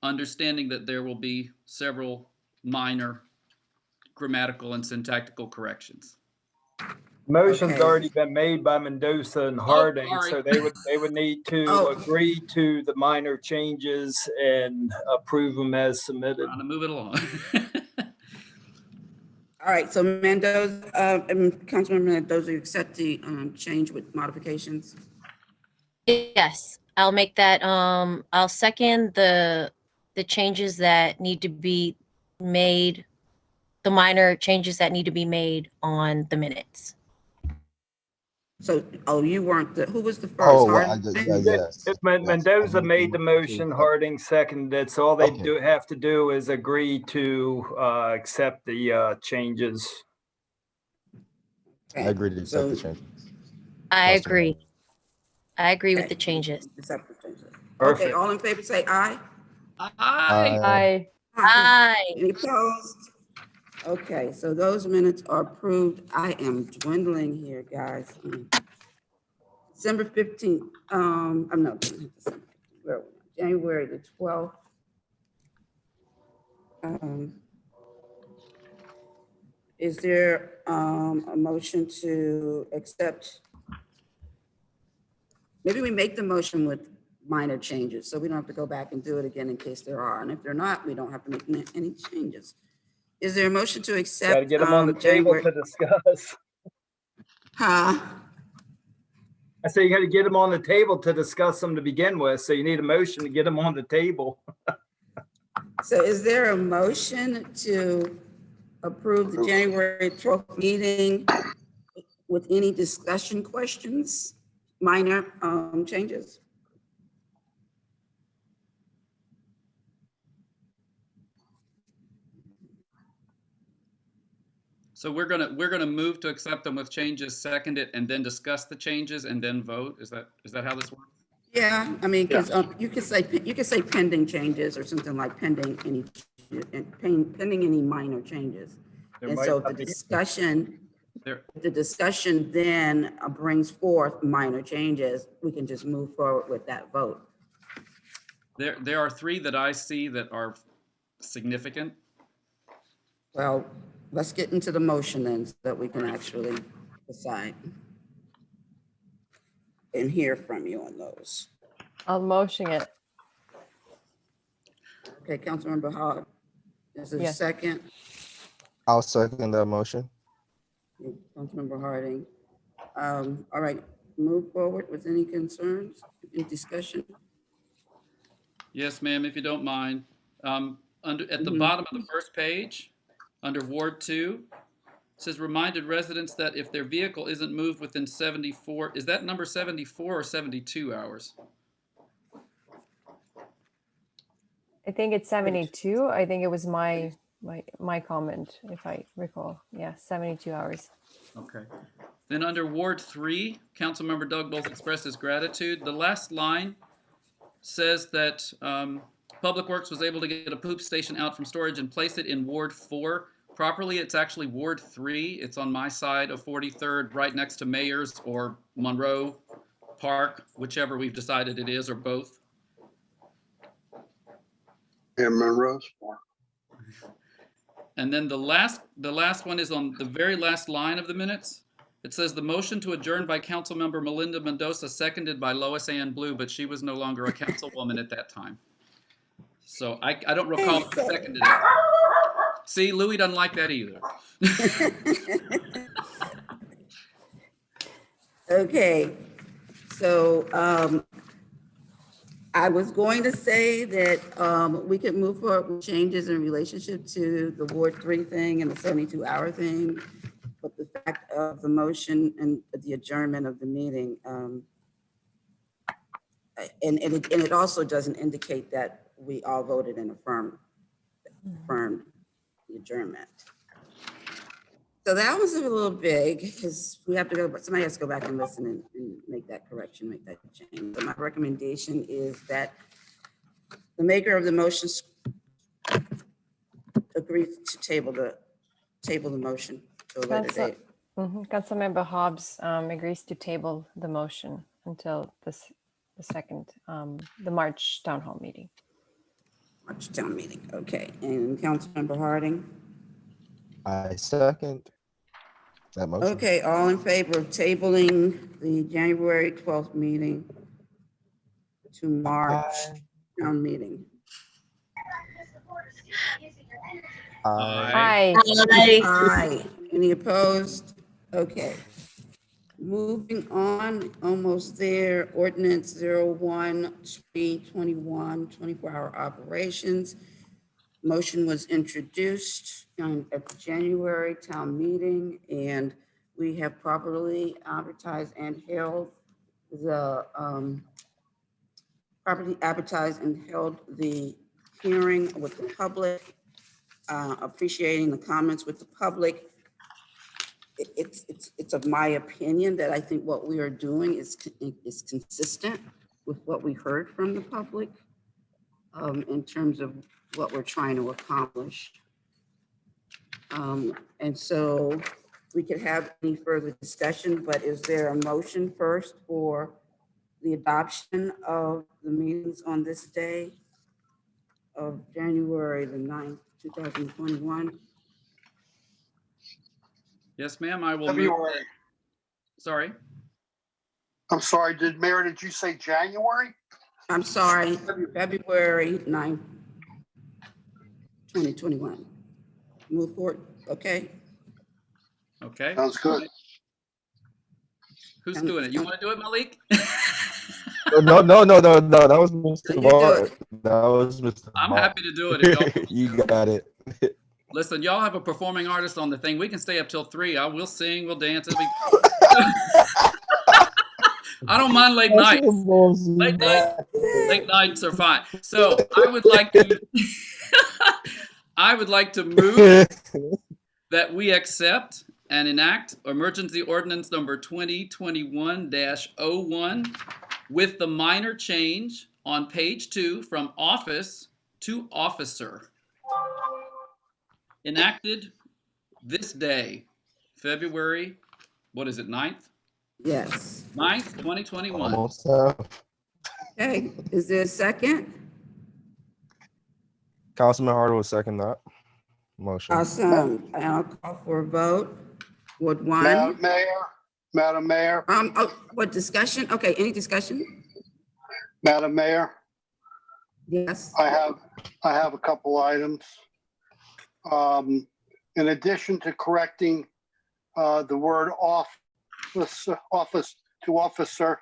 understanding that there will be several minor grammatical and syntactical corrections. Motion's Okay. already been made by Mendoza and Harding, sorry. so they would need to agree to the minor changes and approve them as submitted. Trying to move it along. All right, so Mendoza, Councilmember Mendoza, you accept the change with modifications? Yes, I'll make that, I'll second the changes that need to be made, the minor changes that need to be made on the minutes. So, you weren't who was the first? Oh, Harding? yes. If Mendoza made the motion, Harding seconded, so all they have to do is agree to accept the changes. I agree to accept the changes. I agree. I agree with the changes. Accept the changes. Perfect. Okay, all in favor say aye. Aye. Aye. Any opposed? Okay, so those minutes are approved. I am dwindling here, guys. December 15th, I'm not, where are we? January the 12th. Is there a motion to accept? Maybe we make the motion with minor changes, so we don't have to go back and do it again in case there are. And if they're not, we don't have to make any changes. Is there a motion to accept? Got to get them on the table to discuss. Huh? I say you got to get them on the table to discuss them to begin with, so you need a motion to get them on the table. So is there a motion to approve the January 12th meeting with any discussion questions, minor changes? So we're gonna move to accept them with changes, second it, and then discuss the changes and then vote. Is that how this works? Yeah, I mean, because you could say pending changes or something like pending any minor changes. And so the discussion then brings forth minor changes. We can just move forward with that vote. There are three that I see that are significant. Well, let's get into the motion then so that we can actually decide and hear from you on those. I'll motion it. Okay, Councilmember Hogg, is there a second? I'll second that motion. Councilmember Harding. All right, move forward with any concerns, any discussion? Yes, ma'am, if you don't mind. At the bottom of the first page, under Ward 2, it says reminded residents that if their vehicle isn't moved within 74, is that number 74 or 72 hours? I think it's 72. I think it was my comment, if I recall. Yeah, 72 hours. Okay. Then under Ward 3, Councilmember Doug Bowles expressed his gratitude. The last line says that Public Works was able to get a poop station out from storage and place it in Ward 4. Properly, it's actually Ward 3. It's on my side of 43rd, right next to Mayor's or Monroe Park, whichever we've decided it is, or both. And Monroe's Park. And then the last one is on the very last line of the minutes. It says the motion to adjourn by Councilmember Melinda Mendoza, seconded by Lois Ann Blue, but she was no longer a councilwoman at that time. So I don't recall who seconded it. See, Louis doesn't like that either. Okay, so I was going to say that we could move forward with changes in relationship to the Ward 3 thing and the 72-hour thing, but the fact of the motion and the adjournment of the meeting, and it also doesn't indicate that we all voted and affirmed the adjournment. So that was a little big because we have to go, but somebody has to go back and listen and make that correction, make that change. So my recommendation is that the maker of the motions agree to table the motion to a later date. Councilmember Hobbs agrees to table the motion until the second, the March town hall meeting. March town meeting, okay. And Councilmember Harding? I second that motion. Okay, all in favor of tabling the January 12th meeting to March town meeting? Aye. Aye. Any opposed? Okay. Moving on, almost there, ordinance 01-321, 24-hour operations. Motion was introduced at the January town meeting, and we have properly advertised and held the hearing with the public, appreciating the comments with the public. It's of my opinion that I think what we are doing is consistent with what we heard from the public in terms of what we're trying to accomplish. And so we could have any further discussion, but is there a motion first for the adoption of the meetings on this day of January the 9th, 2021? Yes, ma'am, I will move. February. Sorry. I'm sorry, Mayor, did you say January? I'm sorry, February 9th, 2021. Move forward, okay? Okay. Sounds good. Who's doing it? You want to do it, Malik? No, that was Mr. You do Bart. it. That was Mr. I'm Bart. happy to do it if y'all want me You to. got it. Listen, y'all have a performing artist on the thing. We can stay up till 3. We'll sing, we'll dance. It'll be I don't mind late nights. Late nights are fine. So I would like to move that we accept and enact emergency ordinance number 2021-01 with the minor change on page 2 from office to officer. Enacted this day, February, what is it, 9th? Yes. 9th, 2021. Almost time. Okay, is there a second? Councilman Harder will second that motion. Awesome. I'll call for a vote. Ward 1. Madam Mayor, What discussion? Okay, any discussion? Madam Mayor, Yes. I have a couple items. In addition to correcting the word office to officer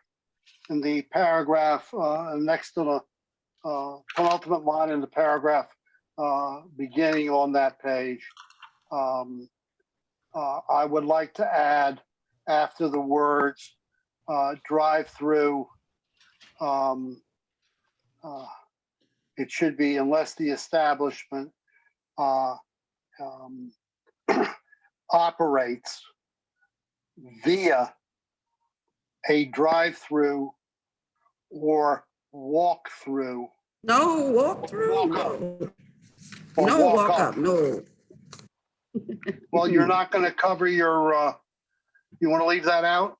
in the paragraph next to the penultimate line in the paragraph beginning on that page, I would like to add after the words drive-through, it should be unless the establishment operates via a drive-through or walk-through. No, walk-through, no. No walk-up, no. Well, you're not going to cover your, you want to leave that out?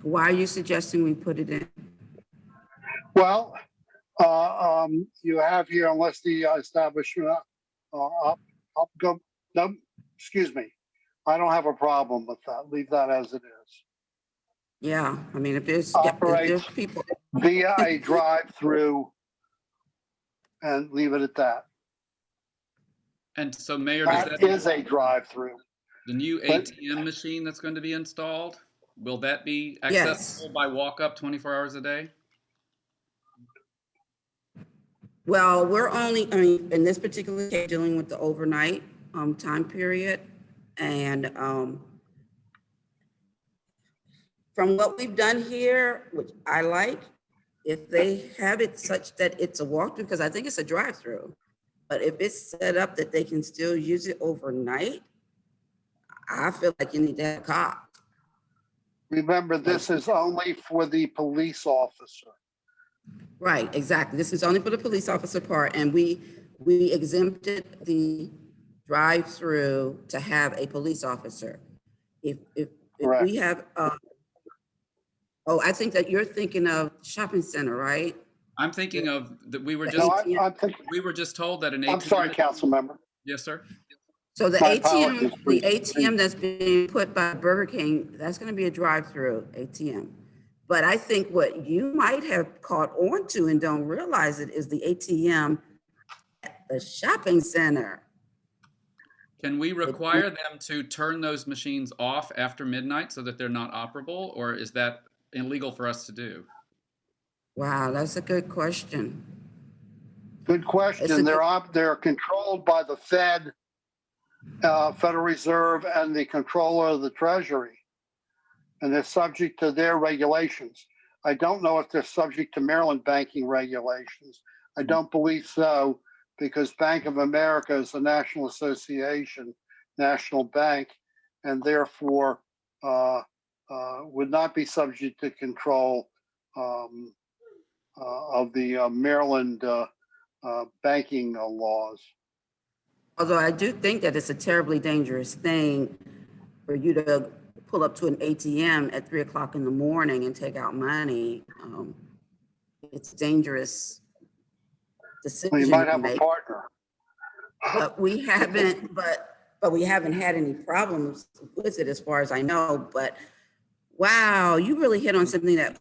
Why are you suggesting we put it in? Well, you have here unless the establishment I'll go, no, excuse me. I don't have a problem with that. Leave that as it is. Yeah, I mean, if there's Operates people, via a drive-through and leave it at that. And so Mayor, does That that, is a drive-through. the new But- ATM machine that's going to be installed, will that be Yes. accessible by walk-up 24 hours a day? well, we're only, I mean, in this particular case, dealing with the overnight time period. And from what we've done here, which I like, if they have it such that it's a walkthrough, because I think it's a drive-through, but if it's set up that they can still use it overnight, I feel like you need to have a cop. Remember, this is only for the police officer. Right, exactly. This is only for the police officer part, and we exempted the drive-through to have a police officer. If Correct. we have, oh, I think that you're thinking of shopping center, right? I'm thinking of that we were The just No, I'm thinking, we were just told that an ATM. I'm sorry, council member. Yes, sir. So the My ATM, apologies, the please. ATM that's being put by Burger King, that's gonna be a drive-through ATM. But I think what you might have caught on to and don't realize it is the ATM at the shopping center. Can we require them to turn those machines off after midnight so that they're not operable, or is that illegal for us to do? Wow, that's a good question. Good It's a question. good- They're controlled by the Fed, Federal Reserve, and the controller of the Treasury. And they're subject to their regulations. I don't know if they're subject to Maryland banking regulations. I don't believe so, because Bank of America is a national association, national bank, and therefore would not be subject to control of the Maryland banking laws. Although I do think that it's a terribly dangerous thing for you to pull up to an ATM at 3 o'clock in the morning and take out money. It's dangerous decision Well, you might to have a make. partner. But we haven't, but we haven't had any problems with it as far as I know. But wow, you really hit on something that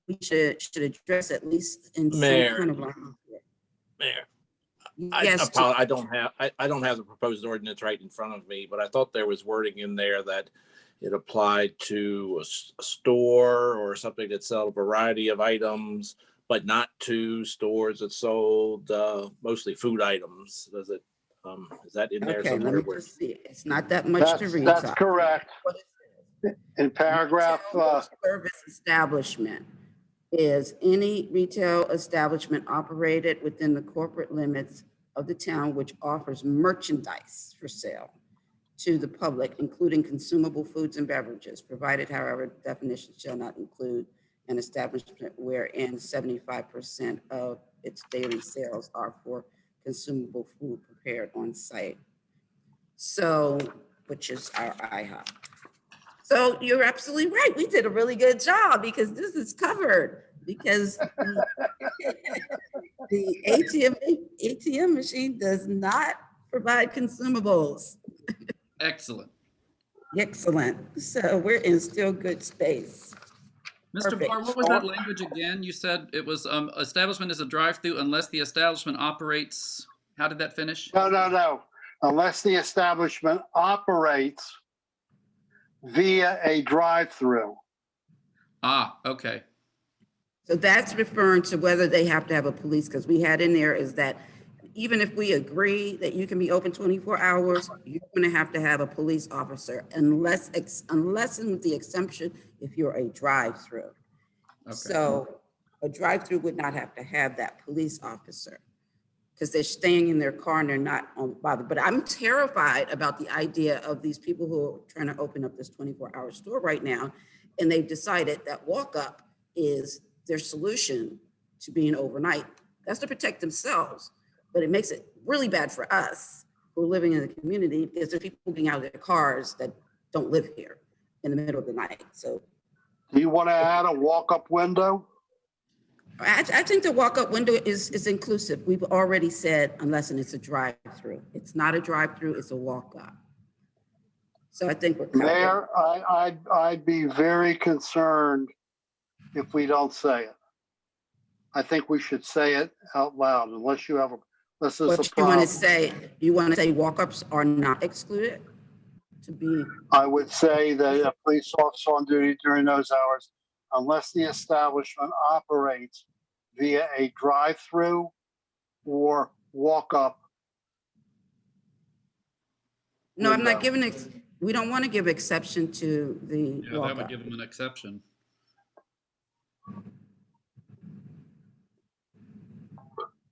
we should address at least in some Mayor. kind of. Mayor, Yes, I don't have the proposed ordinance right in front of me, but I thought there was wording in there that it applied to a store or something that sell a variety of items, but not to stores that sold mostly food items. Does it? Is that in there okay, let somewhere? me just see. It's not that much to read. That's so- correct. In paragraph, Retail service establishment is any retail establishment operated within the corporate limits of the town which offers merchandise for sale to the public, including consumable foods and beverages, provided however definition shall not include an establishment wherein 75% of its daily sales are for consumable food prepared on site. So, which is our IHOP. So you're absolutely right. We did a really good job because this is covered because the ATM machine does not provide consumables. Excellent. Excellent. So we're in still good space. Mr. Perfect. Barr, what was that language again? You said it was establishment is a drive-through unless the establishment operates. How did that finish? no. Unless the establishment operates via a drive-through. Ah, okay. So that's referring to whether they have to have a police, because we had in there is that even if we agree that you can be open 24 hours, you're going to have a police officer unless with the exemption if you're a drive-through. Okay. So a drive-through would not have to have that police officer because they're staying in their car and they're not bothered. But I'm terrified about the idea of these people who are trying to open up this 24-hour store right now, and they've decided that walk-up is their solution to being overnight. That's to protect themselves, but it makes it really bad for us who are living in the community because there's people getting out of their cars that don't live here in the middle of the night. So Do you want to add a walk-up window? I think the walk-up window is inclusive. We've already said unless and it's a drive-through. It's not a drive-through, it's a walk-up. So I think we're covered. Mayor, I'd be very concerned if we don't say it. I think we should say it out loud unless you have a, unless there's a What you want problem. to say, you want to say walk-ups are not excluded to be, I would say that a police officer on duty during those hours, unless the establishment operates via a drive-through or walk-up. no, I'm not window. giving, we don't want to give exception to the Yeah, that would walk-up. give them an exception.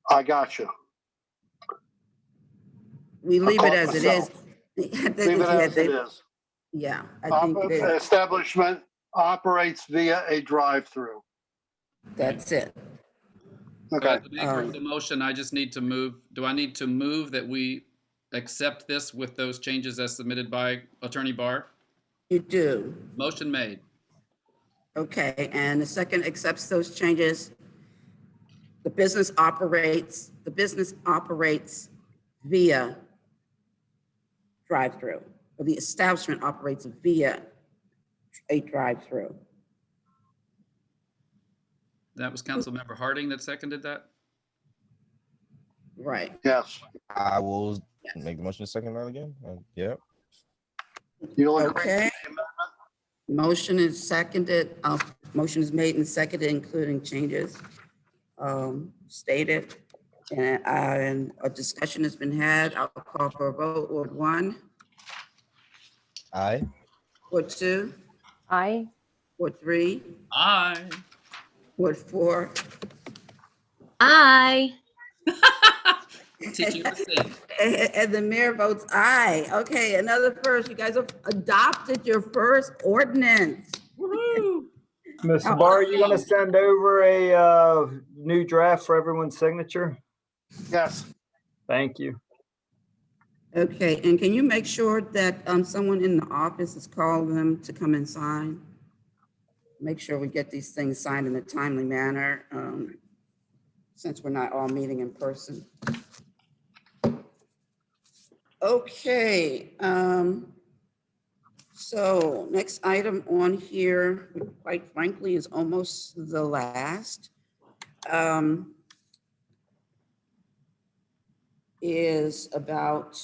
I got you. We leave it as it is. Leave it as it is. Yeah, I think Establishment operates via a drive-through. that's it. Okay. As the maker of the motion, I just need to move, do I need to move that we accept this with those changes as submitted by Attorney Barr? You do. Motion made. Okay, and the second accepts those changes. The business operates via drive-through, or the establishment operates via a drive-through. That was Councilmember Harding that seconded that? Right. Yes. I will make the motion second that again. Yep. Okay. Motion is seconded. Motion is made and seconded, including changes stated. And a discussion has been had. I'll call for a vote. Ward 1. Aye. Ward 2. Aye. Ward 3. Aye. Ward 4. Aye. Teaching us to sing. And the mayor votes aye. Okay, another first. You guys have adopted your first ordinance. Woohoo! Mr. Barr, are you going to send over a new draft for everyone's signature? Yes. Thank you. Okay, and can you make sure that someone in the office is calling them to come and sign? Make sure we get these things signed in a timely manner, since we're not all meeting in person. Okay, so next item on here, quite frankly, is almost the last. Is about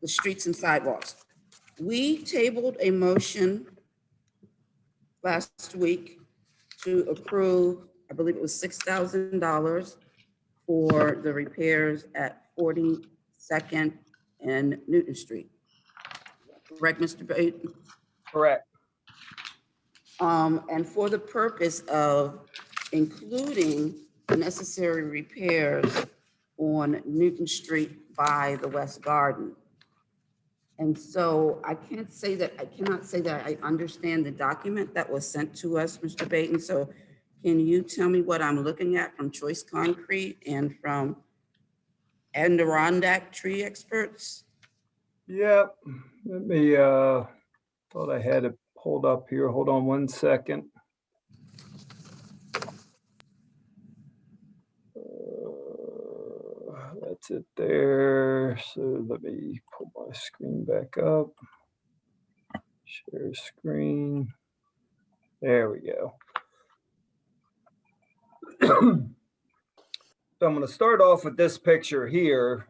the streets and sidewalks. We tabled a motion last week to approve, I believe it was $6,000 for the repairs at 42nd and Newton Street. Correct, Mr. Baton? Correct. And for the purpose of including the necessary repairs on Newton Street by the West Garden. And so I cannot say that I understand the document that was sent to us, Mr. Baton. So can you tell me what I'm looking at from Choice Concrete and from Adirondack Tree Experts? Yep. Let me, thought I had it pulled up here. Hold on one second. That's it there. So let me pull my screen back up. Share screen. There we go. So I'm going to start off with this picture here.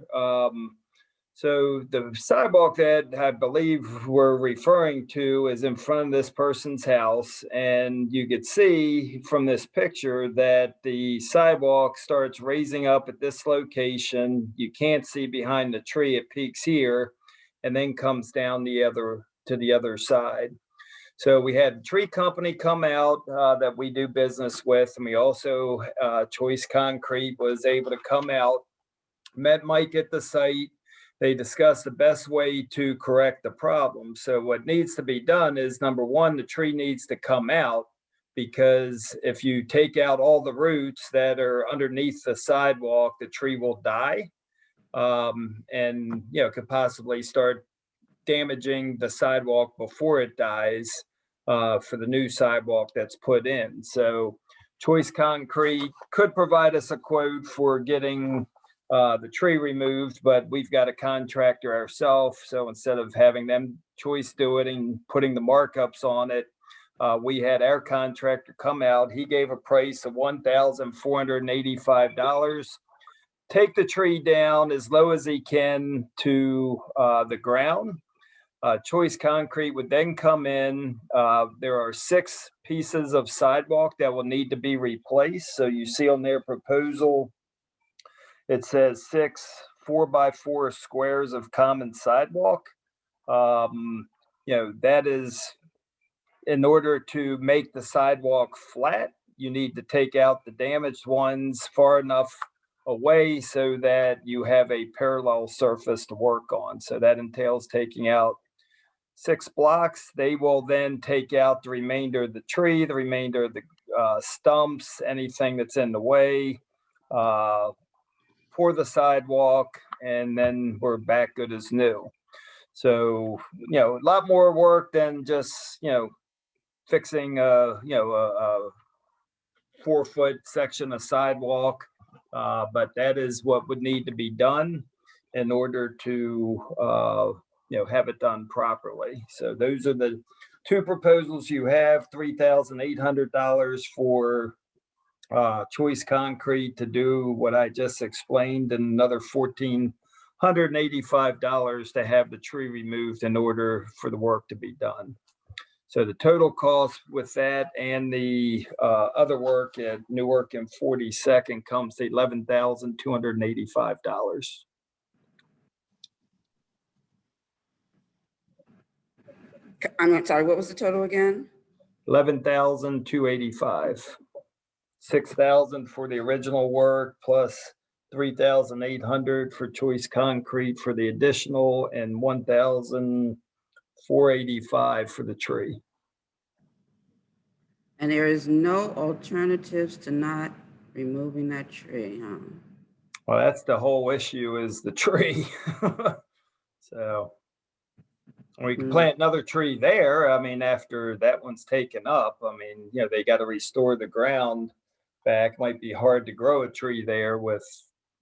So the sidewalk that I believe we're referring to is in front of this person's house. And you could see from this picture that the sidewalk starts raising up at this location. You can't see behind the tree, it peaks here and then comes down to the other side. So we had a tree company come out that we do business with. And we also, Choice Concrete was able to come out, met Mike at the site. They discussed the best way to correct the problem. So what needs to be done is, number one, the tree needs to come out, because if you take out all the roots that are underneath the sidewalk, the tree will die, and could possibly start damaging the sidewalk before it dies for the new sidewalk that's put in. So Choice Concrete could provide us a quote for getting the tree removed, but we've got a contractor ourselves. So instead of having them Choice do it and putting the markups on it, we had our contractor come out. He gave a price of $1,485. Take the tree down as low as he can to the ground. Choice Concrete would then come in. There are 6 pieces of sidewalk that will need to be replaced. So you see on their proposal, it says 6 4x4 squares of common sidewalk. That is in order to make the sidewalk flat, you need to take out the damaged ones far enough away so that you have a parallel surface to work on. So that entails taking out 6 blocks. They will then take out the remainder of the tree, the remainder of the stumps, anything that's in the way, pour the sidewalk, and then we're back good as new. So, a lot more work than just, fixing a 4-foot section of sidewalk. But that is what would need to be done in order to, have it done properly. So those are the 2 proposals you have: $3,800 for Choice Concrete to do what I just explained, and another $1,485 to have the tree removed in order for the work to be done. So the total cost with that and the other work at Newark and 42nd comes to $11,285. I'm sorry, what was the total again? $11,285. $6,000 for the original work plus $3,800 for Choice Concrete for the additional, and $1,485 for the tree. And there is no alternatives to not removing that tree, huh? Well, that's the whole issue, is the tree. So we can plant another tree there. I mean, after that one's taken up, they got to restore the ground back. Might be hard to grow a tree there with,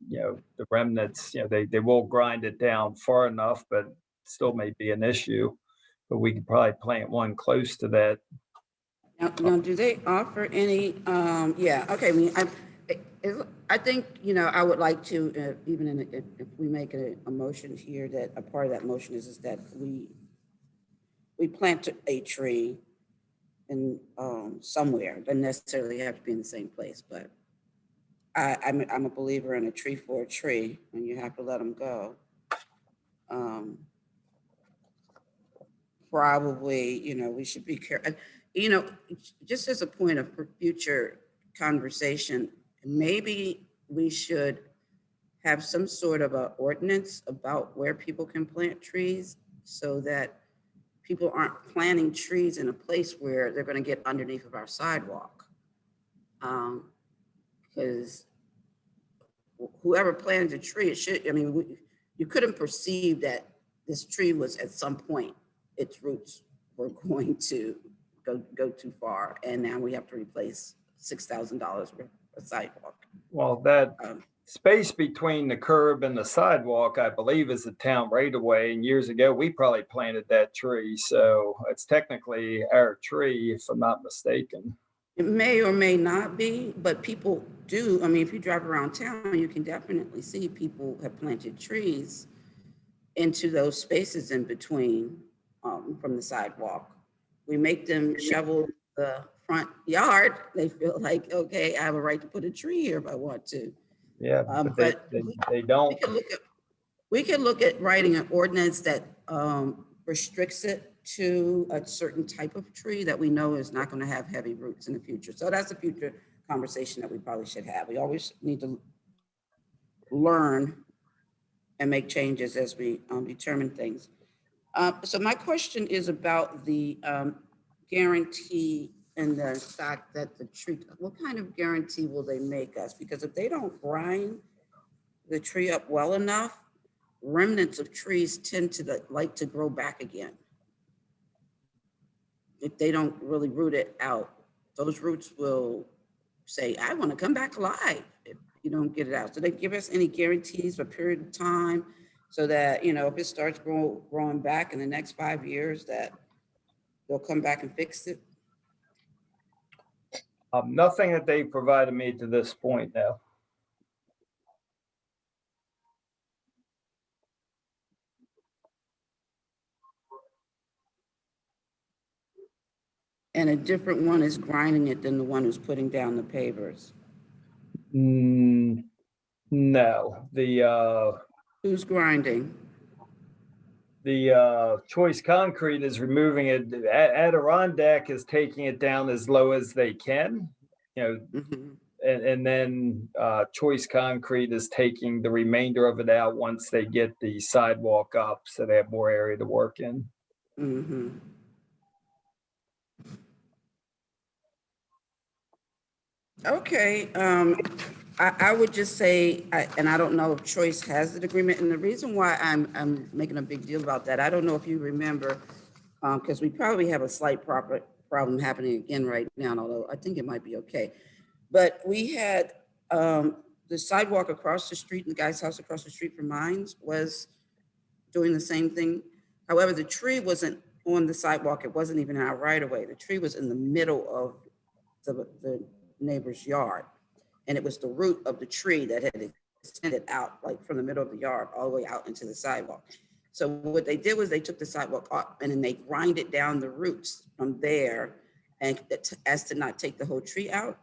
the remnants. They will grind it down far enough, but still may be an issue. But we could probably plant one close to that. Now, do they offer any, yeah, okay, I think, I would like to, even if we make a motion here, that a part of that motion is that we plant a tree in somewhere. It doesn't necessarily have to be in the same place, but I'm a believer in a tree for a tree, and you have to let them go. Probably, we should be careful. Just as a point of future conversation, maybe we should have some sort of an ordinance about where people can plant trees, so that people aren't planting trees in a place where they're going to get underneath of our sidewalk. Because whoever planted a tree, it should, you couldn't perceive that this tree was at some point, its roots were going to go too far. And now we have to replace $6,000 for a sidewalk. Well, that space between the curb and the sidewalk, I believe, is the town right of way. And years ago, we probably planted that tree. So it's technically our tree, if I'm not mistaken. It may or may not be, but people do. If you drive around town, you can definitely see people have planted trees into those spaces in between from the sidewalk. We make them shovel the front yard. They feel like, okay, I have a right to put a tree here if I want to. Yeah, but they don't. We can look at writing an ordinance that restricts it to a certain type of tree that we know is not going to have heavy roots in the future. So that's a future conversation that we probably should have. We always need to learn and make changes as we determine things. So my question is about the guarantee and the fact that the tree, what kind of guarantee will they make us? Because if they don't grind the tree up well enough, remnants of trees tend to like to grow back again. If they don't really root it out, those roots will say, I want to come back alive if you don't get it out. So they give us any guarantees for a period of time so that, you know, if it starts growing back in the next 5 years, that they'll come back and fix it? Nothing that they provided me to this point now. And a different one is grinding it than the one who's putting down the pavers. No, Who's grinding? The Choice Concrete is removing it. Adirondack is taking it down as low as they can, you know, and then Choice Concrete is taking the remainder of it out once they get the sidewalk up, so they have more area to work in. Okay, I would just say, and I don't know if Choice has the agreement, and the reason why I'm making a big deal about that, I don't know if you remember, because we probably have a slight problem happening again right now, although I think it might be okay. But we had the sidewalk across the street, and the guy's house across the street from mine was doing the same thing. However, the tree wasn't on the sidewalk. It wasn't even in our right of way. The tree was in the middle of the neighbor's yard. And it was the root of the tree that had extended out, like from the middle of the yard all the way out into the sidewalk. So what they did was they took the sidewalk up and then they grinded down the roots from there, and as to not take the whole tree out,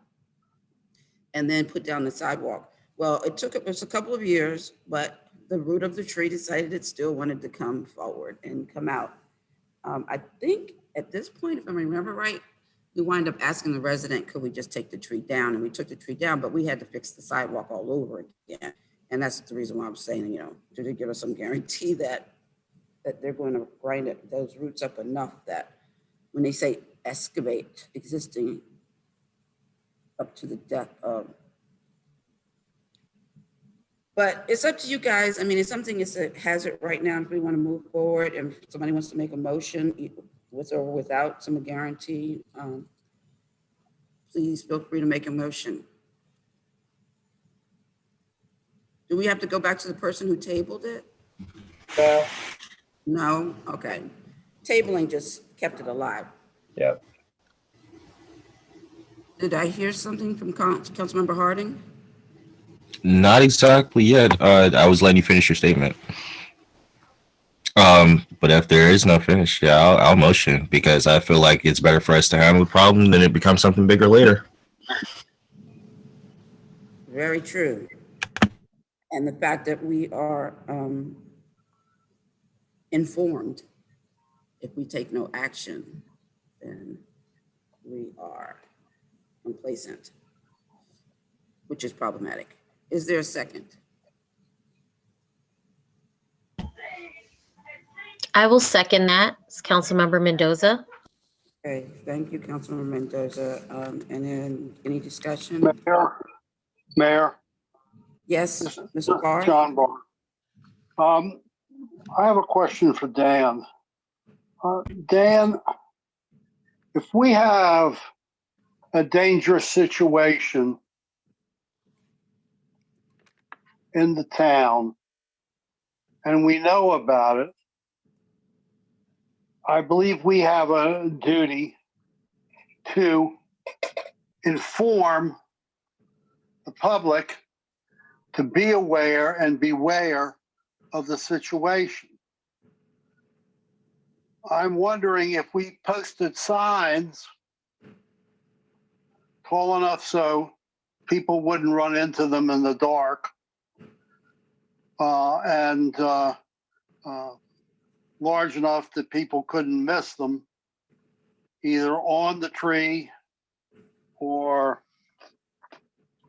and then put down the sidewalk. Well, it was a couple of years, but the root of the tree decided it still wanted to come forward and come out. I think at this point, if I remember right, we wind up asking the resident, could we just take the tree down? And we took the tree down, but we had to fix the sidewalk all over again. And that's the reason why I'm saying, you know, do they give us some guarantee that they're going to grind those roots up enough that when they say excavate existing up to the depth of. But it's up to you guys. I mean, it's something, it's a hazard right now. If we want to move forward, and if somebody wants to make a motion with or without some guarantee, please feel free to make a motion. Do we have to go back to the person who tabled it? No. No? Okay. Tabling just kept it alive. Yep. Did I hear something from Councilmember Harding? Not exactly yet. I was letting you finish your statement. But if there is no finish, yeah, I'll motion, because I feel like it's better for us to handle the problem than it becomes something bigger later. Very true. And the fact that we are informed, if we take no action, then we are complacent, which is problematic. Is there a second? I will second that. It's Councilmember Mendoza. Okay, thank you, Councilmember Mendoza. And then any discussion? Mayor. Yes, Mr. Barr? John Barr. I have a question for Dan. Dan, if we have a dangerous situation in the town and we know about it, I believe we have a duty to inform the public to be aware and beware of the situation. I'm wondering if we posted signs tall enough so people wouldn't run into them in the dark, and large enough that people couldn't miss them, either on the tree or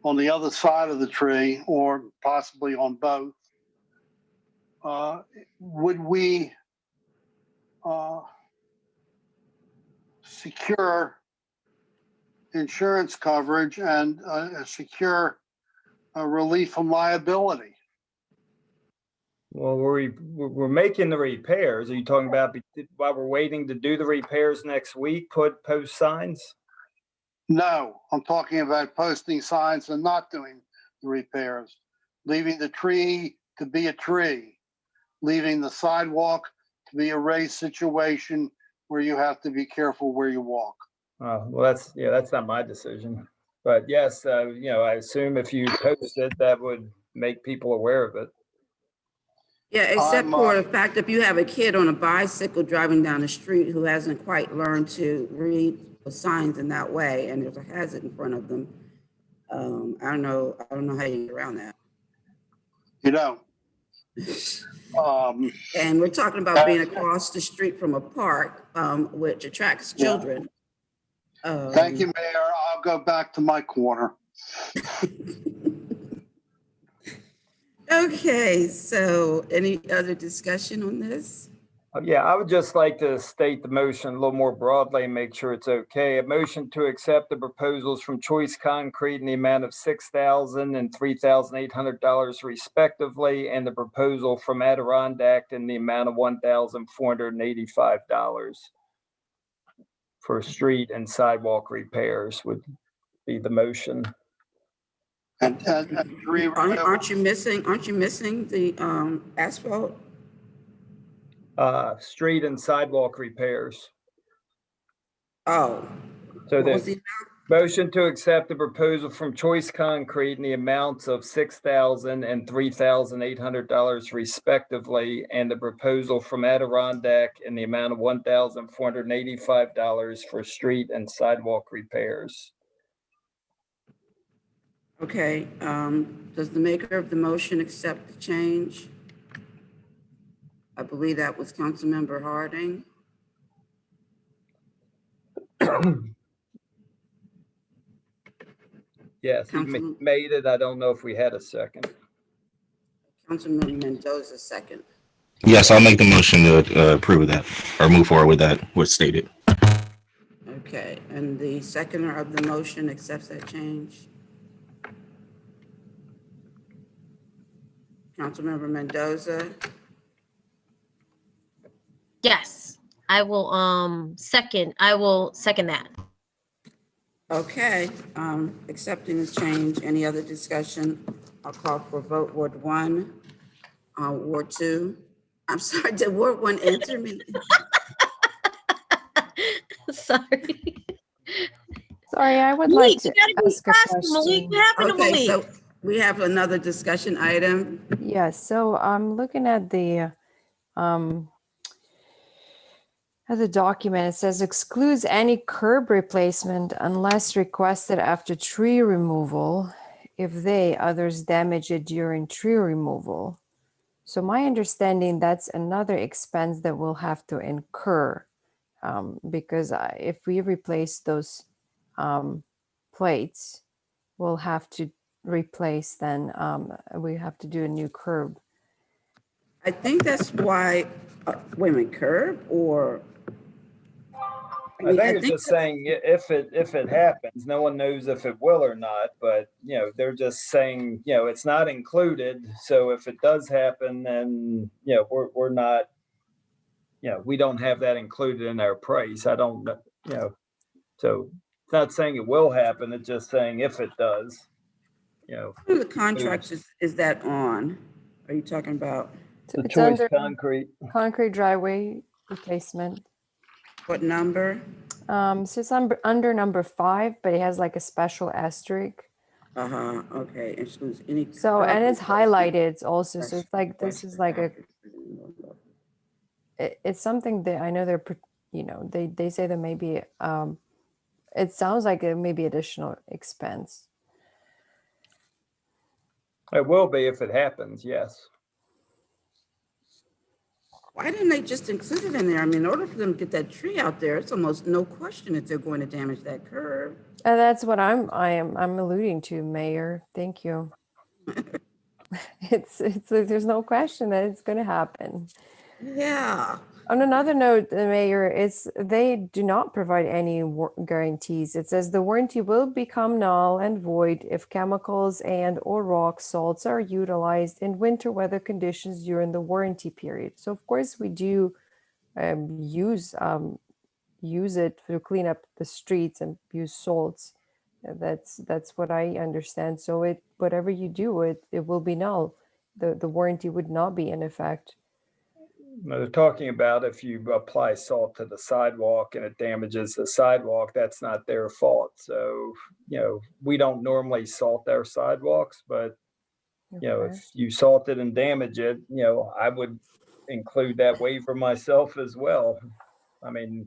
on the other side of the tree, or possibly on both. Would we secure insurance coverage and secure relief from liability? Well, we're making the repairs. Are you talking about while we're waiting to do the repairs next week, post signs? No, I'm talking about posting signs and not doing the repairs, leaving the tree to be a tree, leaving the sidewalk to be a raised situation where you have to be careful where you walk. Well, that's not my decision. But yes, I assume if you post it, that would make people aware of it. Yeah, except I'm, for the fact if you have a kid on a bicycle driving down the street who hasn't quite learned to read the signs in that way, and there's a hazard in front of them, I don't know how you get around that. You know, And we're talking about being across the street from a park, which attracts children. Thank you, Mayor. I'll go back to my corner. Okay, so any other discussion on this? Yeah, I would just like to state the motion a little more broadly and make sure it's okay. A motion to accept the proposals from Choice Concrete in the amount of $6,000 and $3,800 respectively, and the proposal from Adirondack in the amount of $1,485 for street and sidewalk repairs would be the motion. And Aren't you missing the asphalt? Street and sidewalk repairs. Oh. So What was the the motion to accept the proposal from Choice Concrete in the amounts of $6,000 and $3,800 respectively, and the proposal from Adirondack in the amount of $1,485 for street and sidewalk repairs. Okay, does the maker of the motion accept the change? I believe that was Councilmember Harding. Yes, he made it. I don't know if we had a second. Councilman Mendoza, second. Yes, I'll make the motion to approve that or move forward with that, what's stated. Okay, and the seconder of the motion accepts that change? Councilmember Mendoza? Yes, I will second that. Okay, accepting the change. Any other discussion? I'll call for vote. Ward 1, Ward 2. I'm sorry, did Ward 1 enter me? Sorry. Sorry, I would Malik, like to you gotta go ask a faster, question. Malik. What happened to Okay, Malik? so we have another discussion item. Yes, so I'm looking at the document. It says excludes any curb replacement unless requested after tree removal if others damage it during tree removal. So my understanding, that's another expense that we'll have to incur because if we replace those plates, we'll have to replace, then we have to do a new curb. I think that's why, wait a minute, curb or? I think it's just saying if it happens, no one knows if it will or not, but they're just saying, it's not included. So if it does happen, then, we're not, we don't have that included in our price. I don't know, so it's not saying it will happen. It's just saying if it does, Who are the contracts is that on? Are you talking about? The It's Choice under Concrete driveway replacement. What number? So it's under number 5, but it has like a special asterisk. Okay, excludes any. So, and it's highlighted also. So it's like, this is like it's something that I know they say there may be, it sounds like it may be additional expense. It will be if it happens, yes. Why didn't they just include it in there? I mean, in order for them to get that tree out there, it's almost no question that they're going to damage that curb. And that's what I'm alluding to, Mayor. Thank you. It's there's no question that it's going to happen. Yeah. On another note, the Mayor, they do not provide any guarantees. It says the warranty will become null and void if chemicals and/or rock salts are utilized in winter weather conditions during the warranty period. So of course we do use it to clean up the streets and use salts That's what I understand. So whatever you do, it will be null. The warranty would not be in effect. They're talking about if you apply salt to the sidewalk and it damages the sidewalk, that's not their fault. So, we don't normally salt our sidewalks, but, Okay. if you salt it and damage it, I would include that waiver myself as well. I mean,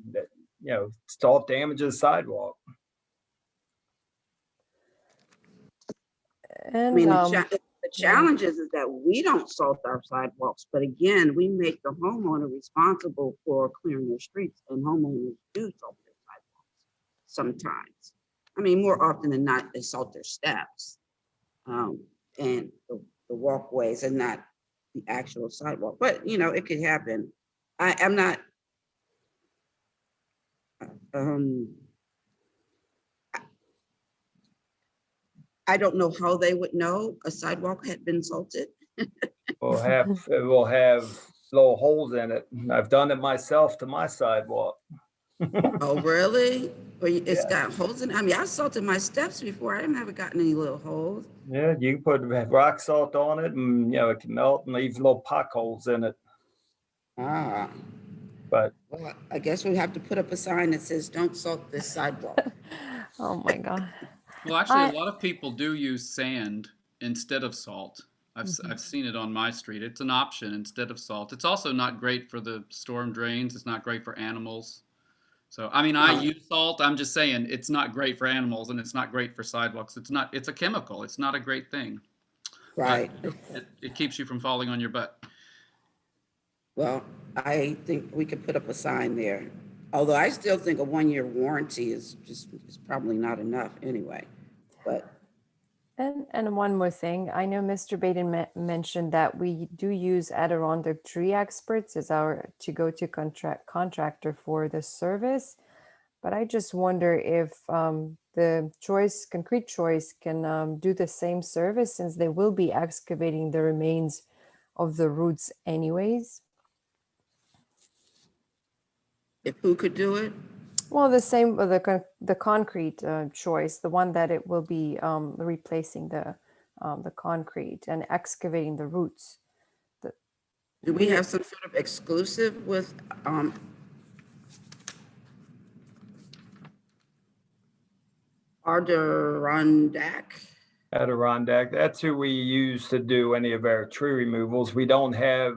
salt damages sidewalk. I And mean, the challenge is that we don't salt our sidewalks, but again, we make the homeowner responsible for clearing their streets, and homeowners do salt their sidewalks sometimes. I mean, more often than not, they salt their steps and the walkways and not the actual sidewalk. But, it could happen. I'm not, I don't know how they would know a sidewalk had been salted. It will have little holes in it. I've done it myself to my sidewalk. Oh, really? It's Yeah. got holes in it? I mean, I salted my steps before. I never gotten any little holes. Yeah, you can put rock salt on it and, it can melt and leave little potholes in it. Ah. But well, I guess we have to put up a sign that says, "Don't salt this sidewalk." Oh my God. Well, actually, a lot of people do use sand instead of salt. I've seen it on my street. It's an option instead of salt. It's also not great for the storm drains. It's not great for animals. So, I mean, I use salt. I'm just saying it's not great for animals and it's not great for sidewalks. It's a chemical. It's not a great thing. Right. But it keeps you from falling on your butt. Well, I think we could put up a sign there. Although I still think a 1-year warranty is probably not enough anyway. But And one more thing, I know Mr. Baden mentioned that we do use Adirondack tree experts as our to-go-to contractor for the service. But I just wonder if the Concrete Choice can do the same service, since they will be excavating the remains of the roots anyways. if who could do it? Well, the same with the Concrete Choice, the one that it will be replacing the concrete and excavating the roots. Do we have some sort of exclusive with Adirondack? Adirondack, that's who we use to do any of our tree removals. We don't have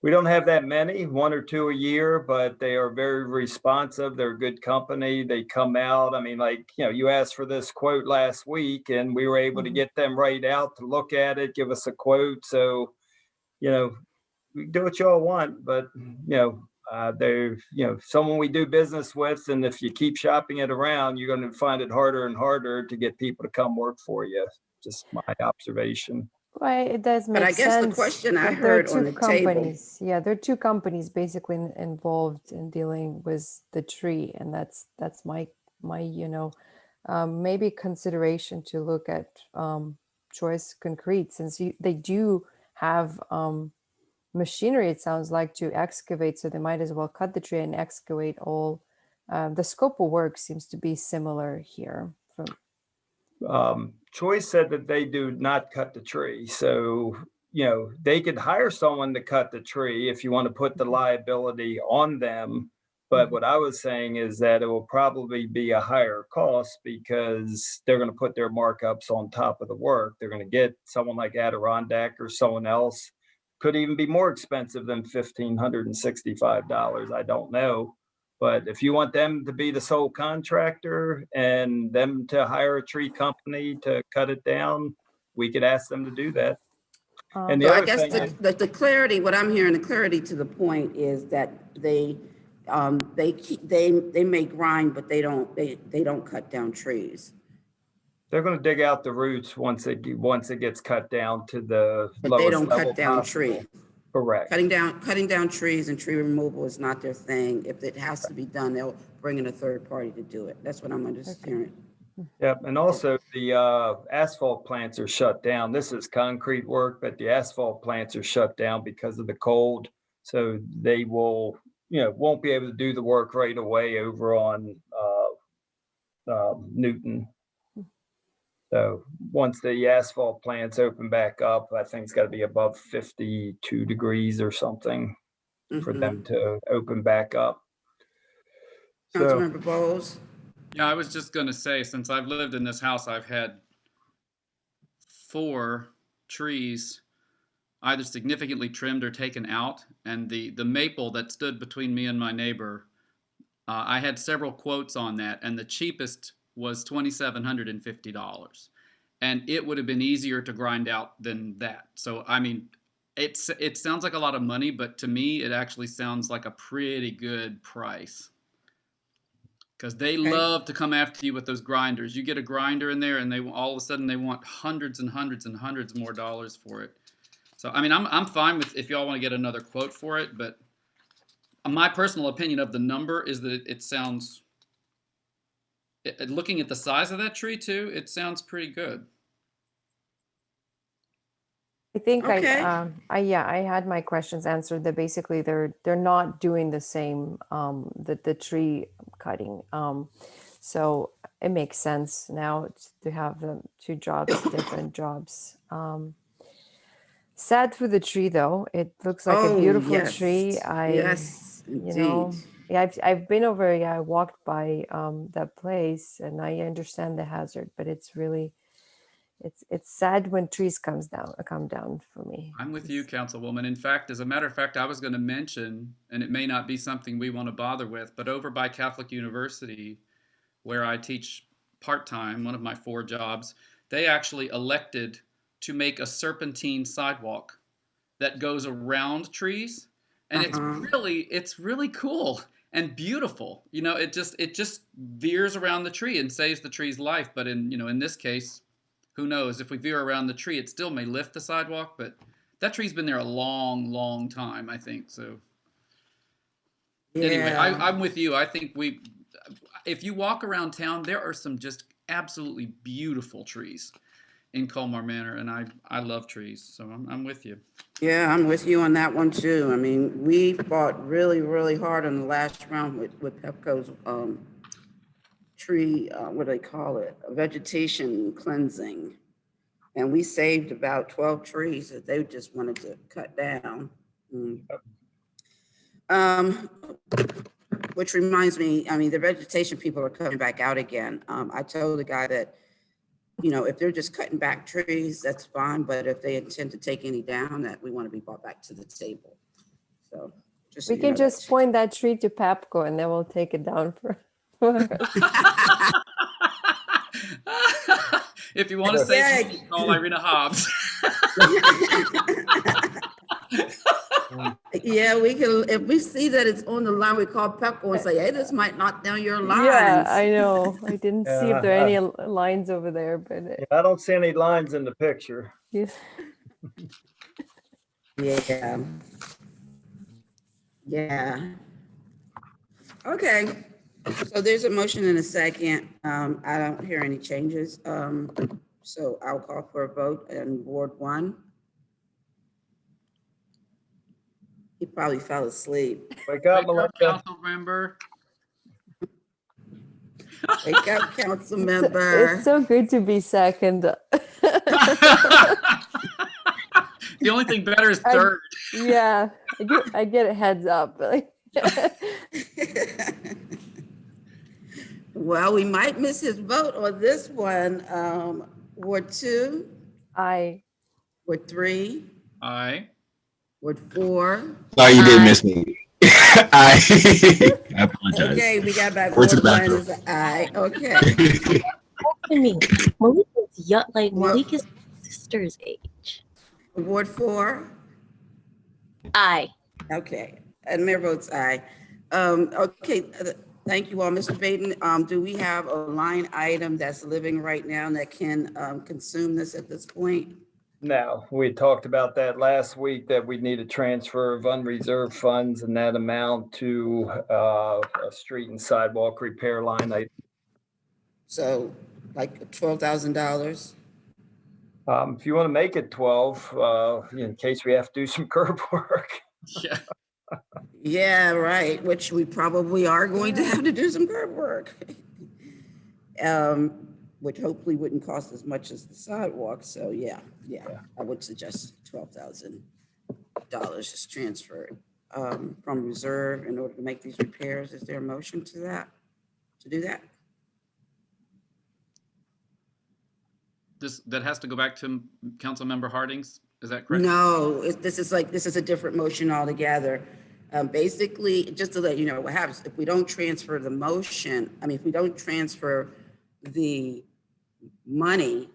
that many, 1 or 2 a year, but they are very responsive. They're a good company. They come out. I mean, you asked for this quote last week and we were able to get them right out to look at it, give us a quote. So, we do what y'all want, but they're, someone we do business with. And if you keep shopping it around, you're going to find it harder and harder to get people to come work for you. Just my observation. Well, it does make sense. But I guess the question I but there are heard on the table. Yeah, there are two companies basically involved in dealing with the tree, and that's my maybe consideration to look at Choice Concrete, since they do have machinery, it sounds like, to excavate, so they might as well cut the tree and excavate all. The scope of work seems to be similar here. Choice said that they do not cut the tree. So, they could hire someone to cut the tree if you want to put the liability on them. But what I was saying is that it will probably be a higher cost because they're going to put their markups on top of the work. They're going to get someone like Adirondack or someone else. Could even be more expensive than $1,565. I don't know. But if you want them to be the sole contractor and them to hire a tree company to cut it down, we could ask them to do that. And the So I other guess thing the clarity, what I'm hearing, the clarity to the point is that they may grind, but they don't cut down trees. they're going to dig out the roots once it gets cut down to the But lowest they don't level cut down possible. trees. Correct. Cutting down trees and tree removal is not their thing. If it has to be done, they'll bring in a third party to do it. That's what I'm understanding. Yep, and also the asphalt plants are shut down. This is concrete work, but the asphalt plants are shut down because of the cold. So they will, won't be able to do the work right away over on Newton. So once the asphalt plants open back up, I think it's got to be above 52 degrees or something for them to open back up. So, Councilmember Bowles? Yeah, I was just going to say, since I've lived in this house, I've had 4 trees either significantly trimmed or taken out. And the maple that stood between me and my neighbor, I had several quotes on that, and the cheapest was $2,750. And it would have been easier to grind out than that. So, I mean, it sounds like a lot of money, but to me, it actually sounds like a pretty good price. Because they love to come after you with those grinders. You get a grinder in there, and they all of a sudden they want hundreds and hundreds and hundreds more dollars for it. So, I mean, I'm fine with if y'all want to get another quote for it, but my personal opinion of the number is that it sounds, looking at the size of that tree too, it sounds pretty good. I think Okay. I had my questions answered. That basically they're not doing the same the tree cutting. So it makes sense now to have the 2 jobs, different jobs. Sad for the tree though. It looks like a beautiful tree. Yes, You know, indeed. yeah, I've been over. Yeah, I walked by that place, and I understand the hazard, but it's really. It's sad when trees come down for me. I'm with you, Councilwoman. In fact, as a matter of fact, I was going to mention, and it may not be something we want to bother with, but over by Catholic University, where I teach part-time, one of my 4 jobs, they actually elected to make a serpentine sidewalk that goes around trees. And it's really cool and beautiful. You know, it just veers around the tree and saves the tree's life. But in this case, who knows? If we veer around the tree, it still may lift the sidewalk, but that tree's been there a long, long time, I think. So anyway, I'm with you. I think if you walk around town, there are some just absolutely beautiful trees in Colmar Manor, and I love trees, so I'm with you. Yeah, I'm with you on that one too. I mean, we fought really, really hard in the last round with Pepco's tree, what do they call it? Vegetation cleansing. And we saved about 12 trees that they just wanted to cut down. Which reminds me, I mean, the vegetation people are coming back out again. I told the guy that, if they're just cutting back trees, that's fine. But if they intend to take any down, that we want to be brought back to the table. So just We can just point that tree to Papco, and then we'll take it down for us. If you want to say, call Irina Hobbs. Yeah, we can. If we see that it's on the line, we call Pepco and say, "Hey, this might knock down your lines." Yeah, I know. I didn't see if there are any lines over there, but I don't see any lines in the picture. Yeah. Yeah. Okay. So there's a motion and a second. I don't hear any changes. So I'll call for a vote in Ward 1. He probably fell asleep. Wake up, council member. Wake up, council member. It's so good to be second. The only thing better is third. Yeah, I get a heads up. Well, we might miss his vote on this one. Ward 2. Aye. Ward 3. Aye. Ward 4. Sorry, you did miss me. I apologize. Okay, we got back. Where's Ward the 1 bathroom? is aye. Okay. I mean, Malik is young, like Malik is my sister's age. Ward 4. Aye. Okay, and Mayor votes aye. Okay, thank you all. Mr. Baden, do we have a line item that's living right now that can consume this at this point? No, we talked about that last week, that we need a transfer of unreserved funds and that amount to a street and sidewalk repair line item. So like $12,000? If you want to make it 12, in case we have to do some curb work. Yeah. Yeah, right, which we probably are going to have to do some curb work. which hopefully wouldn't cost as much as the sidewalk. So yeah, I would suggest $12,000 is transferred from reserve in order to make these repairs. Is there a motion to that, to do that? That has to go back to Councilmember Harding's, is that correct? No, this is a different motion altogether. Basically, just to let you know what happens, if we don't transfer the motion, if we don't transfer the money,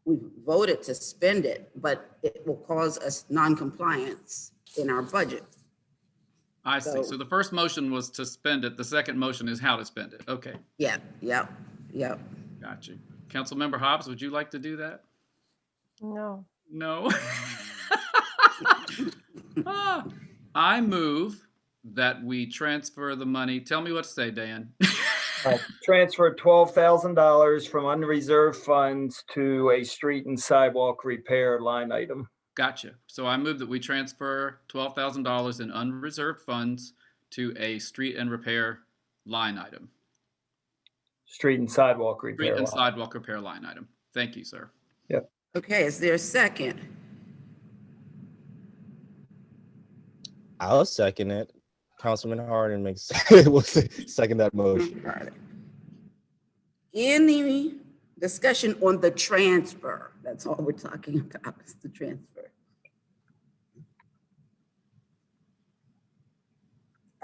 we voted to spend it, but it will cause us non-compliance in our budget. I see. So the first motion was to spend it. The second motion is how to spend it. Okay. Yeah. Got you. Councilmember Hobbs, would you like to do that? No. No. I move that we transfer the money. Tell me what to say, Dan. Transfer $12,000 from unreserved funds to a street and sidewalk repair line item. Gotcha. So I move that we transfer $12,000 in unreserved funds to a street and repair line item. Street and sidewalk repair. Street and sidewalk repair line item. Thank you, sir. Yep. Okay, is there a second? I'll second it. Councilman Hardin will second that motion. Any discussion on the transfer? That's all we're talking about, is the transfer.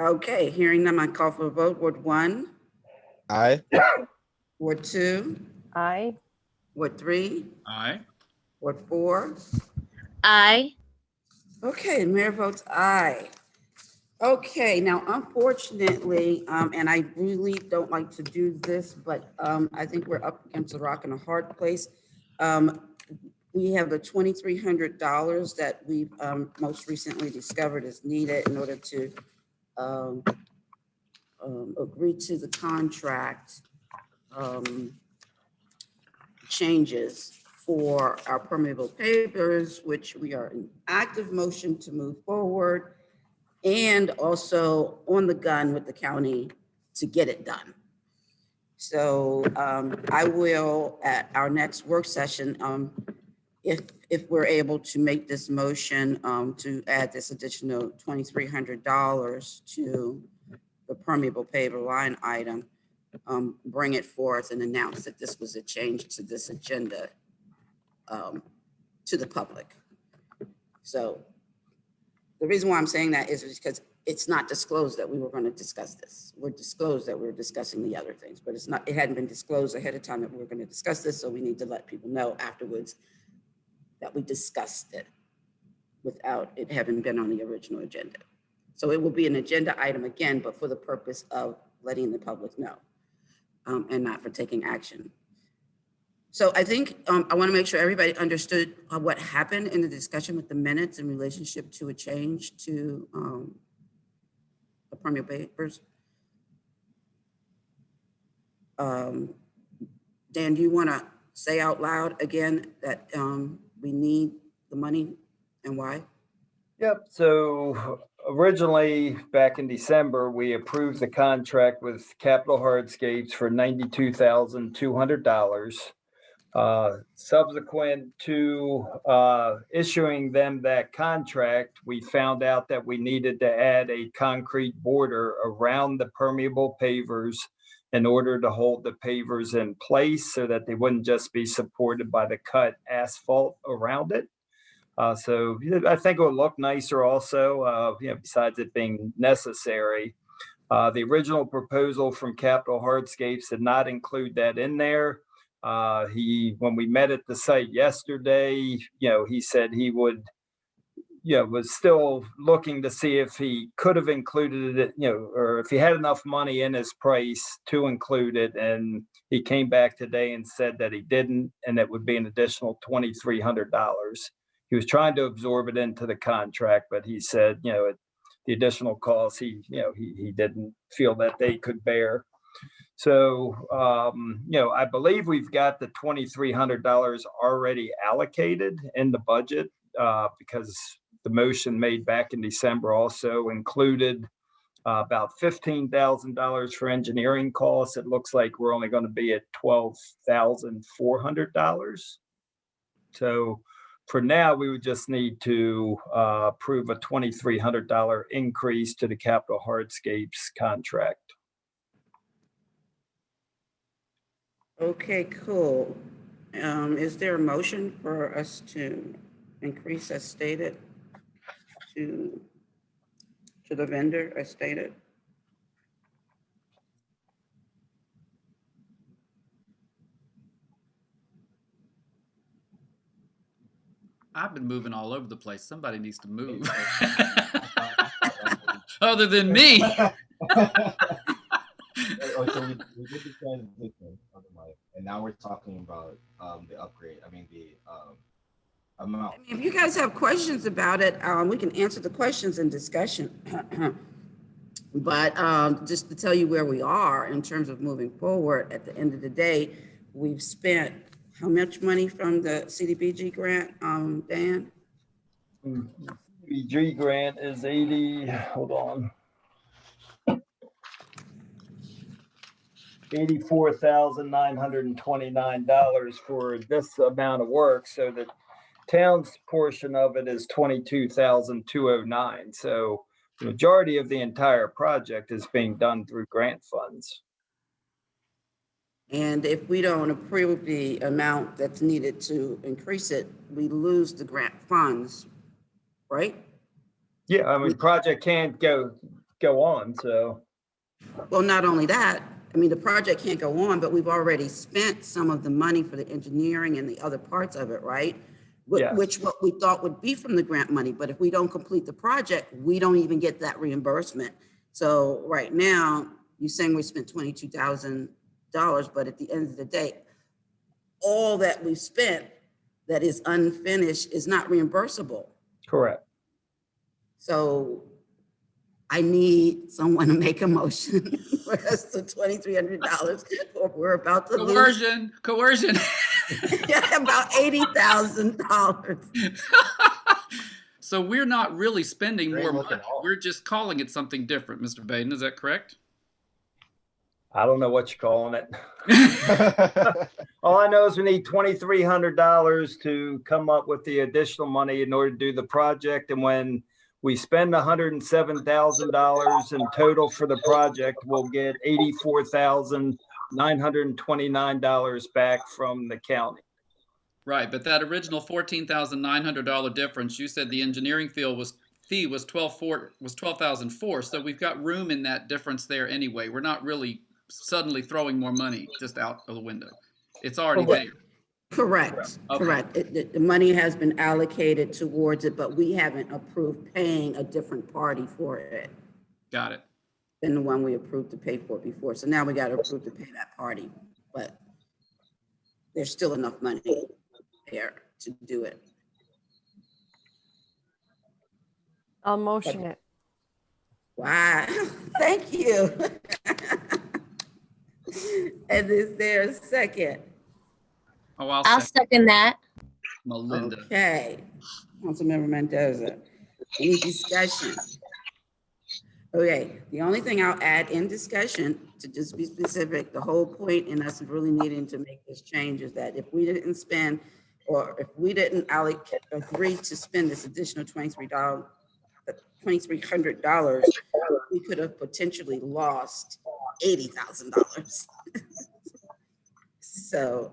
Okay, hearing none, I call for a vote. Ward 1? Aye. Ward 2? Aye. Ward 3? Aye. Ward 4? Aye. Okay, mayor votes aye. Okay, now unfortunately, and I really don't like to do this, but I think we're up against a rock and a hard place. We have the $2,300 that we've most recently discovered is needed in order to agree to the contract changes for our permeable pavers, which we are in active motion to move forward, and also on the gun with the county to get it done. So I will, at our next work session, if we're able to make this motion to add this additional $2,300 to the permeable paver line item, bring it forth and announce that this was a change to this agenda to the public. So the reason why I'm saying that is because it's not disclosed that we were going to discuss this. We're disclosed that we were discussing the other things, but it hadn't been disclosed ahead of time that we were going to discuss this. So we need to let people know afterwards that we discussed it without it having been on the original agenda. So it will be an agenda item again, but for the purpose of letting the public know and not for taking action. So I think I want to make sure everybody understood what happened in the discussion with the minutes in relationship to a change to the permeable papers. Dan, do you want to say out loud again that we need the money and why? Yep. So originally, back in December, we approved the contract with Capital Hardscapes for $92,200. Subsequent to issuing them that contract, we found out that we needed to add a concrete border around the permeable pavers in order to hold the pavers in place so that they wouldn't just be supported by the cut asphalt around it. So I think it would look nicer also, besides it being necessary. The original proposal from Capital Hardscapes did not include that in there. When we met at the site yesterday, he said he would, was still looking to see if he could have included it, or if he had enough money in his price to include it. And he came back today and said that he didn't, and it would be an additional $2,300. He was trying to absorb it into the contract, but he said, the additional costs, he didn't feel that they could bear. So, I believe we've got the $2,300 already allocated in the budget because the motion made back in December also included about $15,000 for engineering costs. It looks like we're only going to be at $12,400. So for now, we would just need to approve a $2,300 increase to the Capital Hardscapes contract. Okay, cool. Is there a motion for us to increase as stated to the vendor as stated? I've been moving all over the place. Somebody needs to move. Other than me. Oh, so we did the transition of the mic, and now we're talking about the upgrade. I mean the amount. If you guys have questions about it, we can answer the questions in discussion. But just to tell you where we are in terms of moving forward, at the end of the day, we've spent how much money from the CDBG grant, Dan? CDBG grant is 80, hold on. $84,929 for this amount of work. So the town's portion of it is $22,209. So the majority of the entire project is being done through grant funds. And if we don't approve the amount that's needed to increase it, we lose the grant funds, right? Yeah, I mean, project can't go on, so. Well, not only that, I mean, the project can't go on, but we've already spent some of the money for the engineering and the other parts of it, right? Yes. Which what we thought would be from the grant money, but if we don't complete the project, we don't even get that reimbursement. So right now, you're saying we spent $22,000, but at the end of the day, all that we've spent that is unfinished is not reimbursable. Correct. So I need someone to make a motion for us to $2,300, or we're about to lose Coercion. about $80,000. So we're not really spending Great more looking money. off. We're just calling it something different, Mr. Baden. Is that correct? I don't know what you're calling it. All I know is we need $2,300 to come up with the additional money in order to do the project. And when we spend $107,000 in total for the project, we'll get $84,929 back from the county. Right, but that original $14,900 difference, you said the engineering fee was $12,400, so we've got room in that difference there anyway. We're not really suddenly throwing more money just out of the window. It's already there. Correct, Okay. correct. The money has been allocated towards it, but we haven't approved paying a different party for it Got it. than the one we approved to pay for before. So now we got to approve to pay that party, but there's still enough money there to do it. I'll motion it. Wow, thank you. And is there a second? Oh, I'll second that. Melinda. Okay, Councilmember Mendoza, any discussion? Okay, the only thing I'll add in discussion, to just be specific, the whole point in us really needing to make this change is that if we didn't spend, or if we didn't agree to spend this additional $2,300, we could have potentially lost $80,000. So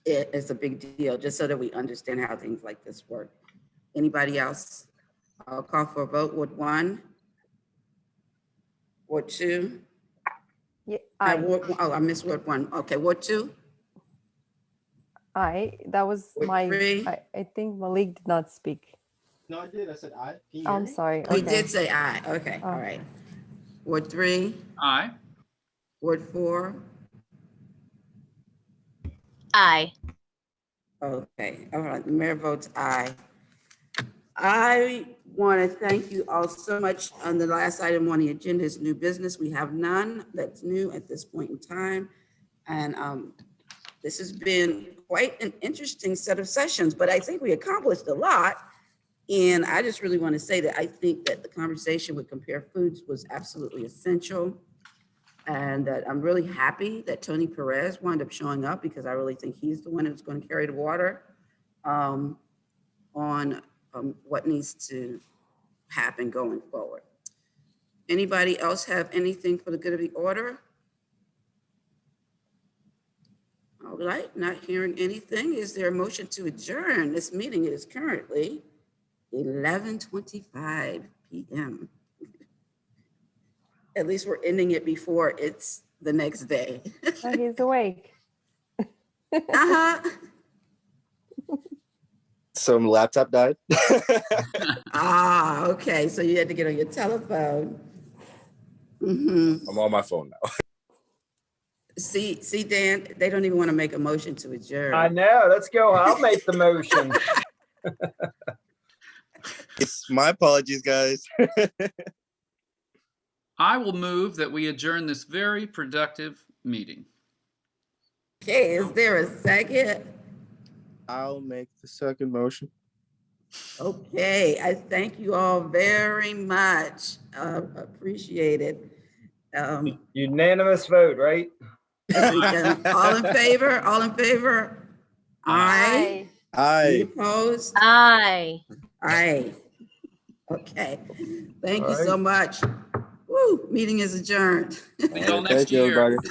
it is a big deal, just so that we understand how things like this work. Anybody else? I'll call for a vote. Ward 1? Ward 2? Yeah, I missed Ward 1. Okay, Ward 2? That was Ward my, 3? I think Malik did not speak. No, I did. I said aye. Can you hear I'm me? sorry. He Okay. did say aye. Okay, all Oh. right. Ward 3? Aye. Ward 4? Aye. Okay, all right, the mayor votes aye. I want to thank you all so much. On the last item on the agenda is new business. We have none that's new at this point in time. And this has been quite an interesting set of sessions, but I think we accomplished a lot, And I just really want to say that I think that the conversation with Compare Foods was absolutely essential. And that I'm really happy that Tony Perez wound up showing up, because I really think he's the one who's going to carry the water on what needs to happen going forward. Anybody else have anything for the good of the order? All right, not hearing anything. Is there a motion to adjourn this meeting? It is currently 11:25 p.m. At least we're ending it before it's the next day. Oh, he's awake. Uh-huh. So my laptop died. Ah, okay. So you had to get on your telephone. Mhm. I'm on my phone now. See, Dan, they don't even want to make a motion to adjourn. I know. Let's go. I'll make the motion. It's my apologies, guys. I will move that we adjourn this very productive meeting. Okay, is there a second? I'll make the second motion. Okay, I thank you all very much. Appreciate it. Unanimous vote, right? All in favor? All in favor? Aye. Any Aye. opposed? Aye. Aye. Okay. Thank you All so much. Woo, meeting is adjourned. See y'all next Thank you, year. everybody.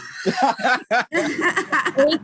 Thank you.